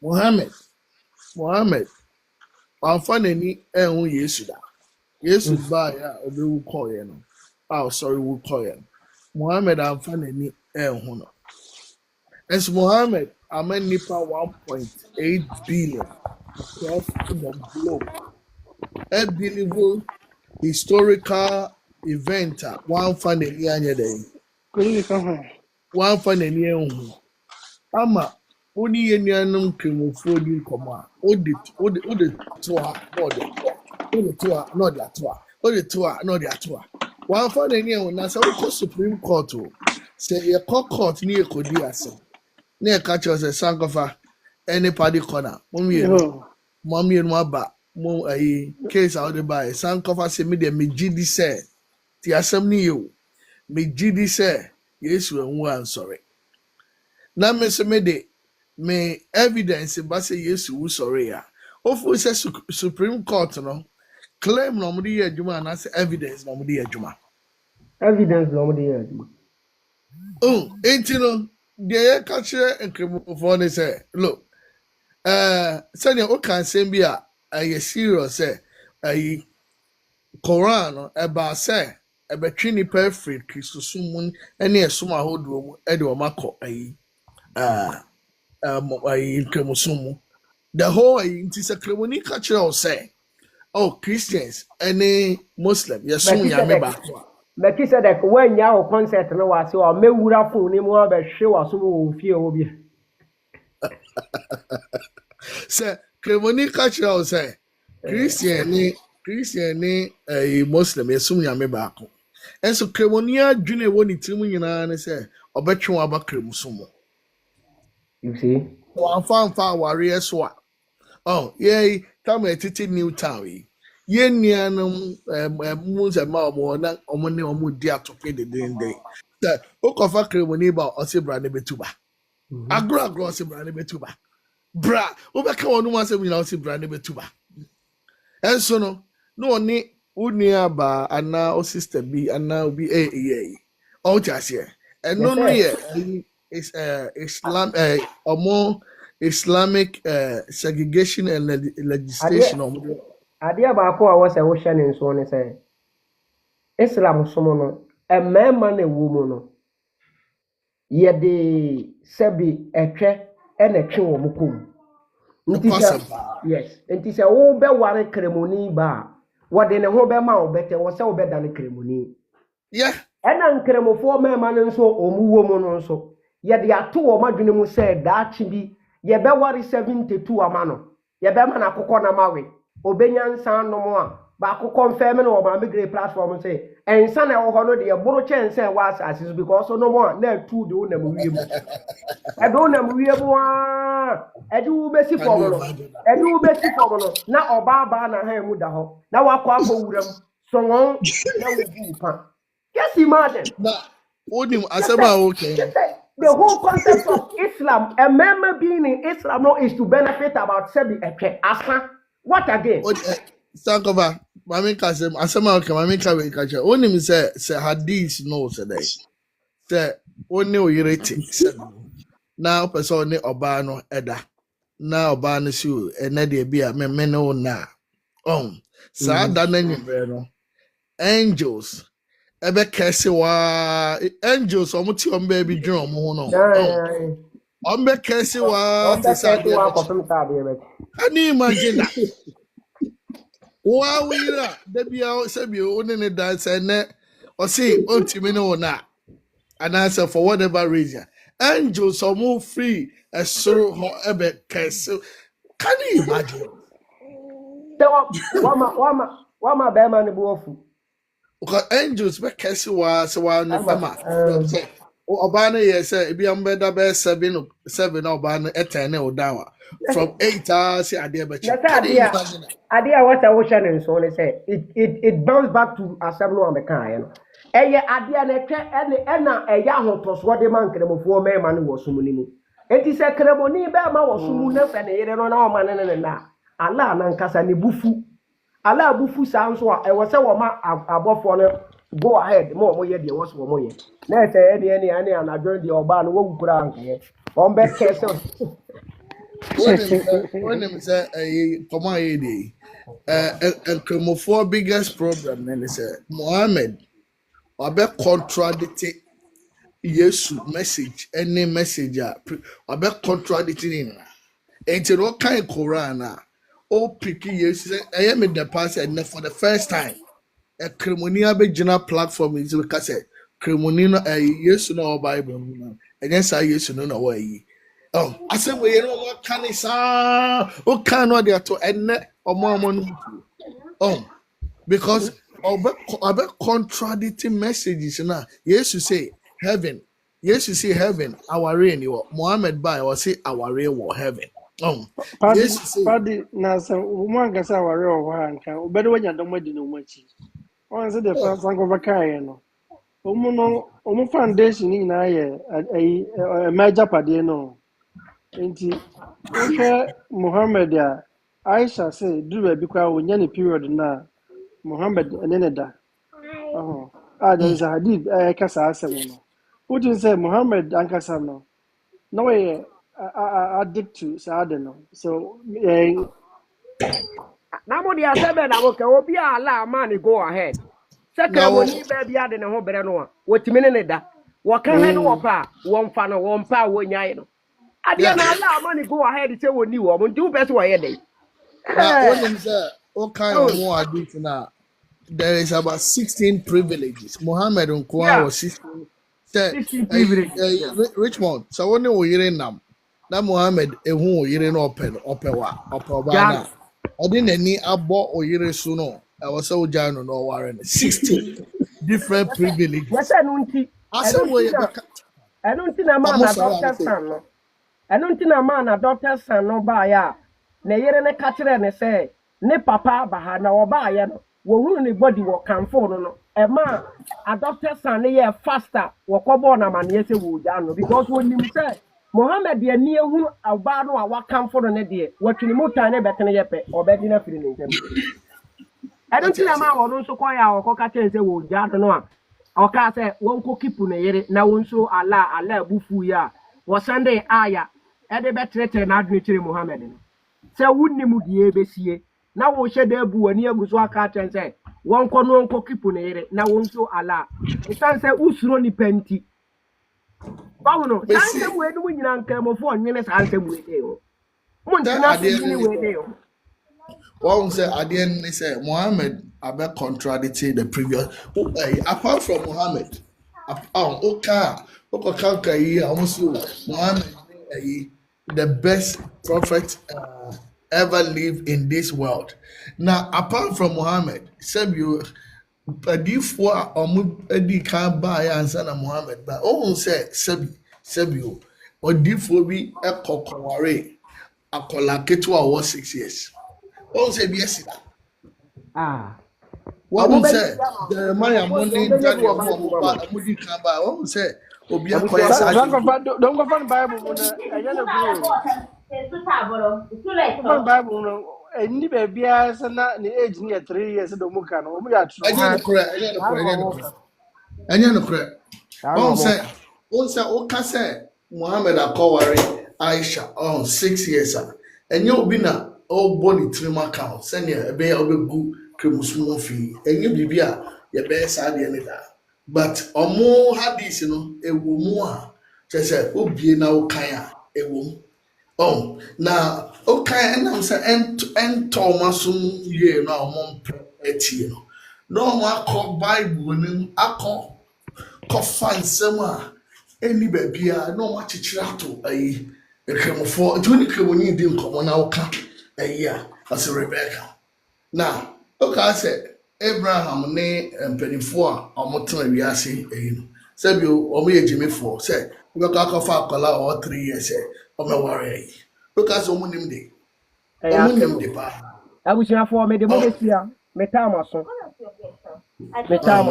Mohammed wamfa n'ani ɛho Yesu da Yesu baa yɛ a ɔbɛwu kɔɔyɛ no ɔsɔre wu kɔɔyɛ no Mohammed amfa n'ani ɛho no ɛnso Mohammed ama nipa 1.8 billion across the globe. A beautiful historical event. One fan in the day. One fan in the home. Ama only any for you come on. The tour, not the tour. One fan in the one that's all Supreme Court. Say a court near Kodias. Near catchers a sankofa any party corner. Mommy and Waba, case out the by sankofa se me de me gidi say. Ti asem ni you. Me gidi say. Yes, we sorry. Na me se me de me evidence ba say yes we sorry ya. Ofu say Supreme Court no claim no mo di adwuma na say evidence no mo di adwuma. Evidence no mo di adwuma. Enti no de ka kire enkremofo ne say look sɛnea woka nsɛm bi a ɛyɛ serious sɛ ɛyi Koran no ɛbaa sɛ ɛbɛtwe nipa afiri kristosom mu ne ɛsom ahodoɔ mu ɛde wɔn akɔ ɛyi nkramosom mu the whole ɛyi nti sɛ kremoni ka kyerɛ wo sɛ Christians ɛne Muslim yɛsom nyame baako a Melchizedek wanya wo concert no wase o mewura fon ni mu abɛhwe wasom wɔ fie wɔ bi Say, kremoni ka kyerɛ wo sɛ Christian ne Muslim yɛsom nyame baako ɛnso kremoni adwene wɔ ne tirim nyinaa ne sɛ ɔbɛtwe aba kremusom mu you see wamfa awareɛ so a yɛyi tam ɛtete New Town yi yɛn nuanom mu sɛ ma ɔmo na ɔmo ne ɔmo di atope dedenden sɛ wokɔfa kremoni ba ɔse bra ne bɛtu ba agorɔ ɔse bra ne bɛtu ba bra wobɛka wɔn mu asɛm nyinaa ɔse bra ne bɛtu ba ɛnso no na ɔne wo nua ba anaa o sister bi anaa obi ɛyɛ ɔte aseɛ ɛno no yɛ Islam ɔmo Islamic segregation and legislation adeɛ baako a wɔsɛ wohyɛ ne nso ne sɛ Islam som no mmarima na ɛwɔ mu no yɛde sɛbi ɛtwɛ ɛna ɛtwe wɔn kɔm yes nti sɛ wo bɛware kremoni ba wɔde ne ho bɛma wo bɛtɛ wɔ sɛ wo bɛda ne kremoni ɛna nkremofoɔ mmarima no nso ɔmo wɔ mu no nso yɛde ato wɔn adwene mu sɛ daakye bi yɛbɛware 72 ama no yɛbɛma no akokɔ na mawe obenya nsa nom a baako confirm no wɔ maame grade platform say ensa na ɛwɔ hɔ no de yɛboro kyɛn sɛ wɔ asase so because no mo a na atu de wo nam wie mu ɛde wo nam wie mu a ɛde wo bɛsi fam no na ɔbaabaa na ha mu da hɔ na wakɔ akɔ wuram sɔngɔn na wo bu pa yes imagine na onim asema okay. The whole concept of Islam, a member being in Islam no, is to benefit about sebi eke. Asa, what again? Sankova, mami kasem asema okay, mami kawe kache. Onim say hadith no today. Say only oyireti. Now person ni oba no eda. Na oba no si ene de bia me no na. Sa da na nyimbre no. Angels ebe kese wa angels omuti ombe bi dwen omo ho no ombe kese wa ani imagine that wa wira de bia sebi oni ne dance ne o say ontimi ne wona and answer for whatever reason angels omo free esoro ho ebe kese can you imagine wama be man bu ofu because angels be kesi wa se wa no fama oba na ye say ebi am be da be 7 oba na 10 na odan from 8 hours ade be check ade what I wish and so they say it bounce back to asem no am kan no eye ade na twa na eye ahotos wo de man kremofo me ma no wo sumu ni mu enti se kremoni be ma wo sumu na fe ne yere no na o ma ne na ala na nkasa ne bufu ala bufu sanso a ewo se wo ma abofo no go ahead mo ye de wo so mo ye na se e de ani anadwo de oba no wo gukura ankaye on be kese when them say come on here and Kremofo biggest problem then say Muhammad obe contradicting Yesu message any message obe contradicting enti no kan Quran o picky Yesu say I am in the past and for the first time a Cremonia Bejina platform is because Cremonino Yesu no Bible and yes I Yesu no way. I said, well, you know what can is what can what they are to end or more money. Because about contradicting messages now. Yes, you say heaven. Yes, you say heaven, our rain, you Muhammad by or say our rain or heaven. Paddy, now, so one gets our real one can better when you don't want to know much. One said the first one of a kind. Omo foundation in a major paddy no. Enti wohwe Muhammad a Aisha say do be kwa wonya ne period na Muhammad ene da there is a hadith kasa asem no what you say Muhammad ankasa no no way addict to sad no so na mo dia sebe na mo ka obi ala man go ahead second woni be bia de ne ho bere no a wotimi ne da wo ka he no wo pa wo mfa no wo mpa wo nyae no ade na ala money go ahead say woni wo mo do best way dey when say okay more addict now there is about 16 privileges Muhammad Nkwa was 16 privileges Richmond so when we hear nam na Muhammad ehun oyire na opewa na odin ani abo oyire so no e was so jano no warren 16 different privileges yes anunti anunti na man na doctor san no anunti na man na doctor san no ba ya na yere ne ka kire ne say ne papa ba ha na oba ya no wo hunu ne body wo kanfo no e ma a doctor san ne ye faster wo kobo na man ye se wo jano because when him say Muhammad ye ni ehunu aba no a wakamfo no ne de watwini mutan ne betene ye pe obedi na firi ne nsem anunti na man wo no so kwa ya wo ka kire se wo jano no a oka say won ko kipu ne yere na won so ala bufu ya wo Sunday aya e de betrete na adwe kire Muhammad no se wunni mu die besie na wo hye da bu ani aguso aka ten say won ko no ko kipu ne yere na won so ala isan say usuro ni penti bawo no sanse mu edu nyina nkremofo onwene sanse mu ede o mo ntina ni we de o one say at the end they say Muhammad about contradicting the previous apart from Muhammad okay Muhammad the best prophet ever lived in this world. Now, apart from Muhammad, Sabu, adiifoɔ a ɔmo adi kan baeɛ ansa na Muhammad ba ɔmo sɛ Sabu odiifoɔ bi ɛkɔ kɔware akɔla ketewa a ɔwɔ 6 years. Ɔmo sɛ bi ɛsi da. Ah. Ɔmo sɛ Jeremiah mo ne Daniel mo ba ɔmo di kan baeɛ ɔmo sɛ obi akɔyɛ saa adi. Don't go find Bible mun ɛyɛ ne kuro. Find Bible mun ɛni baabi a sɛ na ne age ni yɛ 3 years do mu kan no ɔmo yɛ aturo. Ɛnyɛ no korɛ. Ɔmo sɛ ɔka sɛ Muhammad akɔware Aisha 6 years a ɛnyɛ obi na ɔbɔ ne tirim aka ho sɛnea ɛbɛyɛ ɔbɛgu kremusumu fi ɛnyɛ biribi a yɛbɛyɛ saa deɛ ne da but ɔmo hadis no ɛwɔ mu a kyerɛ sɛ obie na ɔkan a ɛwɔ mu na ɔkan ɛnam sɛ ɛntɔ ɔmo asom yie no a ɔmo mpɛ ɛtie no na ɔmo akɔ Bible no mu kɔfa nsɛm a ɛni baabi a na ɔmo akyekyere ato ayi nkramofoɔ nti wɔne kramoni di nkɔmɔ na ɔka ayi a ɔsɛ Rebecca na ɔka sɛ Abraham ne mpanimfoɔ a ɔmo tena wiase ayi no sɛbi ɔmo yɛ gyimifoɔ sɛ ɔbɛkɔ akɔfa akɔla ɔwɔ 3 years sɛ ɔmɛware ayi ɔka sɛ ɔmo nim de paa abusuafoɔ mede mo besia metama so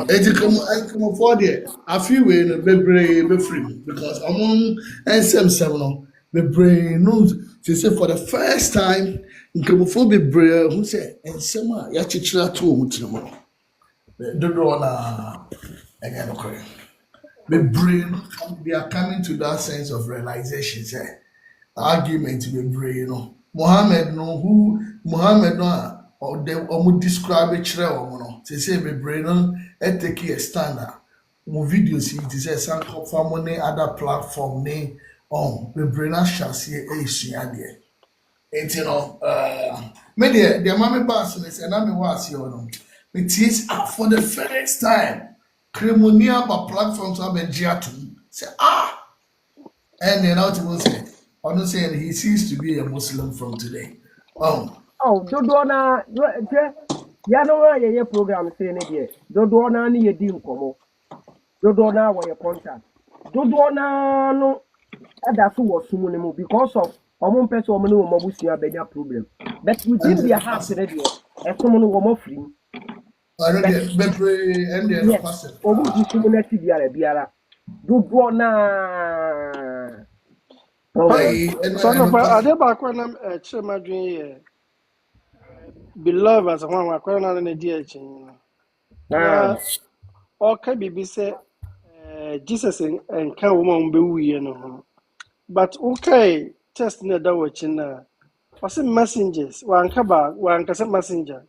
eti nkramofoɔ deɛ afi wei no bebree bɛfiri mu because ɔmo nsɛmsɛm no bebree no sɛ for the first time nkramofoɔ bebree ho sɛ nsɛm a yɛakyekyere ato ɔmo tirim no dodoɔ na ɛnyɛ nokorɛ bebree no they are coming to that sense of realization sɛ argument bebree no Muhammad no a ɔmo describe kyerɛ ɔmo no sɛ bebree no take a stand a mo videos yi te sɛ Sankofa mo ne other platform ne bebree no ahyɛ aseɛ ɛresua adeɛ nti no me deɛ ma me baa so ne sɛ na me wɔ aseɛ hɔ no me tie for the first time kremoni aba platform so abɛgye atom sɛ ɛnneɛ na wote mo sɛ ɔno sɛ he seems to be a Muslim from today dodoɔ na ya no wa yɛ program sɛ ne deɛ dodoɔ na ne yɛ di nkɔmɔ dodoɔ na wɔyɛ contact dodoɔ na no ɛda so wɔ sumu ne mu because of ɔmo mpɛ sɛ ɔmo ne wɔn abusua bɛnya problem but within their heart ne deɛ ɛsom no wɔn afiri mu bebree ɛndeɛ no pasɛ ɔmo di sumu n'akyi biara dodoɔ na ade baako nam kyerɛ m'adwene yɛ beloved as one akɔrɔ na ne di akyi no na ɔka biribi sɛ Jesus nka wɔn a wɔbɛwu yɛ no ho but okay test na da wɔ akyi na ɔsɛ messengers wankasa messenger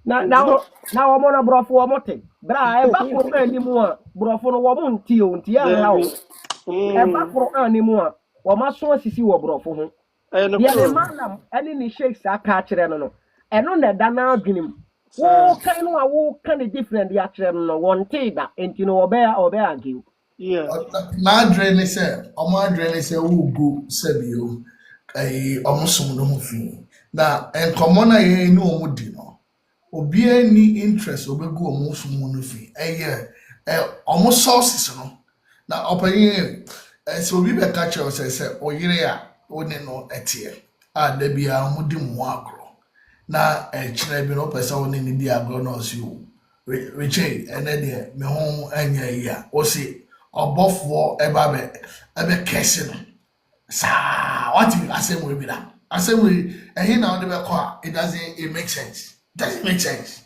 na wɔn na borɔfo wɔn te bra ɛba koro anim a borɔfo no wɔn nti anha wo ɛba koro anim a wɔn aso asisi wɔ borɔfo ho yɛn malam ɛne ne sheiks aka akyerɛ no ɛno na ɛda na adwenem wo kan no a wo kan ne different ya kyerɛ no wɔn te da enti no ɔbɛyɛ ankew na adwene ne sɛ ɔmo adwene ne sɛ wogu sɛbio ɔmo som no ho fi na nkɔmɔ na yɛn ne ɔmo di no obiara ni interest obɛgu ɔmo som no fi ɛyɛ ɔmo sources no na ɔpanyin sɛ obi bɛka kyerɛ sɛ ɔyere a one no ɛteɛ a da bia ɔmo di mmoa agorɔ na kyerɛ bi no pɛ sɛ one ne di agorɔ na ɔsi o rekyɛ ɛnɛ deɛ me ho anya yi a ɔsi ɔbɔfoɔ ɛbɛ kɛse no saa wati asɛm wɔ bi da asɛm wɔ ɛhin na ɔde bɛkɔ a it make sense make sense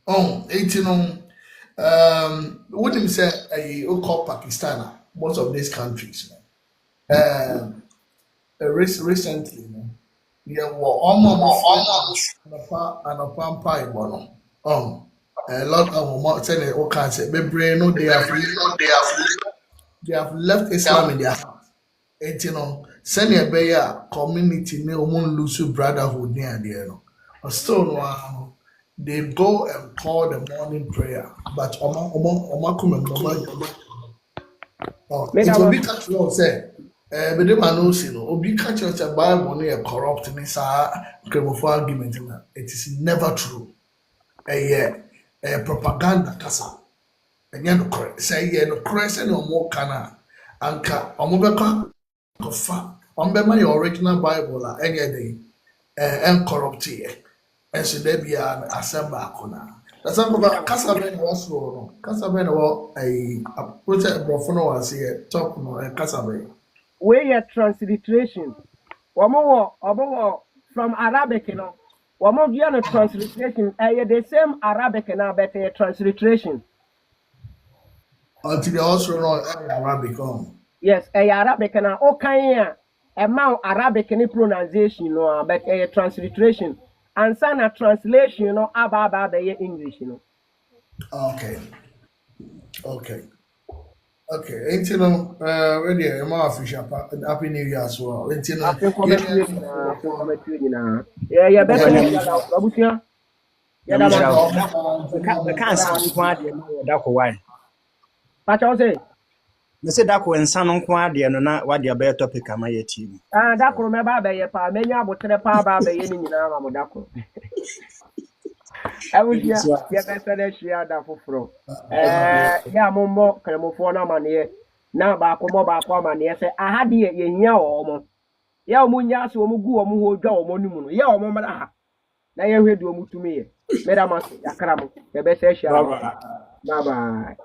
eti no wonim sɛ ɛyi okɔ Pakistan a most of these countries recently yɛwɔ anɔpa mpa ibɔ no a lot of them sɛ ɔka sɛ bebree no they have left Islam in their heart eti no sɛnea ɛbɛyɛ a community ne ɔmo lose brotherhood ne adeɛ no still no they go and call the morning prayer but ɔmo akoma it will be catch law say But the man knows, Obi catch us a Bible near corrupt in this cremofo argument. It is never true. A propaganda kasa. And you know, say, no, Christ and no more kana. Anka, Omobeka, Kofa, Ombema, your original Bible, any day, and corrupt here. And so there be an assembly. That's something about Casaben was wrong. Casaben or a project Brofono was here, top no, and Casaben. Where your transliteration. Omo from Arabic, Womo via transliteration. The same Arabic now, but a transliteration. Until they also know Arabic. Yes, Arabic na okay amount Arabic ni pronunciation but a transliteration and sign a translation about the English Okay. Ain't you know ready a more official happy new year as well. Ain't you know yeah better babusia yeah the cancer nko ade no da ko why pacha say me say da ko ensa no nko ade no na wade abey topic ama ye team da ko me ba be ye pa menya abotre pa ba be ye ni nyina ma mo da ko abusia ya better da shia da foforo ya mommo kremofo na mane na ba ko amane se aha de ye hia wo mo ya o munya so mo gu o mo ho dwa o mo nimu no ya o mo mara ha na ye hwedu o mutumi ye meda mas yakra mo ye be se shia bye bye